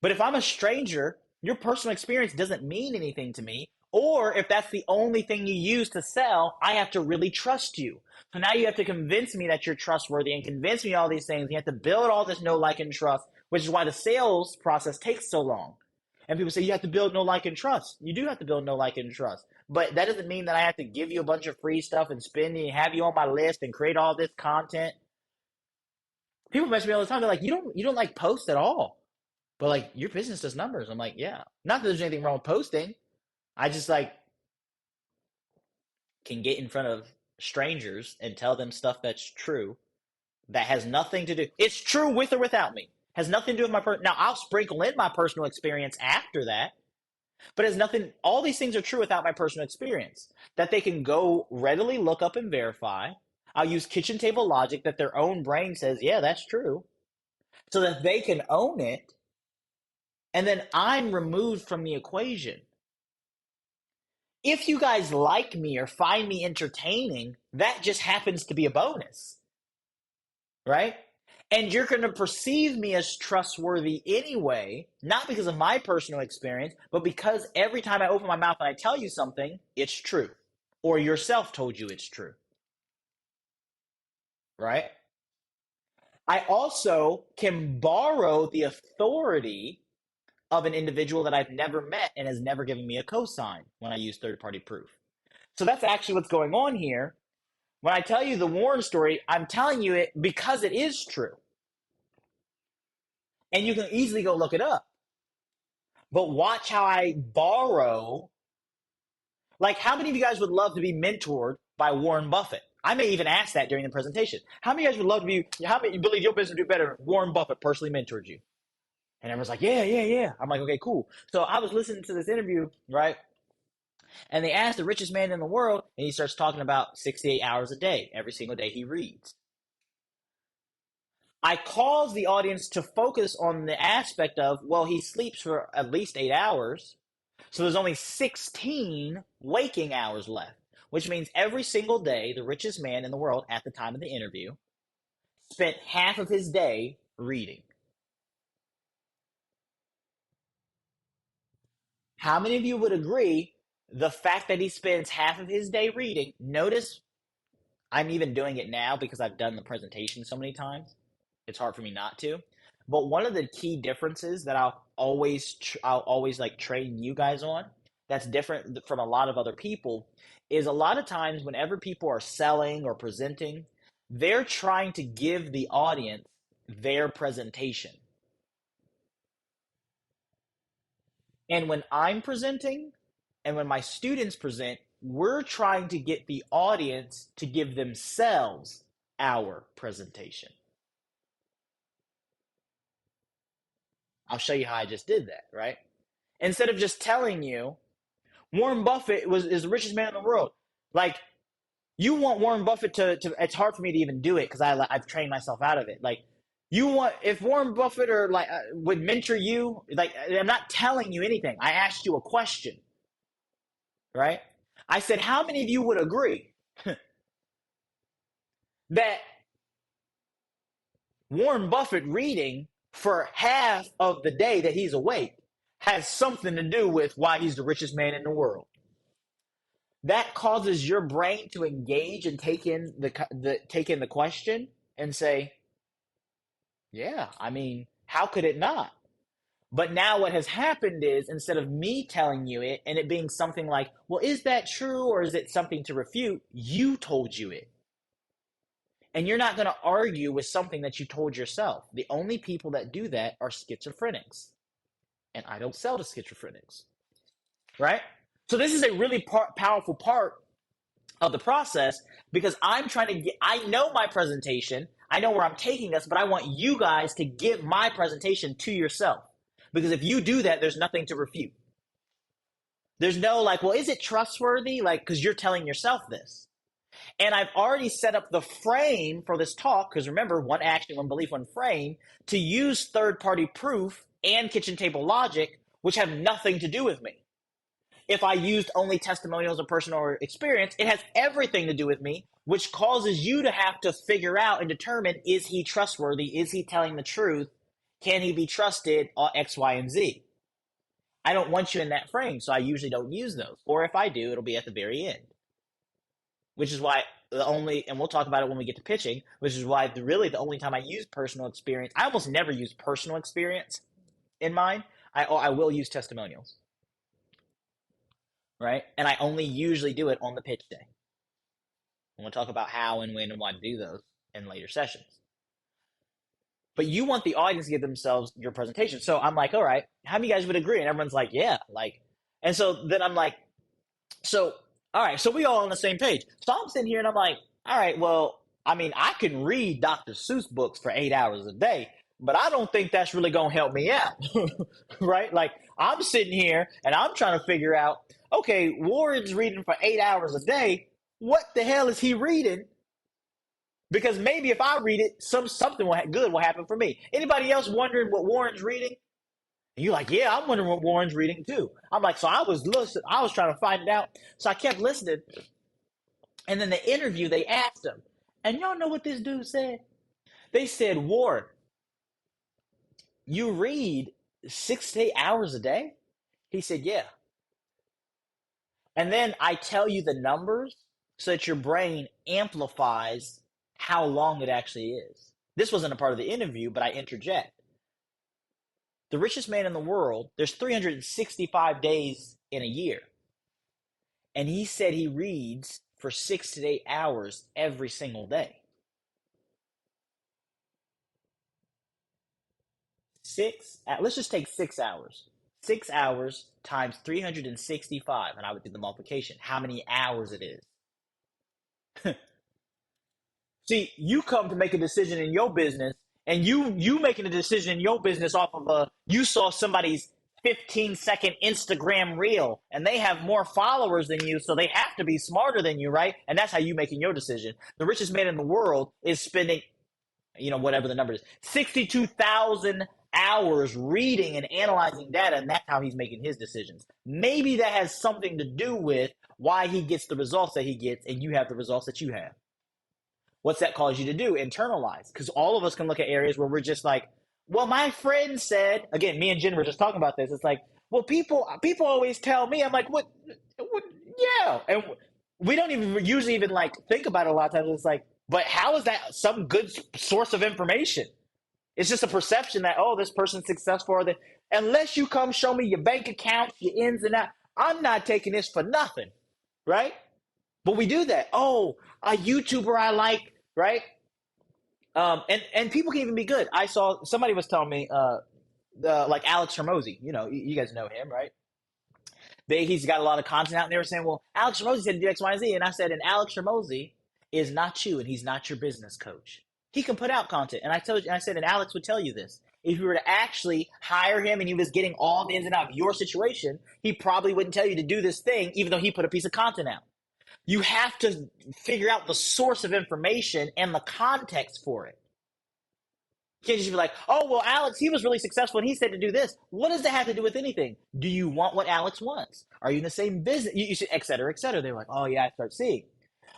But if I'm a stranger, your personal experience doesn't mean anything to me. Or if that's the only thing you use to sell, I have to really trust you. So now you have to convince me that you're trustworthy and convince me all these things. You have to build all this know, like, and trust, which is why the sales process takes so long. And people say you have to build know, like, and trust. You do have to build know, like, and trust. But that doesn't mean that I have to give you a bunch of free stuff and spend and have you on my list and create all this content. People message me all the time. They're like, you don't like post at all. But like your business does numbers. I'm like, yeah. Not that there's anything wrong with posting. I just like can get in front of strangers and tell them stuff that's true that has nothing to do. It's true with or without me. Has nothing to do with my now I'll sprinkle in my personal experience after that. But it has nothing, all these things are true without my personal experience. That they can go readily look up and verify. I'll use kitchen table logic that their own brain says, yeah, that's true. So that they can own it. And then I'm removed from the equation. If you guys like me or find me entertaining, that just happens to be a bonus. Right? And you're going to perceive me as trustworthy anyway, not because of my personal experience, but because every time I open my mouth and I tell you something, it's true. Or yourself told you it's true. Right? I also can borrow the authority of an individual that I've never met and has never given me a cosign when I use third-party proof. So that's actually what's going on here. When I tell you the Warren story, I'm telling you it because it is true. And you can easily go look it up. But watch how I borrow. Like, how many of you guys would love to be mentored by Warren Buffett? I may even ask that during the presentation. How many of you guys would love to be, how many you believe your business would do better if Warren Buffett personally mentored you? And everyone's like, yeah. I'm like, okay, cool. So I was listening to this interview, right? And they asked the richest man in the world, and he starts talking about 68 hours a day, every single day he reads. I cause the audience to focus on the aspect of, well, he sleeps for at least 8 hours. So there's only 16 waking hours left, which means every single day, the richest man in the world at the time of the interview spent half of his day reading. How many of you would agree The fact that he spends half of his day reading, notice I'm even doing it now because I've done the presentation so many times. It's hard for me not to. But one of the key differences that I'll always like train you guys on that's different from a lot of other people is a lot of times whenever people are selling or presenting, they're trying to give the audience their presentation. And when I'm presenting and when my students present, we're trying to get the audience to give themselves our presentation. I'll show you how I just did that, right? Instead of just telling you, Warren Buffett is the richest man in the world. Like, you want Warren Buffett to it's hard for me to even do it because I've trained myself out of it. Like, if Warren Buffett or like would mentor you, like, I'm not telling you anything. I asked you a question, right? I said, how many of you would agree that Warren Buffett reading for half of the day that he's awake has something to do with why he's the richest man in the world? That causes your brain to engage and take in the question and say, yeah, I mean, how could it not? But now what has happened is instead of me telling you it and it being something like, well, is that true or is it something to refute? You told you it. And you're not going to argue with something that you told yourself. The only people that do that are schizophrenics. And I don't sell to schizophrenics. Right? So this is a really powerful part of the process because I'm trying to I know my presentation, I know where I'm taking us, but I want you guys to give my presentation to yourself. Because if you do that, there's nothing to refute. There's no like, well, is it trustworthy? Like, because you're telling yourself this. And I've already set up the frame for this talk, because remember, one action, one belief, one frame, to use third-party proof and kitchen table logic, which have nothing to do with me. If I used only testimonials or personal experience, it has everything to do with me, which causes you to have to figure out and determine, is he trustworthy? Is he telling the truth? Can he be trusted on X, Y, and Z? I don't want you in that frame, so I usually don't use those. Or if I do, it'll be at the very end. Which is why and we'll talk about it when we get to pitching, which is why really the only time I use personal experience, I almost never use personal experience in mine. I will use testimonials. Right? And I only usually do it on the pitch day. And we'll talk about how and when and why to do those in later sessions. But you want the audience to give themselves your presentation. So I'm like, all right, how many guys would agree? And everyone's like, yeah. And so then I'm like, all right, so we all on the same page. So I'm sitting here and I'm like, all right, well, I mean, I can read Dr. Seuss books for 8 hours a day, but I don't think that's really going to help me out, right? Like, I'm sitting here and I'm trying to figure out, okay, Warren's reading for 8 hours a day. What the hell is he reading? Because maybe if I read it, something good will happen for me. Anybody else wondering what Warren's reading? And you're like, yeah, I'm wondering what Warren's reading too. I'm like, so I was trying to find it out. So I kept listening. And then the interview, they asked him. And y'all know what this dude said? They said, Warren, you read 6 to 8 hours a day? He said, yeah. And then I tell you the numbers so that your brain amplifies how long it actually is. This wasn't a part of the interview, but I interject. The richest man in the world, there's 365 days in a year. And he said he reads for 6 to 8 hours every single day. Let's just take 6 hours. 6 hours times 365, and I would do the multiplication. How many hours it is. See, you come to make a decision in your business, and you making a decision in your business off of you saw somebody's 15-second Instagram reel, and they have more followers than you, so they have to be smarter than you, right? And that's how you making your decision. The richest man in the world is spending, whatever the number is, 62,000 hours reading and analyzing data, and that's how he's making his decisions. Maybe that has something to do with why he gets the results that he gets, and you have the results that you have. What's that cause you to do? Internalize. Because all of us can look at areas where we're just like, well, my friend said, again, me and Jen were just talking about this. It's like, Well, people always tell me. I'm like, what? Yeah, and we don't even usually even like think about it a lot of times. It's like, but how is that some good source of information? It's just a perception that, oh, this person's successful. Or that unless you come show me your bank account, your ins and outs, I'm not taking this for nothing, right? But we do that. Oh, a YouTuber I like, right? And people can even be good. I saw somebody was telling me, like Alex Hermosi. You know, you guys know him, right? He's got a lot of content out, and they were saying, well, Alex Hermosi said to do X, Y, and Z. And I said, and Alex Hermosi is not you, and he's not your business coach. He can put out content. And I said, and Alex would tell you this. If you were to actually hire him and he was getting all the ins and outs of your situation, he probably wouldn't tell you to do this thing, even though he put a piece of content out. You have to figure out the source of information and the context for it. You can't just be like, oh, well, Alex, he was really successful and he said to do this. What does that have to do with anything? Do you want what Alex wants? Are you in the same business? You should, et cetera, et cetera. They're like, oh, yeah, I start seeing.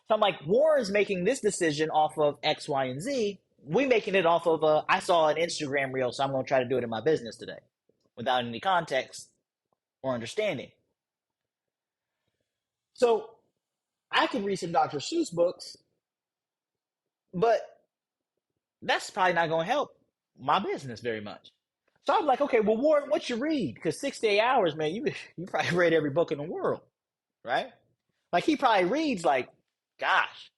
So I'm like, Warren's making this decision off of X, Y, and Z. We making it off of I saw an Instagram reel, so I'm going to try to do it in my business today without any context or understanding. So I can read some Dr. Seuss books, but that's probably not going to help my business very much. So I'm like, okay, well, Warren, what you read? Because 68 hours, man, you probably read every book in the world, right? Like he probably reads like, gosh,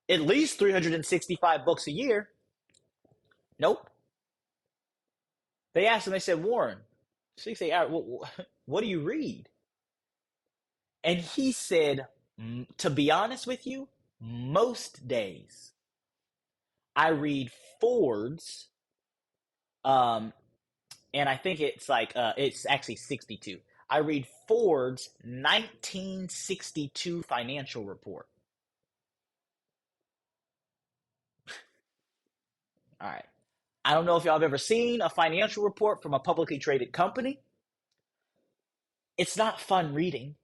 at least 365 books a year. Nope. They asked him, they said, Warren, 68 hours, what do you read? And he said, to be honest with you, most days I read Ford's, and I think it's like, it's actually 62. I read Ford's 1962 financial report. All right. I don't know if y'all have ever seen a financial report from a publicly traded company. It's not fun reading.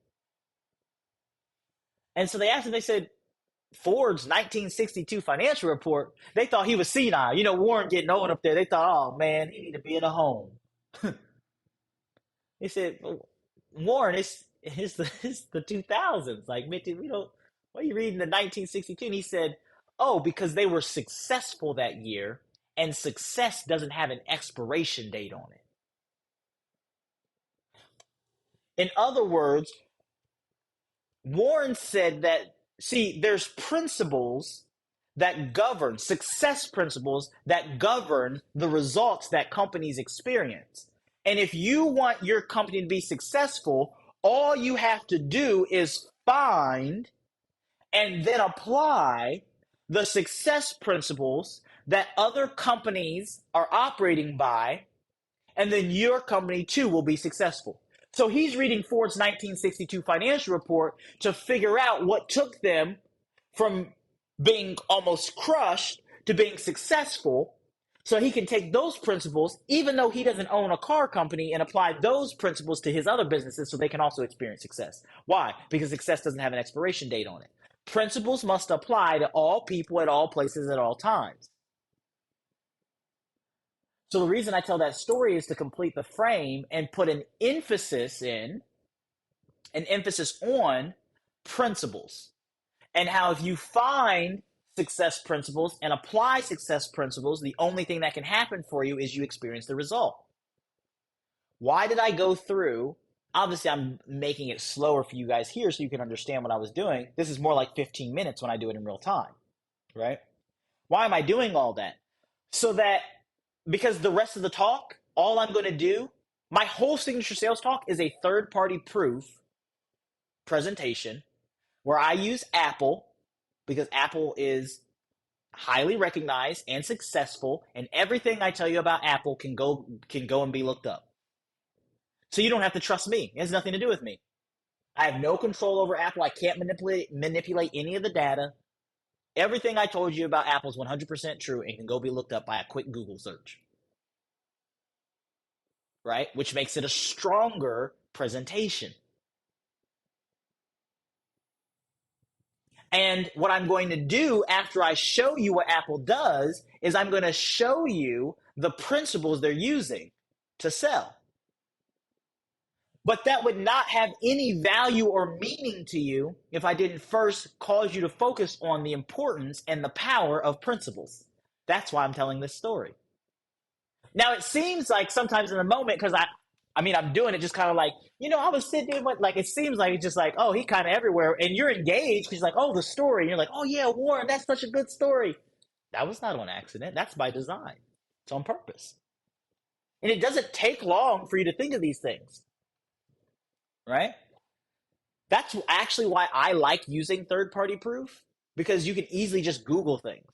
And so they asked him, they said, Ford's 1962 financial report, they thought he was senile. You know, Warren getting old up there. They thought, oh, man, he need to be in a home. He said, Warren, it's the 2000s. Like, we don't, what are you reading the 1962? And he said, oh, because they were successful that year, and success doesn't have an expiration date on it. In other words, Warren said that, see, there's principles that govern, success principles that govern the results that companies experience. And if you want your company to be successful, all you have to do is find and then apply the success principles that other companies are operating by, and then your company too will be successful. So he's reading Ford's 1962 financial report to figure out what took them from being almost crushed to being successful, so he can take those principles, even though he doesn't own a car company, and apply those principles to his other businesses so they can also experience success. Why? Because success doesn't have an expiration date on it. Principles must apply to all people at all places at all times. So the reason I tell that story is to complete the frame and put an emphasis on principles, and how if you find success principles and apply success principles, the only thing that can happen for you is you experience the result. Why did I go through? Obviously, I'm making it slower for you guys here so you can understand what I was doing. This is more like 15 minutes when I do it in real time, right? Why am I doing all that? So that, because the rest of the talk, all I'm going to do, my whole signature sales talk is a third-party proof presentation where I use Apple, because Apple is highly recognized and successful, and everything I tell you about Apple can go and be looked up. So you don't have to trust me. It has nothing to do with me. I have no control over Apple. I can't manipulate any of the data. Everything I told you about Apple is 100% true and can go be looked up by a quick Google search. Right? Which makes it a stronger presentation. And what I'm going to do after I show you what Apple does is I'm going to show you the principles they're using to sell. But that would not have any value or meaning to you if I didn't first cause you to focus on the importance and the power of principles. That's why I'm telling this story. Now, it seems like sometimes in the moment, because I'm doing it just kind of like, I was sitting there, like, it seems like it's just like, oh, he kind of everywhere. And you're engaged because like, oh, the story. And you're like, oh, yeah, Warren, that's such a good story. That was not on accident. That's by design. It's on purpose. And it doesn't take long for you to think of these things, right? That's actually why I like using third-party proof, because you can easily just Google things.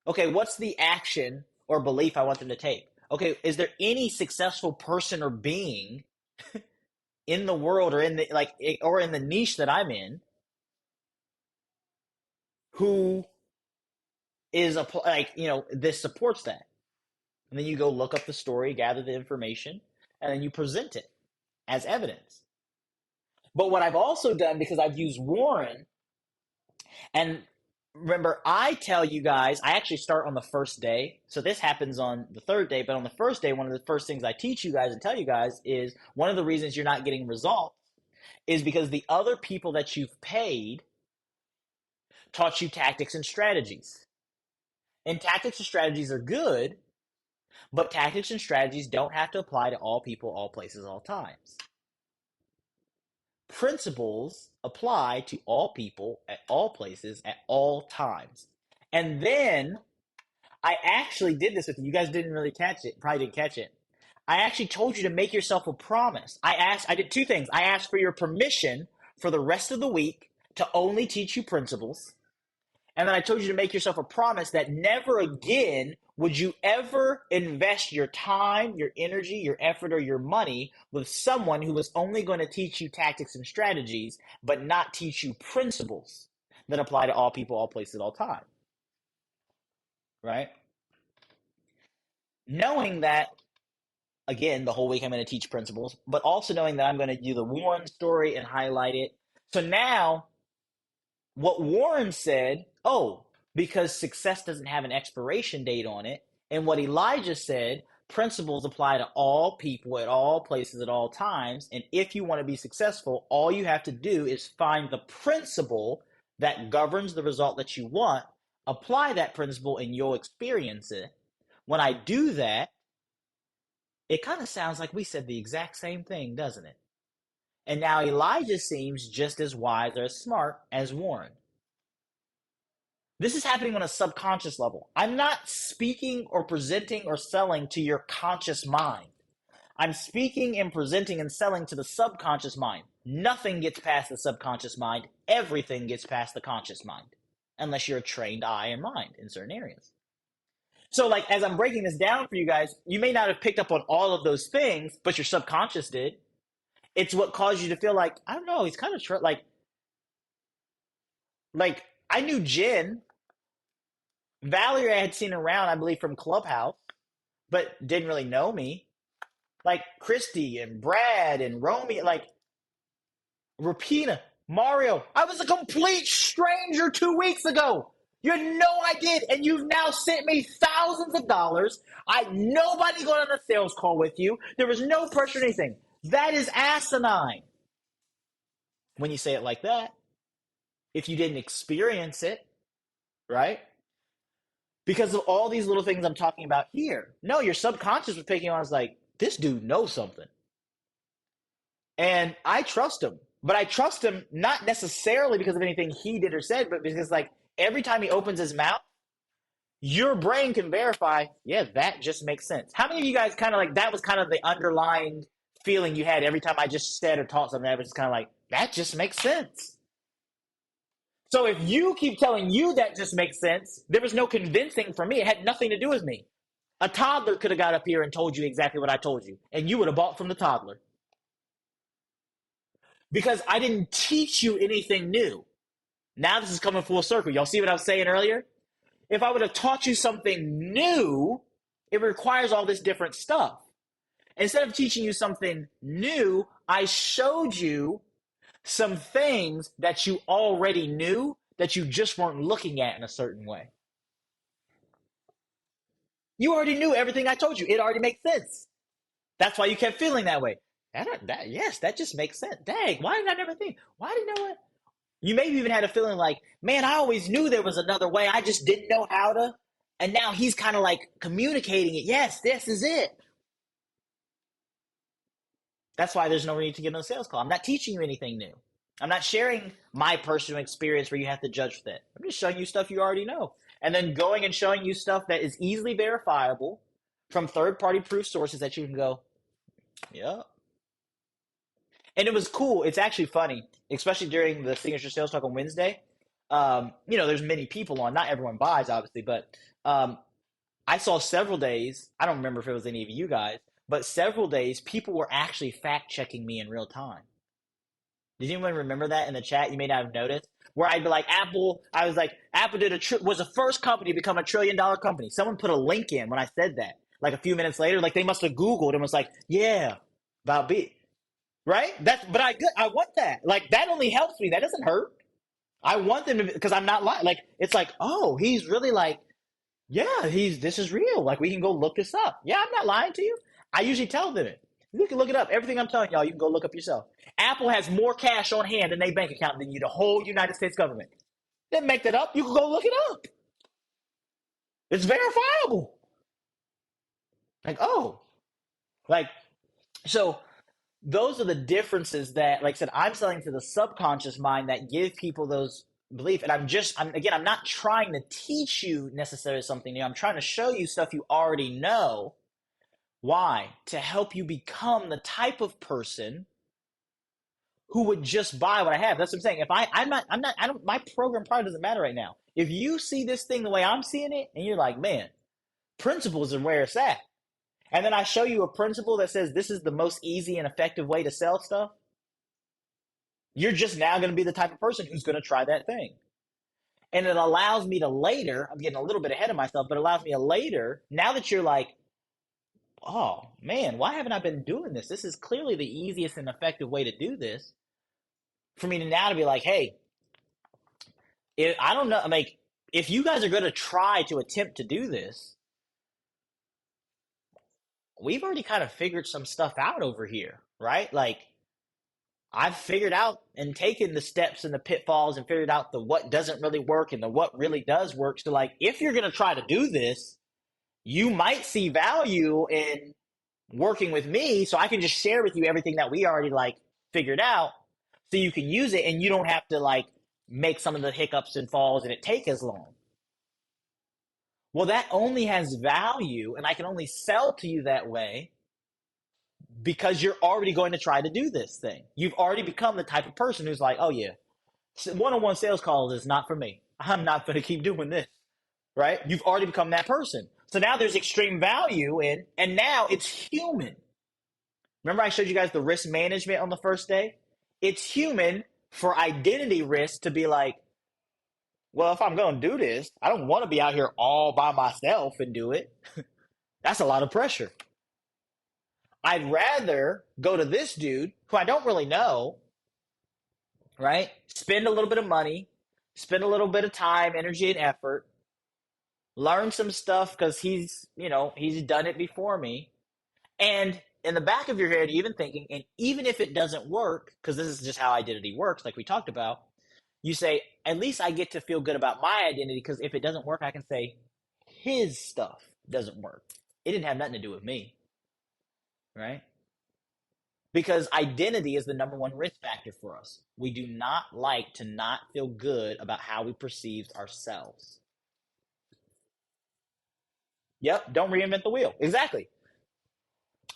Okay, what's the action or belief I want them to take? Okay, is there any successful person or being in the world or in the niche that I'm in who is this supports that? And then you go look up the story, gather the information, and then you present it as evidence. But what I've also done, because I've used Warren, and remember, I tell you guys, I actually start on the first day. So this happens on the third day, but on the first day, one of the first things I teach you guys and tell you guys is one of the reasons you're not getting results is because the other people that you've paid taught you tactics and strategies. And tactics and strategies are good, but tactics and strategies don't have to apply to all people, all places, all times. Principles apply to all people at all places at all times. And then I actually did this with you. You guys didn't really catch it. Probably didn't catch it. I actually told you to make yourself a promise. I did two things. I asked for your permission for the rest of the week to only teach you principles. And then I told you to make yourself a promise that never again would you ever invest your time, your energy, your effort, or your money with someone who was only going to teach you tactics and strategies, but not teach you principles that apply to all people, all places, all time. Right? Knowing that, again, the whole week I'm going to teach principles, but also knowing that I'm going to do the Warren story and highlight it. So now, what Warren said, because success doesn't have an expiration date on it, and what Elijah said, principles apply to all people at all places at all times, and if you want to be successful, all you have to do is find the principle that governs the result that you want, apply that principle, and you'll experience it. When I do that, it kind of sounds like we said the exact same thing, doesn't it? And now Elijah seems just as wise or as smart as Warren. This is happening on a subconscious level. I'm not speaking or presenting or selling to your conscious mind. I'm speaking and presenting and selling to the subconscious mind. Nothing gets past the subconscious mind. Everything gets past the conscious mind, unless you're a trained eye and mind in certain areas. So, as I'm breaking this down for you guys, you may not have picked up on all of those things, but your subconscious did. It's what caused you to feel like, I don't know, he's kind of like I knew Jen. Valerie I had seen around, I believe, from Clubhouse, but didn't really know me. Like Christy and Brad and Romy, Rapina, Mario. I was a complete stranger 2 weeks ago. You had no idea, and you've now sent me thousands of dollars. Nobody got on a sales call with you. There was no pressure or anything. That is asinine. When you say it like that, if you didn't experience it, right? Because of all these little things I'm talking about here. No, your subconscious was picking on, like, this dude knows something. And I trust him. But I trust him not necessarily because of anything he did or said, but because, every time he opens his mouth, your brain can verify, yeah, that just makes sense. How many of you guys that was kind of the underlying feeling you had every time I just said or taught something that was just kind of like, that just makes sense? So if you keep telling you that just makes sense, there was no convincing for me. It had nothing to do with me. A toddler could have got up here and told you exactly what I told you, and you would have bought from the toddler. Because I didn't teach you anything new. Now this is coming full circle. Y'all see what I was saying earlier? If I would have taught you something new, it requires all this different stuff. Instead of teaching you something new, I showed you some things that you already knew that you just weren't looking at in a certain way. You already knew everything I told you. It already makes sense. That's why you kept feeling that way. Yes, that just makes sense. Dang, why did I never think? Why did I know it? You maybe even had a feeling like, man, I always knew there was another way. I just didn't know how to. And now he's kind of like communicating it. Yes, this is it. That's why there's no need to get on a sales call. I'm not teaching you anything new. I'm not sharing my personal experience where you have to judge that. I'm just showing you stuff you already know. And then going and showing you stuff that is easily verifiable from third-party proof sources that you can go, yeah. And it was cool. It's actually funny, especially during the signature sales talk on Wednesday. There's many people on. Not everyone buys, obviously, but I saw several days. I don't remember if it was any of you guys, but several days people were actually fact checking me in real time. Did anyone remember that in the chat? You may not have noticed. Where I'd be like, Apple. I was like, Apple was the first company to become $1 trillion company. Someone put a link in when I said that. Like a few minutes later, like they must have Googled and was like, yeah, about B. Right? But I want that. Like that only helps me. That doesn't hurt. I want them to, because I'm not lying. Like it's like, oh, he's really like, yeah, this is real. Like we can go look this up. Yeah, I'm not lying to you. I usually tell them it. You can look it up. Everything I'm telling y'all, you can go look up yourself. Apple has more cash on hand in their bank account than you, the whole United States government. Didn't make that up. You can go look it up. It's verifiable. Like, oh, like, so those are the differences that, like I said, I'm selling to the subconscious mind that give people those beliefs. And I'm not trying to teach you necessarily something new. I'm trying to show you stuff you already know. Why? To help you become the type of person who would just buy what I have. That's what I'm saying. If my program probably doesn't matter right now. If you see this thing the way I'm seeing it, and you're like, man, principles are where it's at. And then I show you a principle that says this is the most easy and effective way to sell stuff. You're just now going to be the type of person who's going to try that thing. And it allows me to later, I'm getting a little bit ahead of myself, but it allows me to later, now that you're like, oh man, why haven't I been doing this? This is clearly the easiest and effective way to do this. For me to now to be like, hey, I don't know, like, if you guys are going to try to attempt to do this, we've already kind of figured some stuff out over here, right? Like, I've figured out and taken the steps and the pitfalls and figured out the what doesn't really work and the what really does work. So, like, if you're going to try to do this, you might see value in working with me, so I can just share with you everything that we already like figured out, so you can use it and you don't have to like make some of the hiccups and falls and it take as long. Well, that only has value, and I can only sell to you that way because you're already going to try to do this thing. You've already become the type of person who's like, oh yeah, one-on-one sales calls is not for me. I'm not going to keep doing this, right? You've already become that person. So now there's extreme value in, and now it's human. Remember I showed you guys the risk management on the first day? It's human for identity risk to be like, well, if I'm going to do this, I don't want to be out here all by myself and do it. That's a lot of pressure. I'd rather go to this dude who I don't really know, right? Spend a little bit of money, spend a little bit of time, energy, and effort, learn some stuff because he's done it before me. And in the back of your head, even thinking, and even if it doesn't work, because this is just how identity works, like we talked about, you say, at least I get to feel good about my identity, because if it doesn't work, I can say his stuff doesn't work. It didn't have nothing to do with me, right? Because identity is the number one risk factor for us. We do not like to not feel good about how we perceive ourselves. Yep, don't reinvent the wheel. Exactly.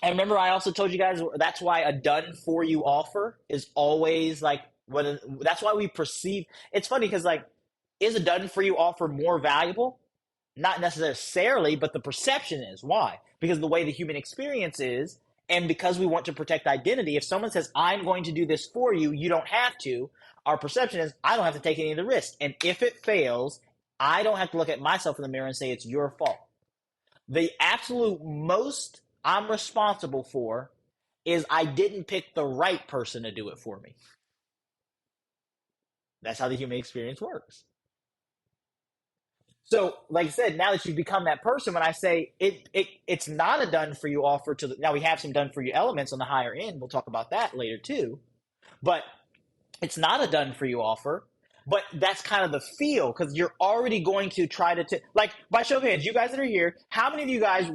And remember, I also told you guys that's why a done for you offer is always like that's why we perceive. It's funny because like, is a done for you offer more valuable? Not necessarily, but the perception is. Why? Because the way the human experience is, and because we want to protect identity. If someone says, "I'm going to do this for you," you don't have to. Our perception is, I don't have to take any of the risk, and if it fails, I don't have to look at myself in the mirror and say it's your fault. The absolute most I'm responsible for is I didn't pick the right person to do it for me. That's how the human experience works. So, like I said, now that you've become that person, when I say it's not a done for you offer now we have some done for you elements on the higher end. We'll talk about that later too. But it's not a done for you offer, but that's kind of the feel because you're already going to try to like by show of hands, you guys that are here, how many of you guys,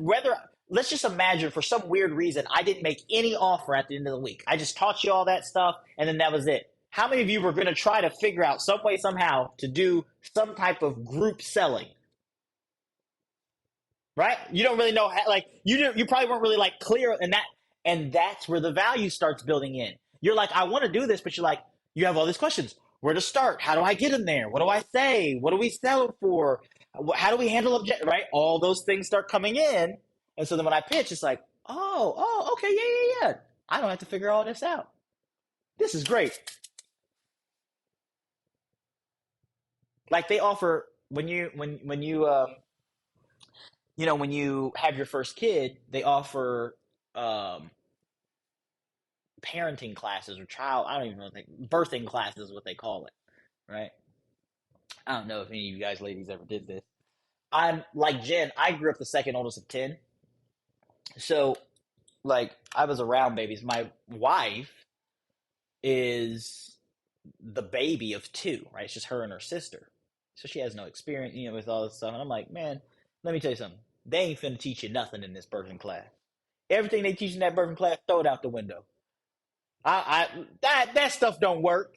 let's just imagine for some weird reason I didn't make any offer at the end of the week. I just taught you all that stuff and then that was it. How many of you were going to try to figure out some way, somehow to do some type of group selling? Right? You don't really know how, like you probably weren't really like clear in that, and that's where the value starts building in. You're like, I want to do this, but you're like, you have all these questions. Where to start? How do I get in there? What do I say? What do we sell it for? How do we handle object? Right? All those things start coming in, and so then when I pitch, it's like, oh, okay, yeah. I don't have to figure all this out. This is great. Like they offer when you when you have your first kid, they offer parenting classes or I don't even know birthing classes is what they call it, right? I don't know if any of you guys ladies ever did this. I'm like Jen, I grew up the second oldest of 10. So like I was around babies. My wife is the baby of 2, right? It's just her and her sister. So she has no experience, with all this stuff. And I'm like, man, let me tell you something. They ain't finna teach you nothing in this birthing class. Everything they teach in that birthing class, throw it out the window. That stuff don't work,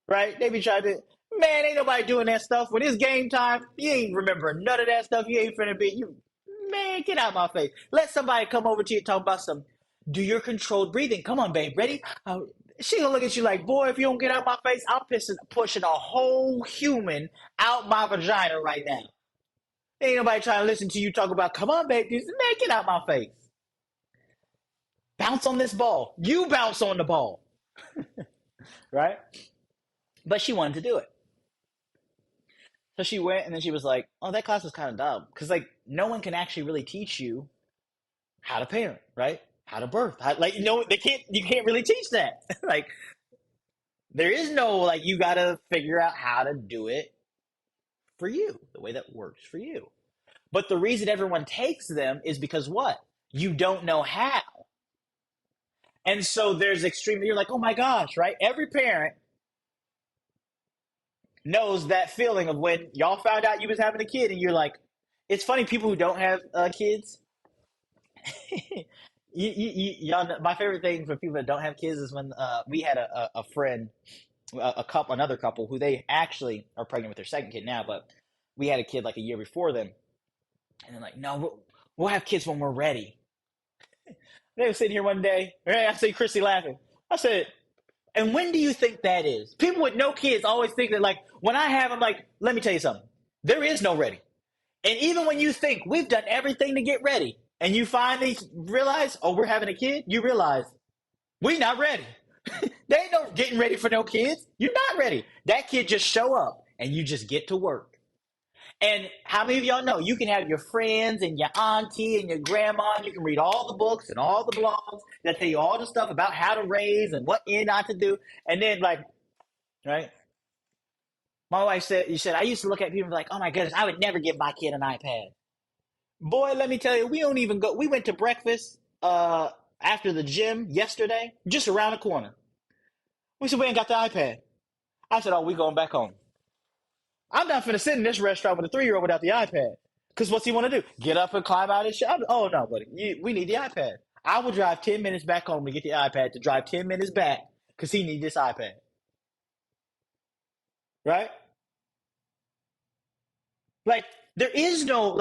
right? They be trying to, man, ain't nobody doing that stuff. When it's game time, you ain't remembering none of that stuff. You ain't finna be, man, get out of my face. Let somebody come over to you and talk about do your controlled breathing. Come on, babe, ready? She gonna look at you like, boy, if you don't get out my face, I'm pushing a whole human out my vagina right now. Ain't nobody trying to listen to you talk about, come on, babe, man, get out my face. Bounce on this ball. You bounce on the ball. Right? But she wanted to do it. So she went and then she was like, oh, that class was kind of dumb. Because like no one can actually really teach you how to parent, right? How to birth. You can't really teach that. Like there is no like you gotta figure out how to do it for you, the way that works for you. But the reason everyone takes them is because what? You don't know how. And so there's you're like, oh my gosh, right? Every parent knows that feeling of when y'all found out you was having a kid and you're like, it's funny, people who don't have kids, y'all know, my favorite thing for people that don't have kids is when we had a friend, another couple who they actually are pregnant with their second kid now, but we had a kid like a year before them. And they're like, no, we'll have kids when we're ready. They were sitting here one day, I see Christy laughing. I said, and when do you think that is? People with no kids always think that, like, when I have them, like, let me tell you something. There is no ready. And even when you think we've done everything to get ready, and you finally realize, oh, we're having a kid, you realize we're not ready. There ain't no getting ready for no kids. You're not ready. That kid just show up, and you just get to work. And how many of y'all know you can have your friends and your auntie and your grandma, and you can read all the books and all the blogs that tell you all the stuff about how to raise and what not to do. And then like, right? My wife said, I used to look at people and be like, oh my goodness, I would never give my kid an iPad. Boy, let me tell you, we don't even go. We went to breakfast after the gym yesterday, just around the corner. We said, we ain't got the iPad. I said, oh, we going back home. I'm not finna sit in this restaurant with a 3-year-old without the iPad. Because what's he want to do? Get up and climb out his shop? Oh, no, buddy. We need the iPad. I will drive 10 minutes back home to get the iPad to drive 10 minutes back because he needs this iPad. Right? Like, there is no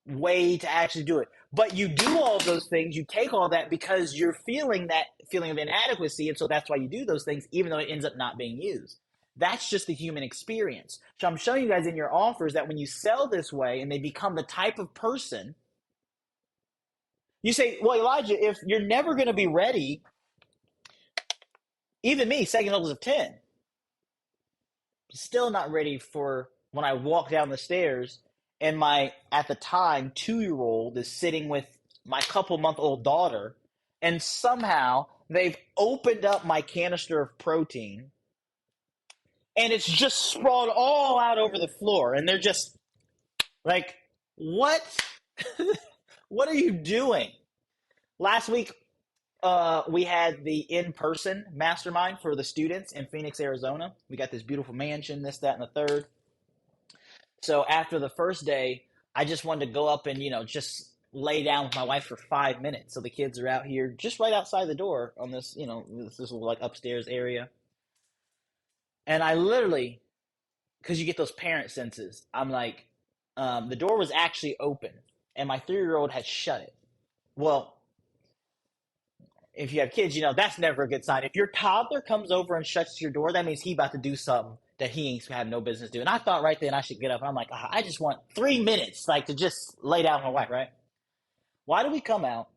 way to actually do it. But you do all those things. You take all that because you're feeling that feeling of inadequacy. And so that's why you do those things, even though it ends up not being used. That's just the human experience. So I'm showing you guys in your offers that when you sell this way and they become the type of person, you say, well, Elijah, if you're never going to be ready, even me, second oldest of 10, still not ready for when I walk down the stairs and my, at the time, 2-year-old is sitting with my couple-month-old daughter, and somehow they've opened up my canister of protein and it's just sprawled all out over the floor. And they're just like, what? What are you doing? Last week, we had the in-person mastermind for the students in Phoenix, Arizona. We got this beautiful mansion, this, that, and the third. So after the first day, I just wanted to go up and, just lay down with my wife for 5 minutes. So the kids are out here just right outside the door on this, this little like upstairs area. And I literally, because you get those parent senses, I'm like, the door was actually open and my 3-year-old had shut it. Well, if you have kids, that's never a good sign. If your toddler comes over and shuts your door, that means he about to do something that he ain't have no business doing. I thought right then I should get up. And I'm like, I just want 3 minutes, like to just lay down with my wife, right? Why do we come out?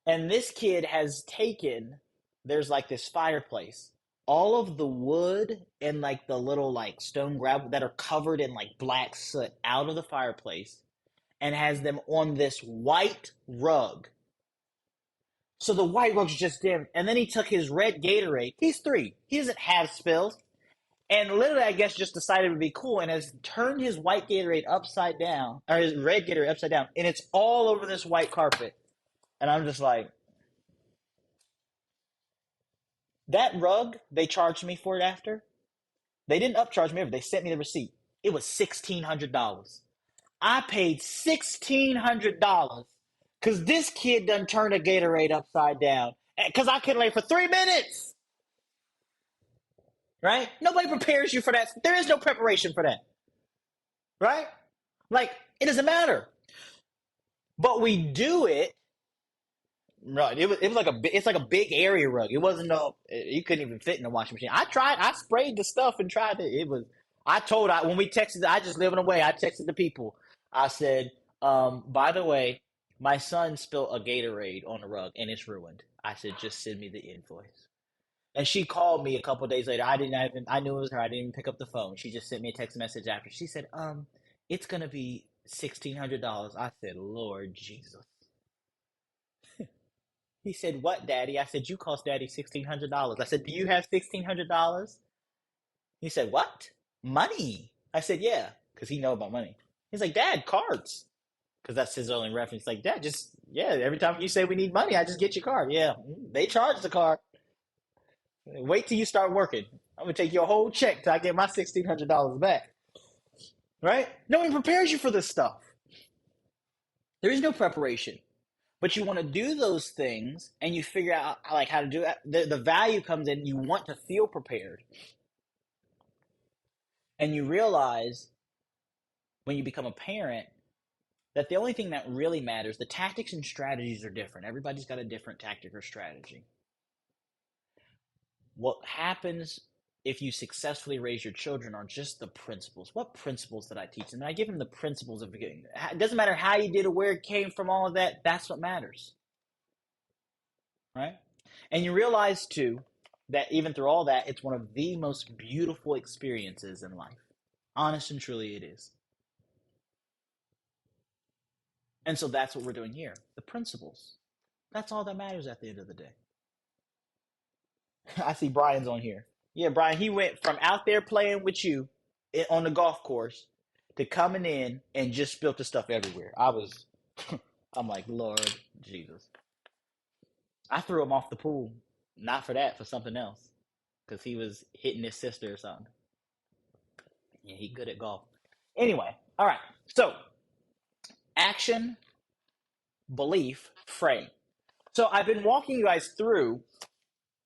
And this kid has taken, there's like this fireplace, all of the wood and like the little like stone gravel that are covered in like black soot out of the fireplace and has them on this white rug. So the white rug's just dim. And then he took his red Gatorade. He's 3. He doesn't have spills. And literally, I guess, just decided it would be cool and has turned his white Gatorade upside down, or his red Gatorade upside down, and it's all over this white carpet. And I'm just like, that rug, they charged me for it after. They didn't upcharge me, they sent me the receipt. It was $1,600. I paid $1,600 because this kid done turned a Gatorade upside down because I couldn't lay for 3 minutes. Right? Nobody prepares you for that. There is no preparation for that. Right? Like, it doesn't matter. But we do it. Right. It was like it's like a big area rug. It wasn't you couldn't even fit in the washing machine. I sprayed the stuff and tried it. When we texted, I just living away. I texted the people. I said, by the way, my son spilled a Gatorade on the rug and it's ruined. I said, just send me the invoice. And she called me a couple of days later. I knew it was her. I didn't even pick up the phone. She just sent me a text message after. She said, it's gonna be $1,600. I said, Lord Jesus. He said, what, Daddy? I said, you cost Daddy $1,600. I said, do you have $1,600? He said, what? Money? I said, yeah, because he know about money. He's like, Dad, cards. Because that's his only reference. Like, Dad, every time you say we need money, I just get your card. Yeah, they charge the card. Wait till you start working. I'm going to take your whole check till I get my $1,600 back. Right? No one prepares you for this stuff. There is no preparation. But you want to do those things and you figure out like how to do it. The value comes in. You want to feel prepared. And you realize when you become a parent that the only thing that really matters, the tactics and strategies are different. Everybody's got a different tactic or strategy. What happens if you successfully raise your children are just the principles. What principles did I teach them? And I give them the principles of it. It doesn't matter how you did or where it came from, all of that. That's what matters. Right? And you realize, too, that even through all that, it's one of the most beautiful experiences in life. Honest and truly, it is. And so that's what we're doing here. The principles. That's all that matters at the end of the day. I see Brian's on here. Yeah, Brian, he went from out there playing with you on the golf course to coming in and just spilled the stuff everywhere. I'm like, Lord Jesus. I threw him off the pool. Not for that, for something else. Because he was hitting his sister or something. Yeah, he good at golf. Anyway, all right. So, action, belief, frame. So I've been walking you guys through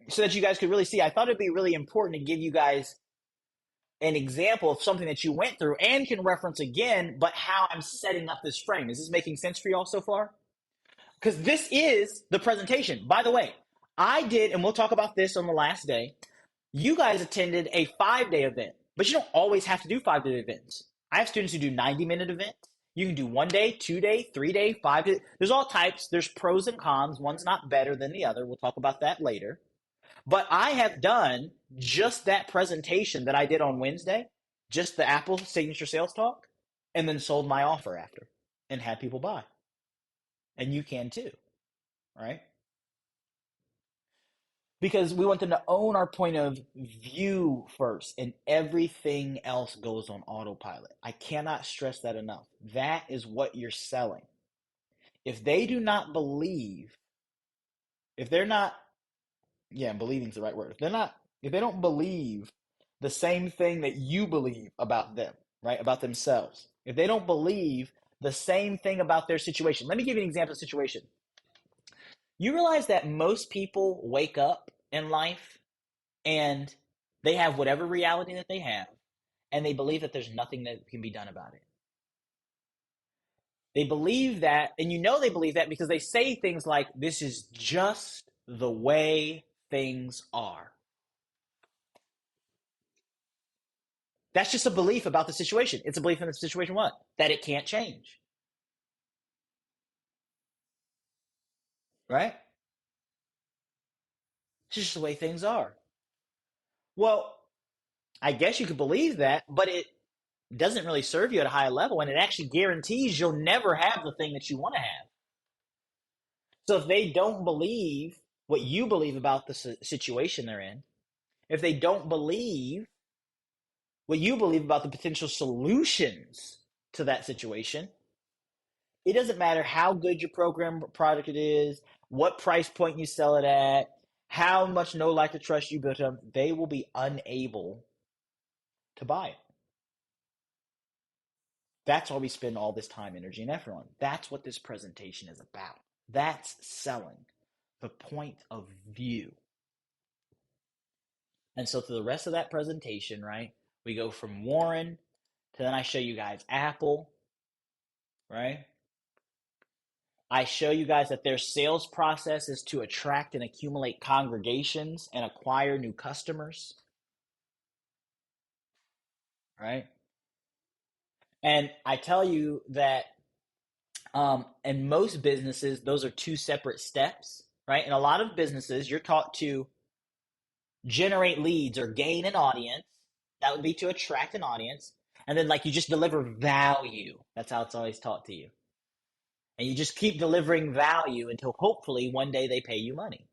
so that you guys could really see. I thought it'd be really important to give you guys an example of something that you went through and can reference again, but how I'm setting up this frame. Is this making sense for you all so far? Because this is the presentation. By the way, I did, and we'll talk about this on the last day, you guys attended a 5-day event, but you don't always have to do 5-day events. I have students who do 90-minute events. You can do 1 day, 2 day, 3 day, 5 day. There's all types. There's pros and cons. One's not better than the other. We'll talk about that later. But I have done just that presentation that I did on Wednesday, just the Apple Signature Sales Talk, and then sold my offer after and had people buy. And you can too, right? because we want them to own our point of view first, and everything else goes on autopilot. I cannot stress that enough. That is what you're selling. If they do not believe, if they're not, yeah, believing is the right word. If they don't believe the same thing that you believe about them, right, about themselves, if they don't believe the same thing about their situation, let me give you an example of situation. You realize that most people wake up in life and they have whatever reality that they have, and they believe that there's nothing that can be done about it. They believe that, and you know they believe that because they say things like, this is just the way things are. That's just a belief about the situation. It's a belief in the situation what? That it can't change. Right? It's just the way things are. Well, I guess you could believe that, but it doesn't really serve you at a high level, and it actually guarantees you'll never have the thing that you want to have. So if they don't believe what you believe about the situation they're in, if they don't believe what you believe about the potential solutions to that situation, it doesn't matter how good your program product it is, what price point you sell it at, how much know, like, or trust you built up, they will be unable to buy it. That's why we spend all this time, energy, and effort on. That's what this presentation is about. That's selling the point of view. And so to the rest of that presentation, right, we go from Warren to then I show you guys Apple, right? I show you guys that their sales process is to attract and accumulate congregations and acquire new customers, right? And I tell you that in most businesses, those are two separate steps, right? In a lot of businesses, you're taught to generate leads or gain an audience. That would be to attract an audience. And then, like, you just deliver value. That's how it's always taught to you. And you just keep delivering value until hopefully one day they pay you money.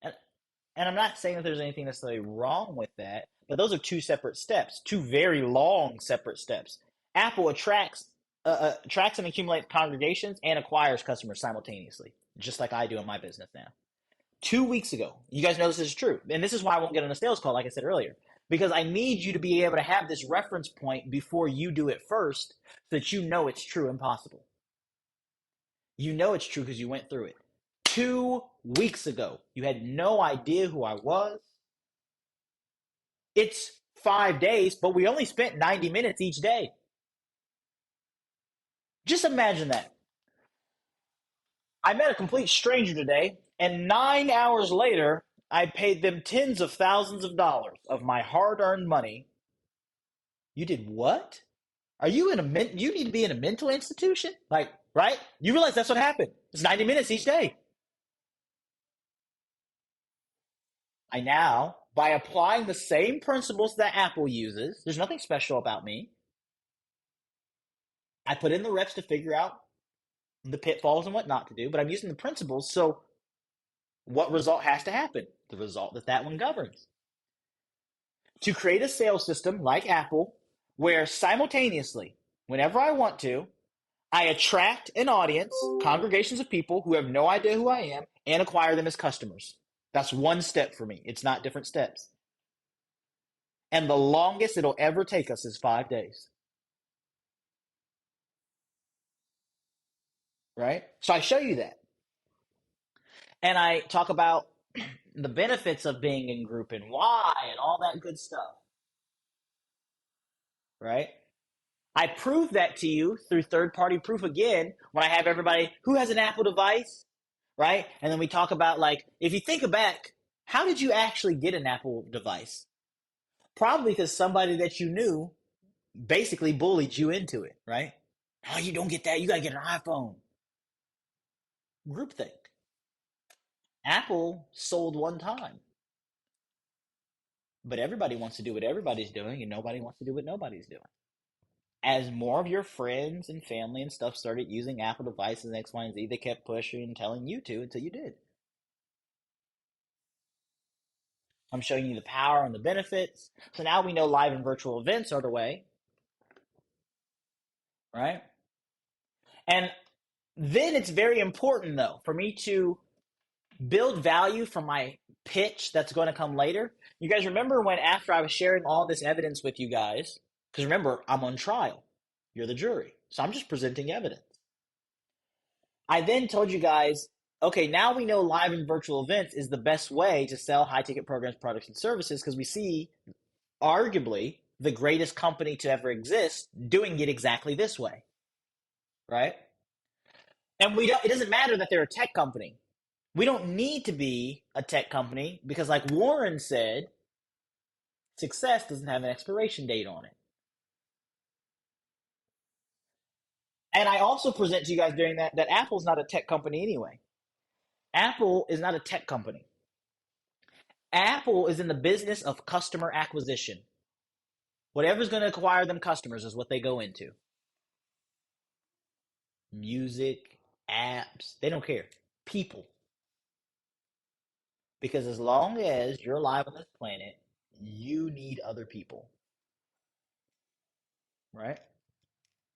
And I'm not saying that there's anything necessarily wrong with that, but those are two separate steps, two very long separate steps. Apple attracts and accumulates congregations and acquires customers simultaneously, just like I do in my business now. 2 weeks ago, you guys know this is true, and this is why I won't get on a sales call, like I said earlier, because I need you to be able to have this reference point before you do it first, so that you know it's true and possible. You know it's true because you went through it. 2 weeks ago, you had no idea who I was. It's 5 days, but we only spent 90 minutes each day. Just imagine that. I met a complete stranger today, and 9 hours later, I paid them tens of thousands of dollars of my hard-earned money. You did what? Are you you need to be in a mental institution? Like, right? You realize that's what happened. It's 90 minutes each day. I now, by applying the same principles that Apple uses, there's nothing special about me. I put in the reps to figure out the pitfalls and what not to do, but I'm using the principles, so what result has to happen? The result that one governs. To create a sales system like Apple, where simultaneously, whenever I want to, I attract an audience, congregations of people who have no idea who I am, and acquire them as customers. That's one step for me. It's not different steps. And the longest it'll ever take us is 5 days. Right? So I show you that. And I talk about the benefits of being in group and why and all that good stuff. Right? I prove that to you through third-party proof again when I have everybody who has an Apple device, right? And then we talk about, like, if you think back, how did you actually get an Apple device? Probably because somebody that you knew basically bullied you into it, right? Oh, you don't get that. You got to get an iPhone. Groupthink. Apple sold one time. But everybody wants to do what everybody's doing, and nobody wants to do what nobody's doing. As more of your friends and family and stuff started using Apple devices X, Y, and Z, they kept pushing and telling you to until you did. I'm showing you the power and the benefits. So now we know live and virtual events are the way, right? And then it's very important, though, for me to build value from my pitch that's going to come later. You guys remember when, after I was sharing all this evidence with you guys, because remember, I'm on trial. You're the jury. So I'm just presenting evidence. I then told you guys, okay, now we know live and virtual events is the best way to sell high ticket programs, products, and services because we see arguably the greatest company to ever exist doing it exactly this way, right? And it doesn't matter that they're a tech company. We don't need to be a tech company because, like Warren said, success doesn't have an expiration date on it. And I also present to you guys during that Apple's not a tech company anyway. Apple is not a tech company. Apple is in the business of customer acquisition. Whatever's going to acquire them customers is what they go into. Music, apps, they don't care. People. Because as long as you're alive on this planet, you need other people. Right?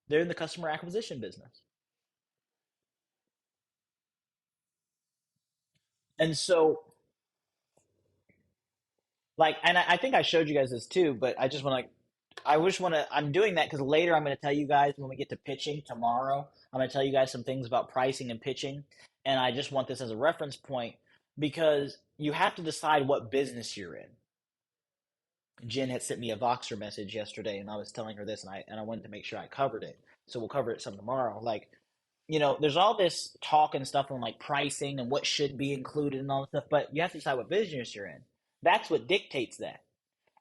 They're in the customer acquisition business. And so, and I think I showed you guys this too, but I just want to, I'm doing that because later I'm going to tell you guys when we get to pitching tomorrow, I'm going to tell you guys some things about pricing and pitching. And I just want this as a reference point because you have to decide what business you're in. Jen had sent me a Voxer message yesterday and I was telling her this and I wanted to make sure I covered it. So we'll cover it some tomorrow. There's all this talk and stuff on like pricing and what should be included and all this stuff, but you have to decide what business you're in. That's what dictates that.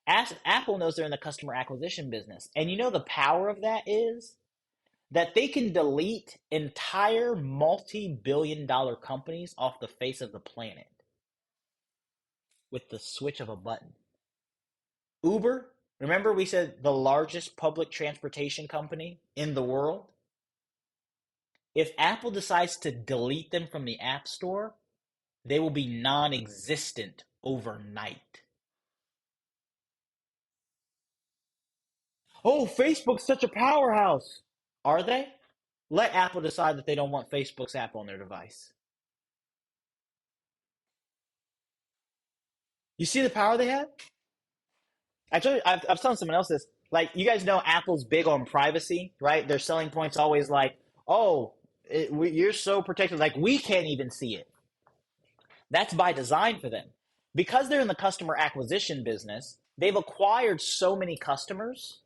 Apple knows they're in the customer acquisition business. And you know the power of that is that they can delete entire multi-billion-dollar companies off the face of the planet with the switch of a button. Uber, remember we said the largest public transportation company in the world? If Apple decides to delete them from the App Store, they will be non-existent overnight. Oh, Facebook's such a powerhouse. Are they? Let Apple decide that they don't want Facebook's app on their device. You see the power they have? Actually, I was telling someone else this. Like, you guys know Apple's big on privacy, right? Their selling point's always like, oh, you're so protected. Like, we can't even see it. That's by design for them. Because they're in the customer acquisition business, they've acquired so many customers.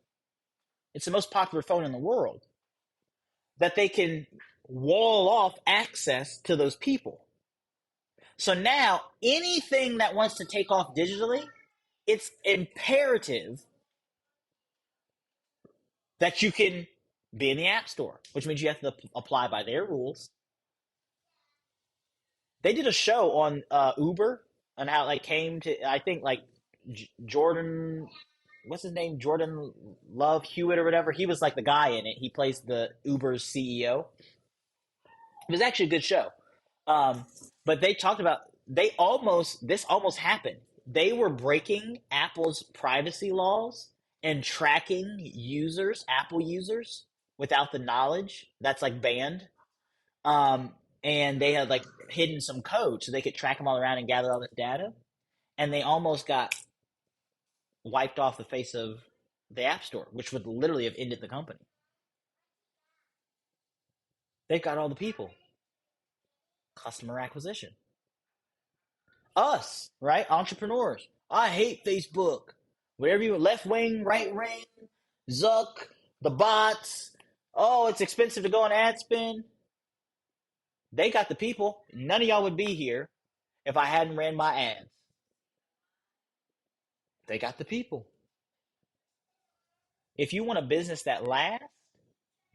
It's the most popular phone in the world that they can wall off access to those people. So now anything that wants to take off digitally, it's imperative that you can be in the App Store, which means you have to apply by their rules. They did a show on Uber on how it came to, I think Jordan, what's his name? Jordan Love Hewitt or whatever. He was like the guy in it. He plays the Uber's CEO. It was actually a good show. But they talked about, this almost happened. They were breaking Apple's privacy laws and tracking Apple users without the knowledge. That's like banned. And they had like hidden some code so they could track them all around and gather all this data. And they almost got wiped off the face of the App Store, which would literally have ended the company. They've got all the people. Customer acquisition. Us, right? Entrepreneurs. I hate Facebook. Whatever you left wing, right wing, Zuck, the bots. Oh, it's expensive to go on ad spend. They got the people. None of y'all would be here if I hadn't ran my ads. They got the people. If you want a business that lasts,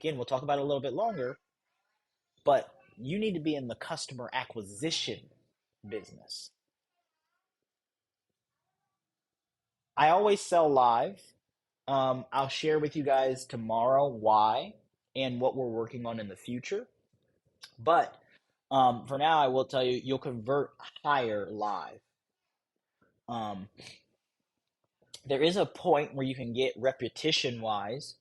again, we'll talk about it a little bit longer, but you need to be in the customer acquisition business. I always sell live. I'll share with you guys tomorrow why and what we're working on in the future. But for now, I will tell you, you'll convert higher live. There is a point where you can get repetition wise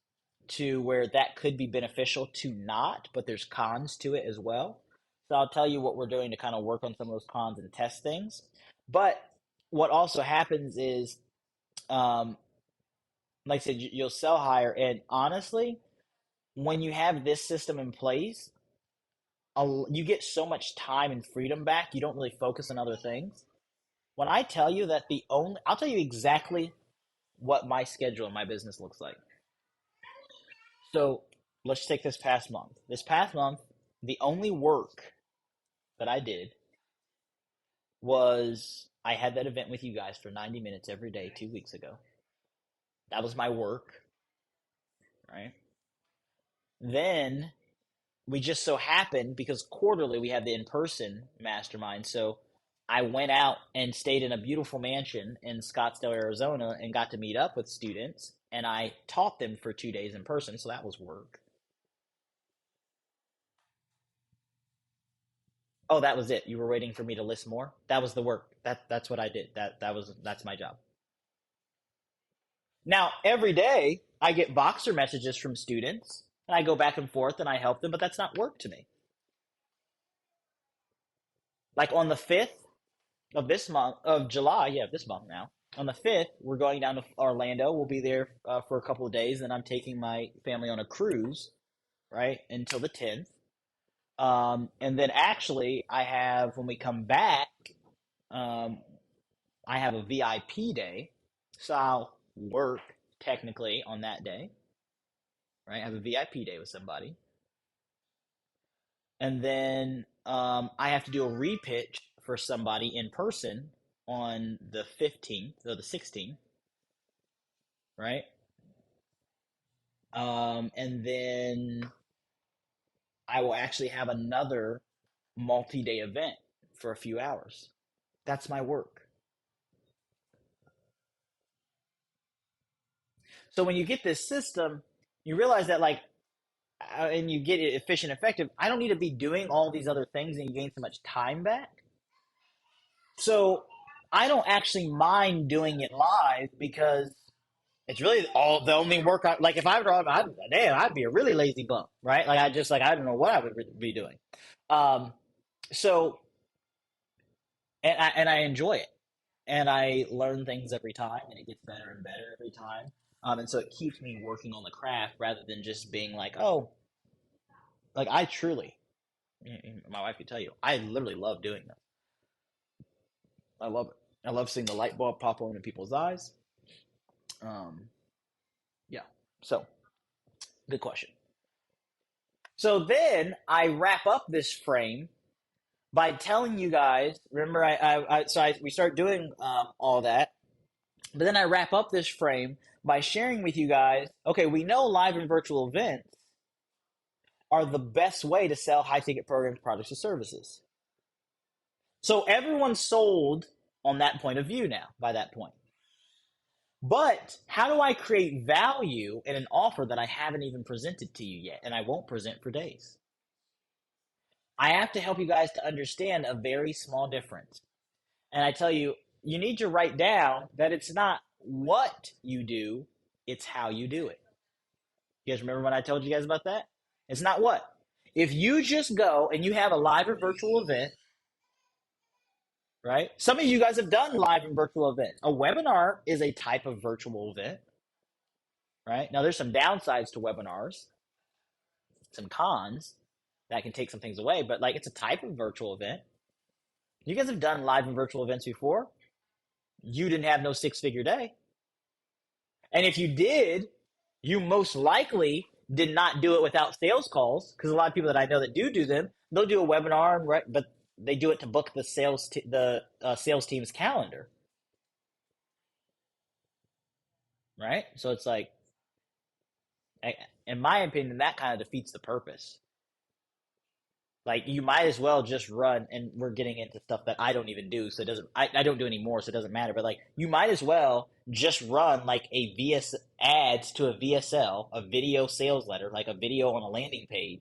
to where that could be beneficial to not, but there's cons to it as well. So I'll tell you what we're doing to kind of work on some of those cons and test things. But what also happens is, like I said, you'll sell higher. And honestly, when you have this system in place, you get so much time and freedom back. You don't really focus on other things. When I tell you that I'll tell you exactly what my schedule in my business looks like. So let's take this past month. This past month, the only work that I did was I had that event with you guys for 90 minutes every day 2 weeks ago. That was my work, right? Then we just so happened, because quarterly we have the in-person mastermind, so I went out and stayed in a beautiful mansion in Scottsdale, Arizona, and got to meet up with students, and I taught them for 2 days in person, so that was work. Oh, that was it. You were waiting for me to list more? That was the work. That's what I did. That's my job. Now, every day I get Voxer messages from students, and I go back and forth and I help them, but that's not work to me. Like on the 5th of this month, of July, this month now, on the 5th, we're going down to Orlando. We'll be there for a couple of days, and I'm taking my family on a cruise, right, until the 10th. And then actually, when we come back, I have a VIP day, so I'll work technically on that day, right? I have a VIP day with somebody. And then I have to do a repitch for somebody in person on the 15th or the 16th, right? And then I will actually have another multi-day event for a few hours. That's my work. So when you get this system, you realize that and you get it efficient, effective. I don't need to be doing all these other things, and you gain so much time back. So I don't actually mind doing it live, because it's really all the only work like if I were I'd be a really lazy bum, right? Like I don't know what I would be doing. So and I enjoy it, and I learn things every time, and it gets better and better every time. And so it keeps me working on the craft rather than just being like, oh, like I truly, my wife could tell you, I literally love doing that. I love it. I love seeing the light bulb pop on in people's eyes. Yeah. So, good question. So then I wrap up this frame by telling you guys. Remember, we start doing all that, but then I wrap up this frame by sharing with you guys. Okay, we know live and virtual events are the best way to sell high ticket programs, products, or services. So everyone's sold on that point of view now. By that point. But how do I create value in an offer that I haven't even presented to you yet, and I won't present for days? I have to help you guys to understand a very small difference. And I tell you, you need to write down that it's not what you do, it's how you do it. You guys remember when I told you guys about that? It's not what. If you just go and you have a live or virtual event, right? Some of you guys have done live and virtual events. A webinar is a type of virtual event, right? Now, there's some downsides to webinars, some cons that can take some things away, but it's a type of virtual event. You guys have done live and virtual events before. You didn't have no 6-figure day. And if you did, you most likely did not do it without sales calls, because a lot of people that I know that do them, they'll do a webinar, right? But they do it to book the sales team's calendar, right? So it's like, in my opinion, that kind of defeats the purpose. Like, you might as well just run, and we're getting into stuff that I don't even do, so it doesn't. I don't do anymore, so it doesn't matter. But you might as well just run a ads to a VSL, a video sales letter, like a video on a landing page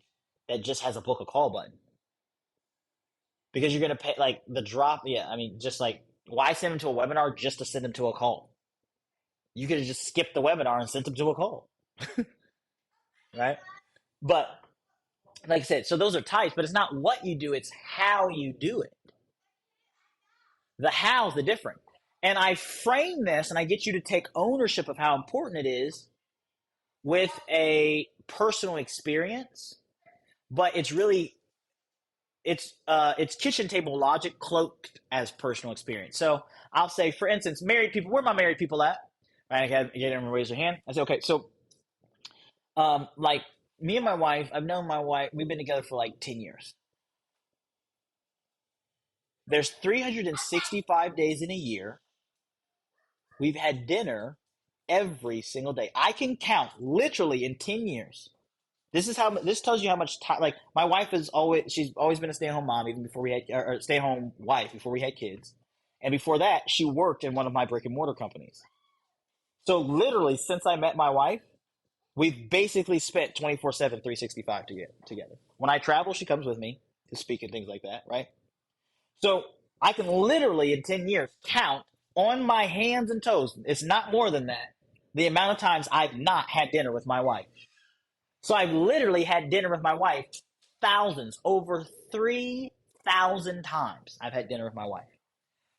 that just has a book a call button. Because you're going to pay the drop. Yeah, I mean, just Why send them to a webinar just to send them to a call? You could have just skipped the webinar and sent them to a call, right? But like I said, so those are types, but it's not what you do, it's how you do it. The how's the different. And I frame this and I get you to take ownership of how important it is with a personal experience, but it's really it's kitchen table logic cloaked as personal experience. So I'll say, for instance, married people, where are my married people at? Right, I get everyone to raise their hand. I say, okay, so like me and my wife, I've known my wife, we've been together for like 10 years. There's 365 days in a year. We've had dinner every single day. I can count literally in 10 years. This tells you how much time, like my wife she's always been a stay-at-home mom even before we had, or stay-at-home wife before we had kids. And before that, she worked in one of my brick and mortar companies. So literally since I met my wife, we've basically spent 24/7, 365 together. When I travel, she comes with me to speak and things like that, right? So I can literally in 10 years count on my hands and toes, it's not more than that, the amount of times I've not had dinner with my wife. So I've literally had dinner with my wife thousands, over 3,000 times I've had dinner with my wife.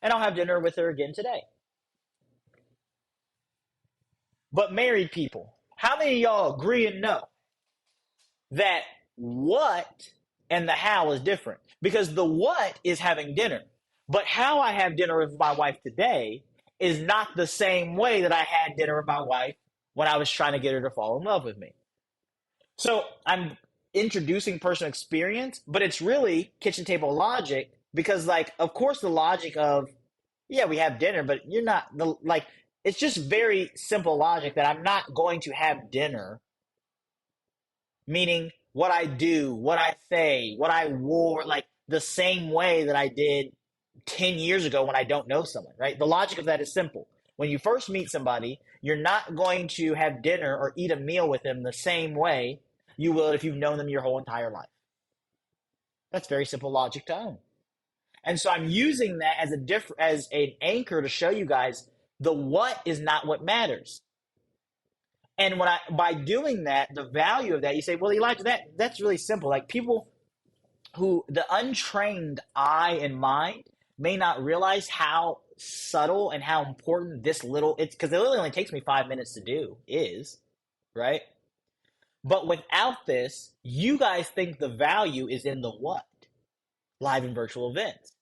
And I'll have dinner with her again today. But married people, how many of y'all agree and know that what and the how is different? Because the what is having dinner, but how I have dinner with my wife today is not the same way that I had dinner with my wife when I was trying to get her to fall in love with me. So I'm introducing personal experience, but it's really kitchen table logic because, like, of course, the logic of, yeah, we have dinner, but you're not it's just very simple logic that I'm not going to have dinner, meaning what I do, what I say, what I wore, like the same way that I did 10 years ago when I don't know someone, right? The logic of that is simple. When you first meet somebody, you're not going to have dinner or eat a meal with them the same way you will if you've known them your whole entire life. That's very simple logic to own. And so I'm using that as an anchor to show you guys the what is not what matters. And by doing that, the value of that, you say, well, Elijah, that's really simple. Like people who the untrained eye and mind may not realize how subtle and how important it's because it literally only takes me 5 minutes to do right? But without this, you guys think the value is in the what? Live and virtual events.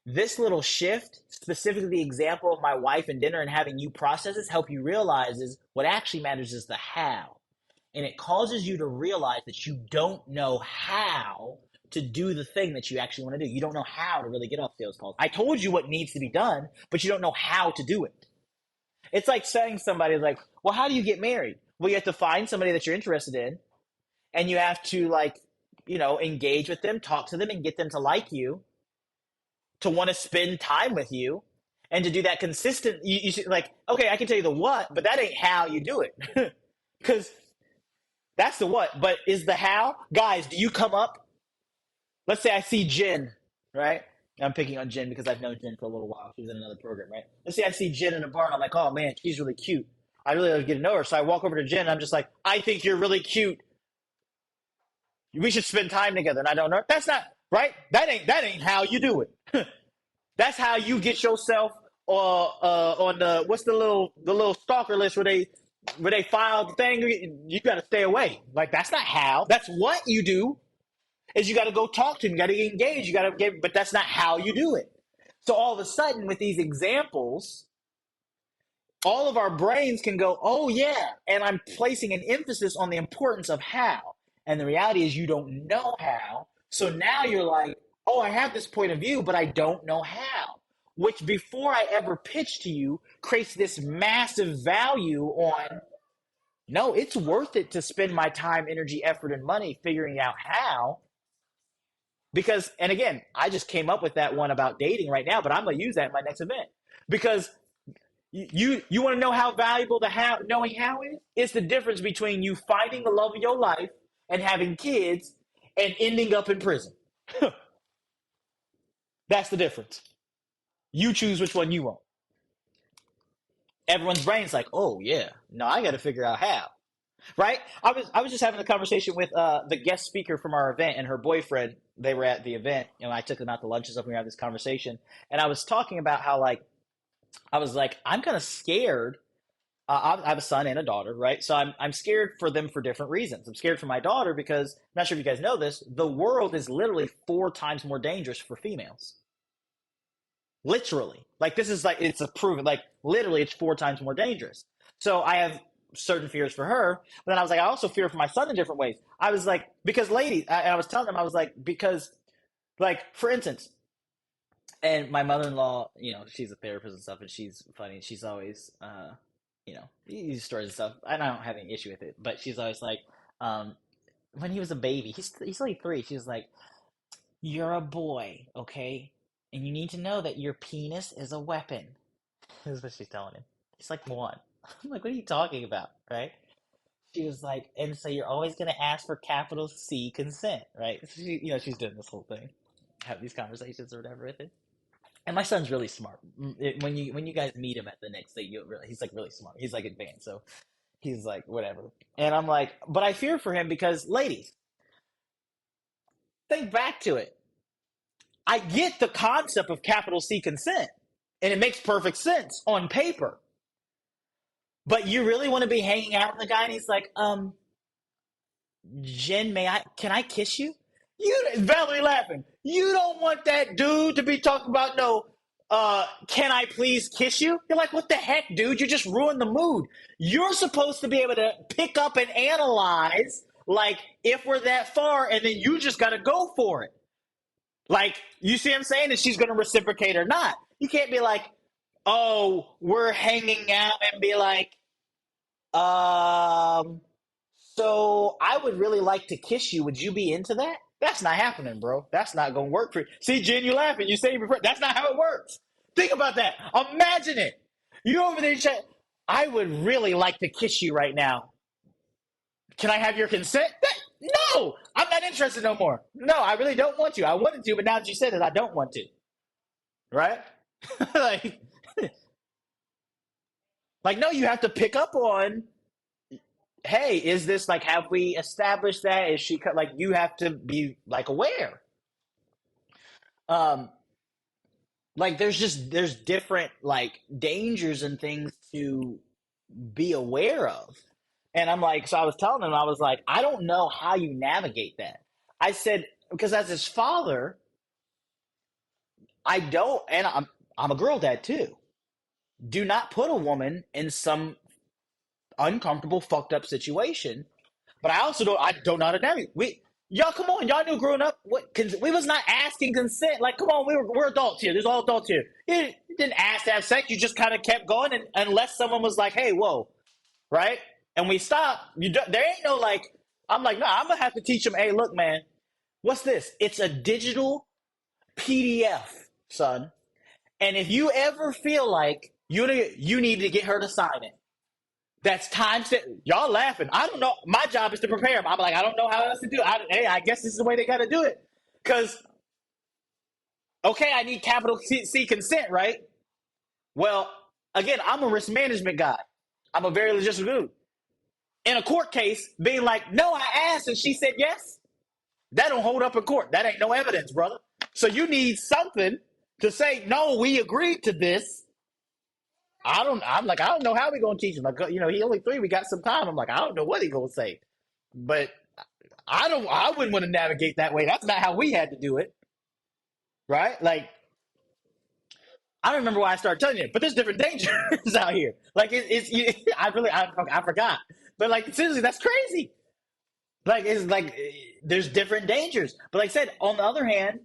This little shift, specifically the example of my wife and dinner and having you process this, help you realize is what actually matters is the how. And it causes you to realize that you don't know how to do the thing that you actually want to do. You don't know how to really get off sales calls. I told you what needs to be done, but you don't know how to do it. It's like saying somebody like, well, how do you get married? Well, you have to find somebody that you're interested in, and you have to engage with them, talk to them, and get them to like you, to want to spend time with you, and to do that consistent. You should, okay, I can tell you the what, but that ain't how you do it. Because that's the what, but is the how? Guys, do you come up? Let's say I see Jen, right? I'm picking on Jen because I've known Jen for a little while. She was in another program, right? Let's say I see Jen in a bar and I'm like, oh man, she's really cute. I really love to get to know her. So I walk over to Jen and I'm just like, I think you're really cute. We should spend time together. And I don't know. That's not right. That ain't how you do it. That's how you get yourself on the what's the little stalker list where they file the thing. You got to stay away. Like that's not how. That's what you do. Is you got to go talk to them. You got to engage. You got to get. But that's not how you do it. So all of a sudden, with these examples, all of our brains can go, oh yeah, and I'm placing an emphasis on the importance of how. And the reality is you don't know how. So now you're like, oh, I have this point of view, but I don't know how. Which before I ever pitch to you creates this massive value on, no, it's worth it to spend my time, energy, effort, and money figuring out how. Because, and again, I just came up with that one about dating right now, but I'm going to use that in my next event. Because you want to know how valuable knowing how is? It's the difference between you finding the love of your life and having kids and ending up in prison. That's the difference. You choose which one you want. Everyone's brain's like, oh yeah, no, I got to figure out how. Right? I was just having a conversation with the guest speaker from our event and her boyfriend. They were at the event, and I took them out to lunch and stuff. We had this conversation, and I was talking about how I was like, I'm kind of scared. I have a son and a daughter, right? So I'm scared for them for different reasons. I'm scared for my daughter because I'm not sure if you guys know this. The world is literally 4 times more dangerous for females. Literally, like this is like it's a proven like literally it's 4 times more dangerous. So I have certain fears for her, but then I was like, I also fear for my son in different ways. I was like, because ladies, and I was telling them, I was like, because like for instance, and my mother-in-law, she's a therapist and stuff, and she's funny. She's always, these stories and stuff. And I don't have any issue with it, but she's always like, when he was a baby, he's only 3. She's like, "You're a boy, okay, and you need to know that your penis is a weapon." This is what she's telling him. He's like 1. I'm like, what are you talking about, right? She was like, and so you're always gonna ask for capital C consent, right? So she's doing this whole thing, have these conversations or whatever with it. And my son's really smart. When you guys meet him at the next thing, he's like really smart. He's like advanced, so he's like whatever. And I'm like, but I fear for him because, ladies, think back to it. I get the concept of capital C consent, and it makes perfect sense on paper. But you really want to be hanging out with the guy, and he's like, Jen, can I kiss you? Valerie laughing. You don't want that dude to be talking about no, can I please kiss you? You're like, what the heck, dude? You just ruined the mood. You're supposed to be able to pick up and analyze, like, if we're that far, and then you just got to go for it. Like, you see what I'm saying? If she's going to reciprocate or not. You can't be like, oh, we're hanging out and be like, so I would really like to kiss you. Would you be into that? That's not happening, bro. That's not going to work for you. See, Jen, you laughing. You say you prefer. That's not how it works. Think about that. Imagine it. You over there, I would really like to kiss you right now. Can I have your consent? No, I'm not interested no more. No, I really don't want to. I wanted to, but now that you said it, I don't want to. Right? like, no, you have to pick up on, hey, is this like, have we established that? Is she like, you have to be like aware. Like there's different like dangers and things to be aware of. And I'm like, so I was telling him, I was like, I don't know how you navigate that. I said, because as his father, I don't, and I'm a girl dad too. Do not put a woman in some uncomfortable, fucked up situation. But I also don't know how to navigate. Y'all, come on, y'all knew growing up, we was not asking consent. Like, come on, we're adults here. There's all adults here. You didn't ask to have sex. You just kind of kept going, and unless someone was like, hey, whoa, right? And we stopped. There ain't no like, I'm like, no, I'm gonna have to teach them. Hey, look, man, what's this? It's a digital PDF, son. And if you ever feel like you need to get her to sign it, that's time set. Y'all laughing. I don't know. My job is to prepare them. I'm like, I don't know how else to do it. Hey, I guess this is the way they got to do it. Because, okay, I need capital C consent, right? Well, again, I'm a risk management guy. I'm a very logistical dude. In a court case, being like, no, I asked and she said yes, that don't hold up in court. That ain't no evidence, brother. So you need something to say, no, we agreed to this. I'm like, I don't know how we gonna teach him. Like, he only 3. We got some time. I'm like, I don't know what he gonna say, but I wouldn't want to navigate that way. That's not how we had to do it, right? Like, I don't remember why I started telling you, but there's different dangers out here. Like, I forgot, but like seriously, that's crazy. Like, it's like there's different dangers. But like I said, on the other hand,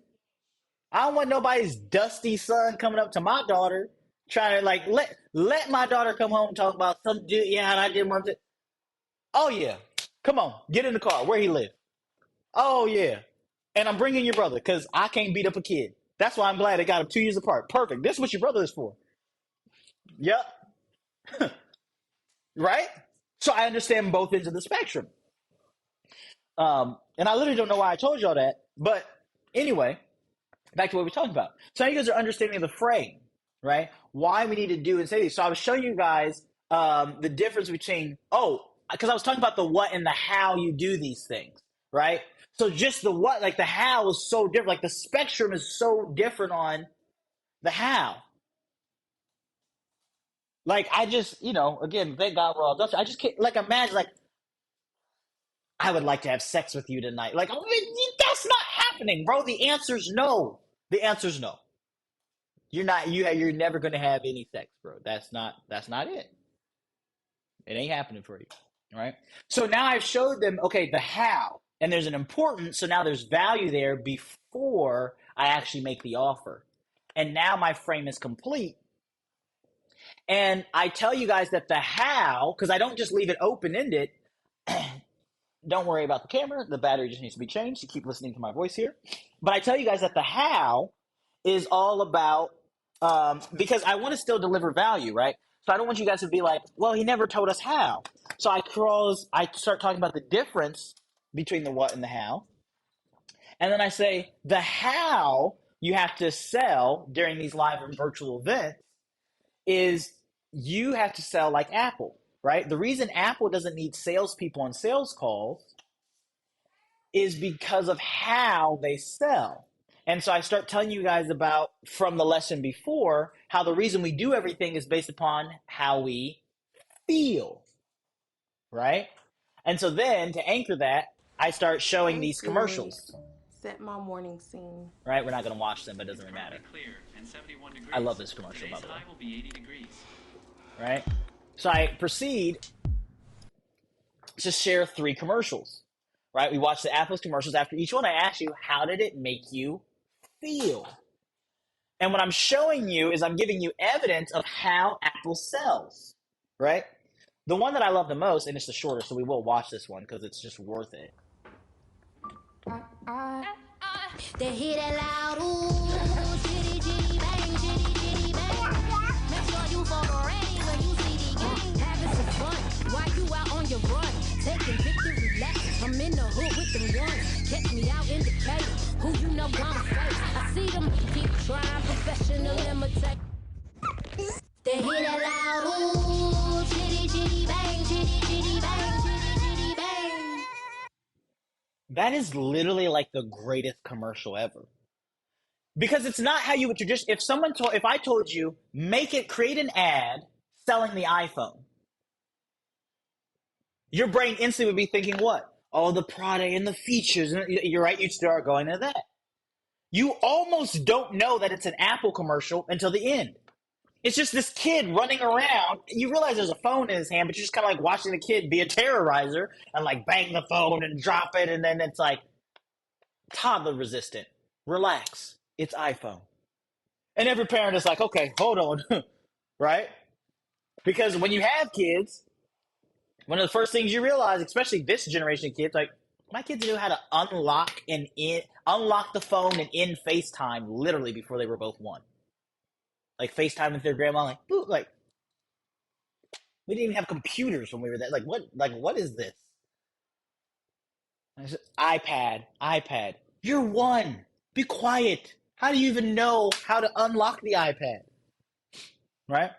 I don't want nobody's dusty son coming up to my daughter trying to like let my daughter come home and talk about some dude. Yeah, and I didn't want to. Oh yeah, come on, get in the car. Where he live? Oh yeah, and I'm bringing your brother because I can't beat up a kid. That's why I'm glad they got them 2 years apart. Perfect. This is what your brother is for. Yep. Right. So I understand both ends of the spectrum. And I literally don't know why I told y'all that, but anyway, back to what we're talking about. So you guys are understanding the frame. right? Why we need to do and say these. So I was showing you guys the difference between, because I was talking about the what and the how you do these things, right? So just the what, like the how is so different. Like the spectrum is so different on the how. Like I just, again, thank God we're all done. I just can't, like, imagine, like, I would like to have sex with you tonight. Like, that's not happening, bro. The answer's no. The answer's no. You're never gonna have any sex, bro. That's not it. It ain't happening for you. Right? So now I've showed them, okay, the how. And there's an importance, so now there's value there before I actually make the offer. And now my frame is complete. And I tell you guys that the how, because I don't just leave it open-ended. Don't worry about the camera. The battery just needs to be changed. You keep listening to my voice here. But I tell you guys that the how is all about, because I want to still deliver value, right? So I don't want you guys to be like, well, he never told us how. So I start talking about the difference between the what and the how. And then I say the how you have to sell during these live and virtual events is you have to sell like Apple, right? The reason Apple doesn't need salespeople on sales calls is because of how they sell. And so I start telling you guys about, from the lesson before, how the reason we do everything is based upon how we feel, right? And so then to anchor that, I start showing these commercials. Set my morning scene. Right? We're not going to watch them, but it doesn't really matter. I love this commercial, by the way. Right? So I proceed to share 3 commercials. Right? We watch the Apple's commercials. After each one, I ask you, how did it make you feel? And what I'm showing you is I'm giving you evidence of how Apple sells. Right? The one that I love the most, and it's the shortest, so we will watch this one because it's just worth it. They hear that loud, ooh, chitty, chitty, bang, chitty, chitty, bang. Make sure you for ready when you see the gang. Having some fun while you out on your run. Taking victory laps, I'm in the hood with them ones. Catch me out in the cave, who you know I'm face. I see them keep trying, professional imitate. They hear that loud, ooh, chitty, chitty, bang, chitty, chitty, bang, chitty, chitty, bang. That is literally like the greatest commercial ever. Because it's not how you would tradition. If I told you, create an ad selling the iPhone, your brain instantly would be thinking what? Oh, the product and the features. You're right, you'd start going to that. You almost don't know that it's an Apple commercial until the end. It's just this kid running around. You realize there's a phone in his hand, but you're just kind of like watching the kid be a terrorizer and like bang the phone and drop it. And then it's like toddler resistant. Relax. It's iPhone. And every parent is like, okay, hold on. Right? Because when you have kids, one of the first things you realize, especially this generation of kids, like my kids knew how to unlock the phone and end FaceTime literally before they were both 1. Like FaceTime with their grandma, like, boop, like we didn't even have computers when we were there. Like what is this? And I said, iPad. You're 1. Be quiet. How do you even know how to unlock the iPad? Right?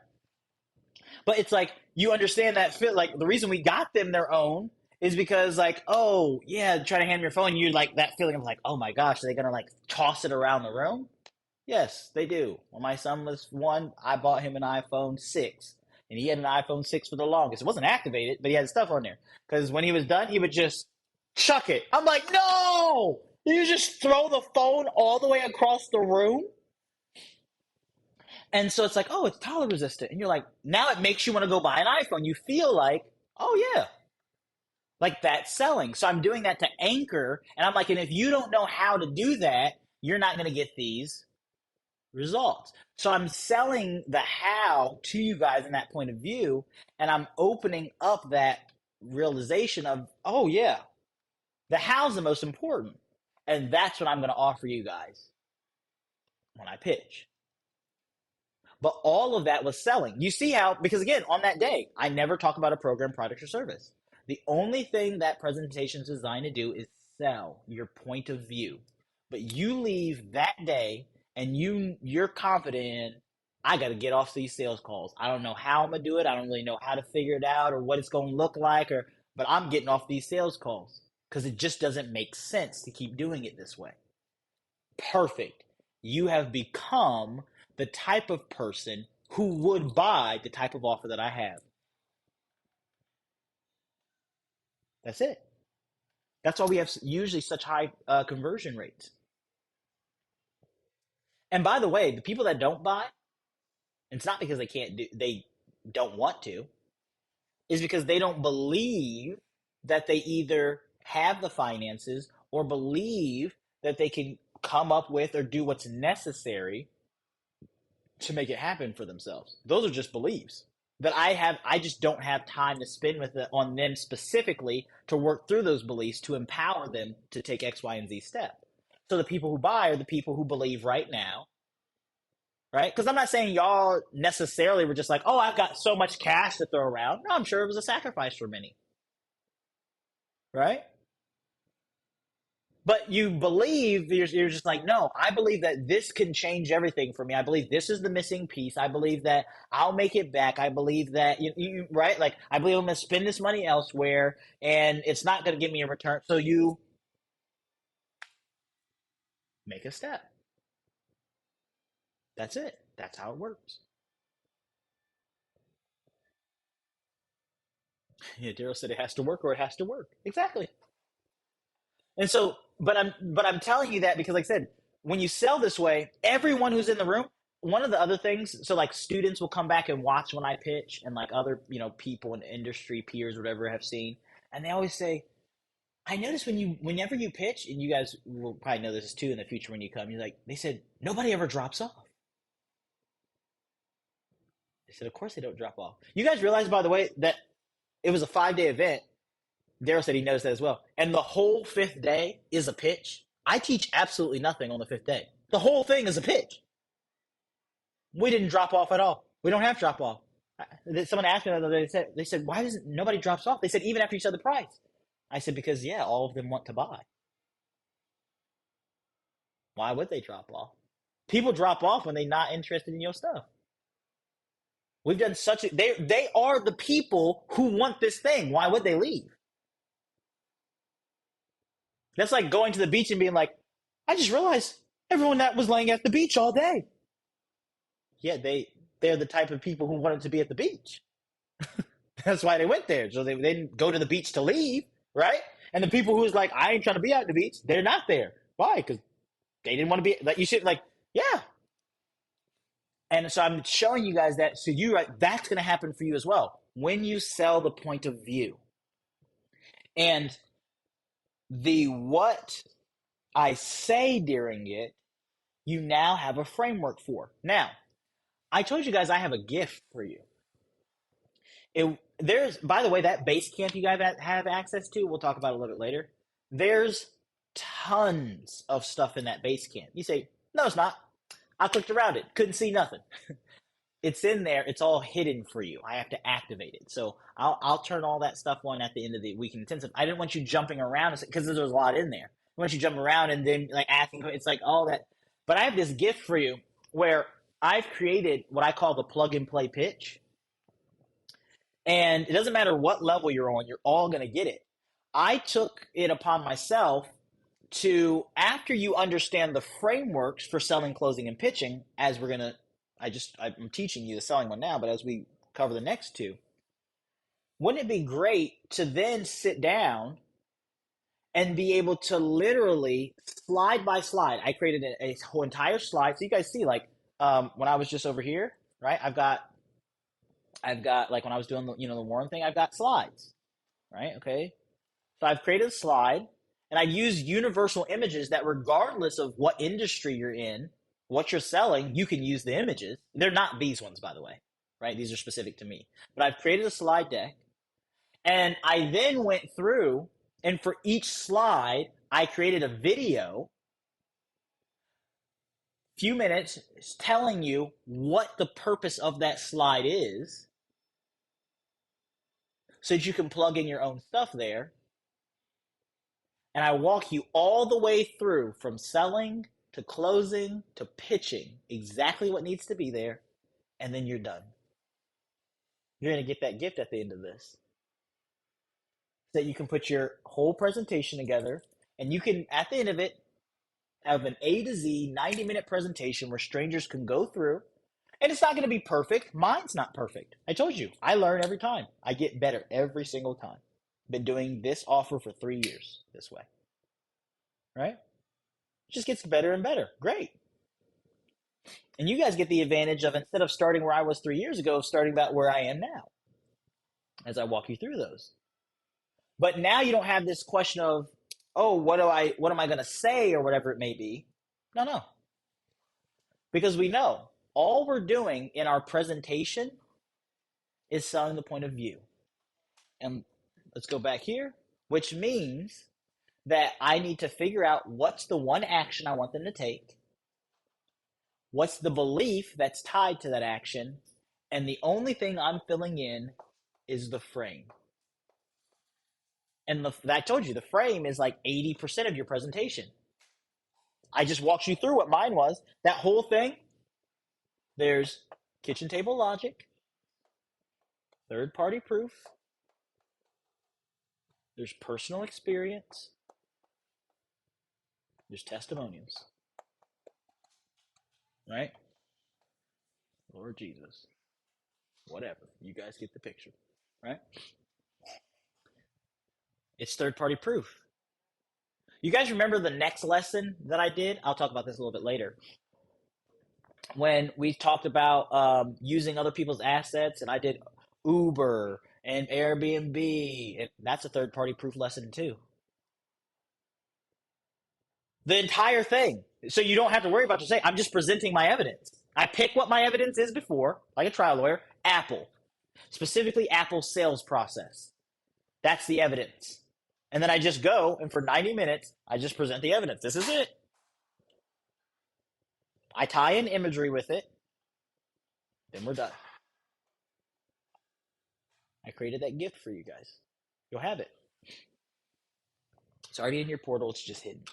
But it's like you understand that like the reason we got them their own is because like, oh yeah, try to hand me your phone, you like that feeling of like, oh my gosh, are they gonna like toss it around the room? Yes, they do. When my son was 1, I bought him an iPhone 6. And he had an iPhone 6 for the longest. It wasn't activated, but he had stuff on there. Because when he was done, he would just chuck it. I'm like, no! You just throw the phone all the way across the room? And so it's like, oh, it's toddler resistant. And you're like, now it makes you want to go buy an iPhone. You feel like, oh yeah. Like that's selling. So I'm doing that to anchor. And I'm like, and if you don't know how to do that, you're not going to get these results. So I'm selling the how to you guys in that point of view, and I'm opening up that realization of, oh yeah, the how's the most important. And that's what I'm going to offer you guys when I pitch. But all of that was selling. You see how, because again, on that day, I never talk about a program, product, or service. The only thing that presentation is designed to do is sell your point of view. But you leave that day and you're confident in, I got to get off these sales calls. I don't know how I'm going to do it. I don't really know how to figure it out or what it's going to look like, but I'm getting off these sales calls because it just doesn't make sense to keep doing it this way. Perfect. You have become the type of person who would buy the type of offer that I have. That's it. That's why we have usually such high conversion rates. And by the way, the people that don't buy, it's not because they don't want to, is because they don't believe that they either have the finances or believe that they can come up with or do what's necessary to make it happen for themselves. Those are just beliefs that I just don't have time to spend with it on them specifically to work through those beliefs to empower them to take X, Y, and Z step. So the people who buy are the people who believe right now, right? Because I'm not saying y'all necessarily were just like, oh, I've got so much cash to throw around. No, I'm sure it was a sacrifice for many, right? But you believe, you're just like, no, I believe that this can change everything for me. I believe this is the missing piece. I believe that I'll make it back. I believe that, right? Like, I believe I'm going to spend this money elsewhere and it's not going to give me a return. So you make a step. That's it. That's how it works. Yeah, Daryl said it has to work or it has to work. Exactly. And so, but I'm telling you that because, like I said, when you sell this way, everyone who's in the room, one of the other things, so like students will come back and watch when I pitch, and like other people in the industry, peers, whatever, have seen, and they always say, I notice whenever you pitch, and you guys will probably know this too in the future when you come, they said nobody ever drops off. They said, of course they don't drop off. You guys realize, by the way, that it was a 5-day event. Daryl said he knows that as well. And the whole 5th day is a pitch. I teach absolutely nothing on the 5th day. The whole thing is a pitch. We didn't drop off at all. We don't have drop off. Someone asked me the other day, they said, why doesn't nobody drops off? They said, even after you said the price. I said, because yeah, all of them want to buy. Why would they drop off? People drop off when they're not interested in your stuff. We've done they are the people who want this thing. Why would they leave? That's like going to the beach and being like, I just realized everyone that was laying at the beach all day. Yeah, they're the type of people who wanted to be at the beach. That's why they went there. So they didn't go to the beach to leave, right? And the people who was like, I ain't trying to be at the beach, they're not there. Why? Because they didn't want to be. Like, you should, like, yeah. And so I'm showing you guys that. So that's going to happen for you as well when you sell the point of view. And the what I say during it, you now have a framework for. Now, I told you guys I have a gift for you. There's, by the way, that base camp you guys have access to, we'll talk about it a little bit later. There's tons of stuff in that base camp. You say, no, it's not. I clicked around it, couldn't see nothing. It's in there. It's all hidden for you. I have to activate it. So I'll turn all that stuff on at the end of the week intensive. I didn't want you jumping around because there's a lot in there. I want you jumping around and then like asking. It's like all that. But I have this gift for you where I've created what I call the plug and play pitch. And it doesn't matter what level you're on, you're all going to get it. I took it upon myself to, after you understand the frameworks for selling, closing, and pitching, as we're going to, I'm teaching you the selling one now, but as we cover the next two, wouldn't it be great to then sit down and be able to literally slide by slide? I created a whole entire slide. So you guys see, like, when I was just over here, right? I've got like when I was doing the Warren thing, I've got slides, right? Okay. So I've created a slide and I use universal images that regardless of what industry you're in, what you're selling, you can use the images. They're not these ones, by the way, right? These are specific to me, but I've created a slide deck and I then went through and for each slide, I created a video, few minutes telling you what the purpose of that slide is, so that you can plug in your own stuff there. And I walk you all the way through from selling to closing to pitching, exactly what needs to be there. and then you're done. You're going to get that gift at the end of this. So that you can put your whole presentation together, and you can, at the end of it, have an A to Z 90-minute presentation where strangers can go through. And it's not going to be perfect. Mine's not perfect. I told you, I learn every time. I get better every single time. Been doing this offer for 3 years this way. Right? It just gets better and better. Great. And you guys get the advantage of, instead of starting where I was 3 years ago, starting about where I am now as I walk you through those. But now you don't have this question of, oh, what am I going to say, or whatever it may be. No. Because we know all we're doing in our presentation is selling the point of view. And let's go back here, which means that I need to figure out what's the one action I want them to take, what's the belief that's tied to that action, and the only thing I'm filling in is the frame. And I told you, the frame is like 80% of your presentation. I just walked you through what mine was. That whole thing, there's kitchen table logic, third-party proof, there's personal experience, there's testimonials. Right? Lord Jesus. Whatever. You guys get the picture. Right? It's third-party proof. You guys remember the next lesson that I did? I'll talk about this a little bit later. When we talked about using other people's assets, and I did Uber and Airbnb, and that's a third-party proof lesson too. The entire thing. So you don't have to worry about just saying, I'm just presenting my evidence. I pick what my evidence is before, like a trial lawyer, Apple. Specifically, Apple's sales process. That's the evidence. And then I just go, and for 90 minutes, I just present the evidence. This is it. I tie in imagery with it. Then we're done. I created that gift for you guys. You'll have it. It's already in your portal. It's just hidden.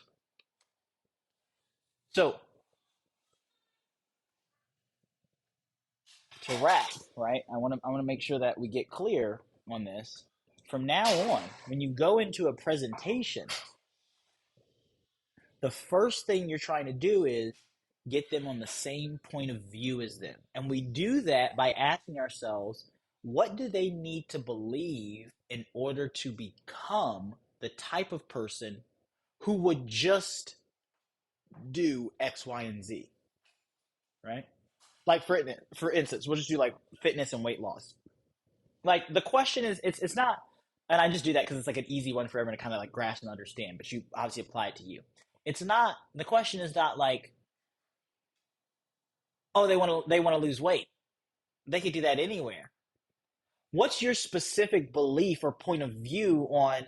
So, to wrap, right? I want to make sure that we get clear on this. From now on, when you go into a presentation, the first thing you're trying to do is get them on the same point of view as them. And we do that by asking ourselves, what do they need to believe in order to become the type of person who would just do X, Y, and Z, right? Like for instance, we'll just do like fitness and weight loss. Like the question is, it's not, and I just do that because it's like an easy one for everyone to kind of like grasp and understand, but you obviously apply it to you. It's not, the question is not like, oh, they want to lose weight. They could do that anywhere. What's your specific belief or point of view on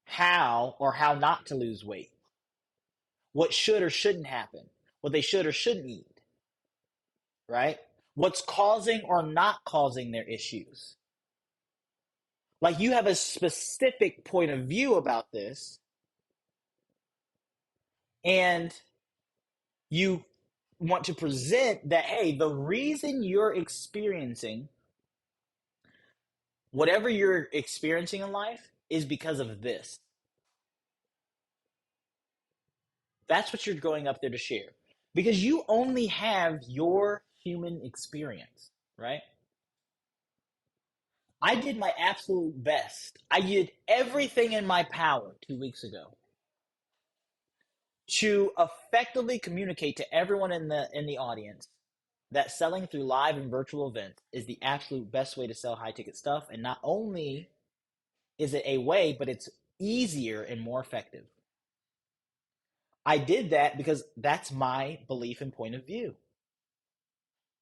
how or how not to lose weight? What should or shouldn't happen? What they should or shouldn't eat? Right? What's causing or not causing their issues? Like you have a specific point of view about this, and you want to present that, hey, the reason you're experiencing whatever you're experiencing in life is because of this. That's what you're going up there to share. Because you only have your human experience, right? I did my absolute best. I did everything in my power 2 weeks ago to effectively communicate to everyone in the audience that selling through live and virtual events is the absolute best way to sell high ticket stuff. And not only is it a way, but it's easier and more effective. I did that because that's my belief and point of view.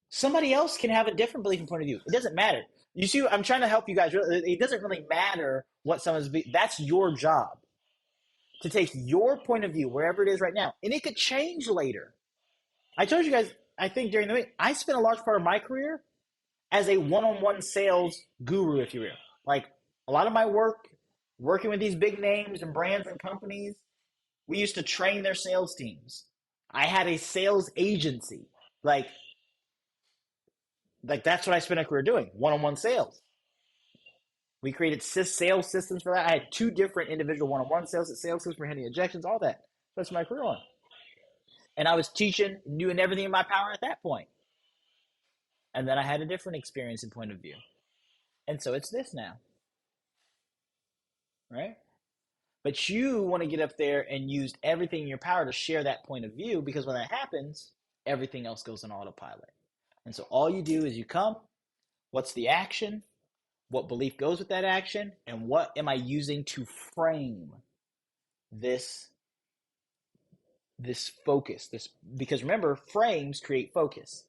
Somebody else can have a different belief and point of view. It doesn't matter. You see, I'm trying to help you guys. It doesn't really matter what someone's that's your job. To take your point of view, wherever it is right now. And it could change later. I told you guys, I think during the week, I spent a large part of my career as a one-on-one sales guru, if you will. Like a lot of my work, working with these big names and brands and companies, we used to train their sales teams. I had a sales agency. Like, Like that's what I spent a career doing, one-on-one sales. We created sales systems for that. I had 2 different individual one-on-one sales systems for handling objections, all that. That's my career on. And I was teaching, doing everything in my power at that point. And then I had a different experience and point of view. And so it's this now. Right? But you want to get up there and use everything in your power to share that point of view, because when that happens, everything else goes on autopilot. And so all you do is you come, what's the action? What belief goes with that action? And what am I using to frame this focus? Because remember, frames create focus.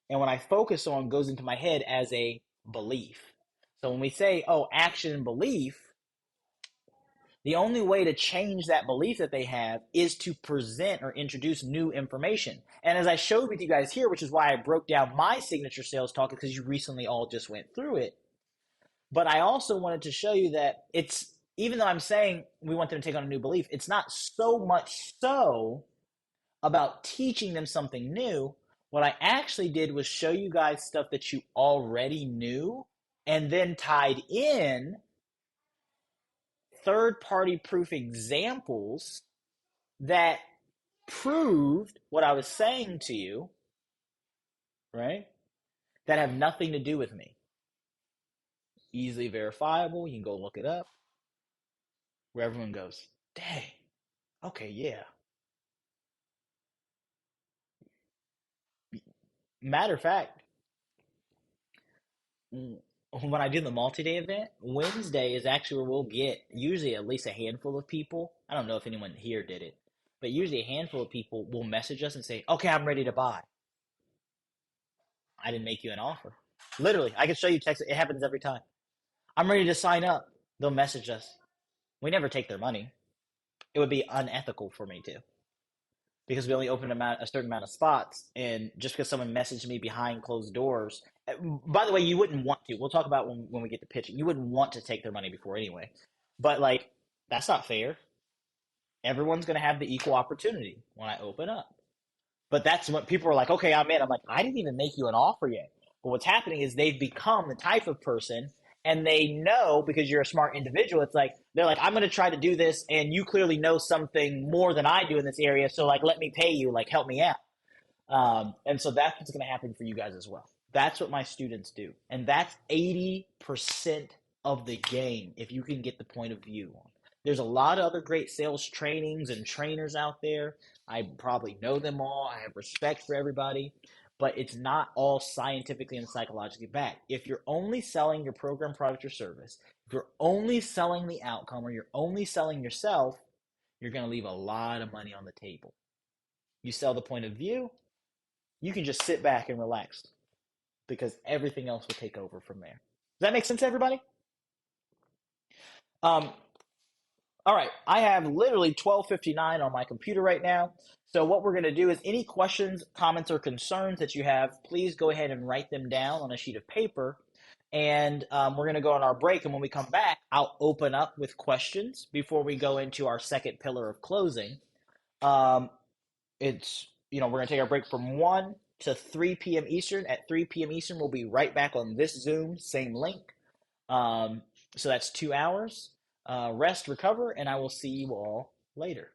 And when I focus on goes into my head as a belief. So when we say, oh, action and belief, the only way to change that belief that they have is to present or introduce new information. And as I showed with you guys here, which is why I broke down my signature sales talk, because you recently all just went through it. But I also wanted to show you that it's, even though I'm saying we want them to take on a new belief, it's not so much so about teaching them something new. What I actually did was show you guys stuff that you already knew and then tied in third-party proof examples that proved what I was saying to you, right? That have nothing to do with me. Easily verifiable. You can go look it up. Where everyone goes, dang, okay, yeah. Matter of fact, when I do the multi-day event, Wednesday is actually where we'll get usually at least a handful of people. I don't know if anyone here did it, but usually a handful of people will message us and say, okay, I'm ready to buy. I didn't make you an offer. Literally, I can show you text. It happens every time. I'm ready to sign up. They'll message us. We never take their money. It would be unethical for me to, because we only open a certain amount of spots. And just because someone messaged me behind closed doors, by the way, you wouldn't want to. We'll talk about when we get to pitching. You wouldn't want to take their money before anyway. But like, that's not fair. Everyone's going to have the equal opportunity when I open up. But that's what people are like, okay, I'm in. I'm like, I didn't even make you an offer yet. But what's happening is they've become the type of person, and they know, because you're a smart individual, it's like, they're like, I'm going to try to do this, and you clearly know something more than I do in this area, so like, let me pay you, like, help me out. And so that's what's going to happen for you guys as well. That's what my students do. And that's 80% of the game, if you can get the point of view on. There's a lot of other great sales trainings and trainers out there. I probably know them all. I have respect for everybody, but it's not all scientifically and psychologically backed. If you're only selling your program, product, or service, if you're only selling the outcome, or you're only selling yourself, you're going to leave a lot of money on the table. You sell the point of view, you can just sit back and relax, because everything else will take over from there. Does that make sense to everybody? All right, I have literally 12:59 on my computer right now. So what we're going to do is, any questions, comments, or concerns that you have, please go ahead and write them down on a sheet of paper. And we're going to go on our break. And when we come back, I'll open up with questions before we go into our second pillar of closing. We're going to take our break from 1 to 3 p.m. Eastern. At 3 p.m. Eastern, we'll be right back on this Zoom, same link. So that's 2 hours. Rest, recover, and I will see you all later.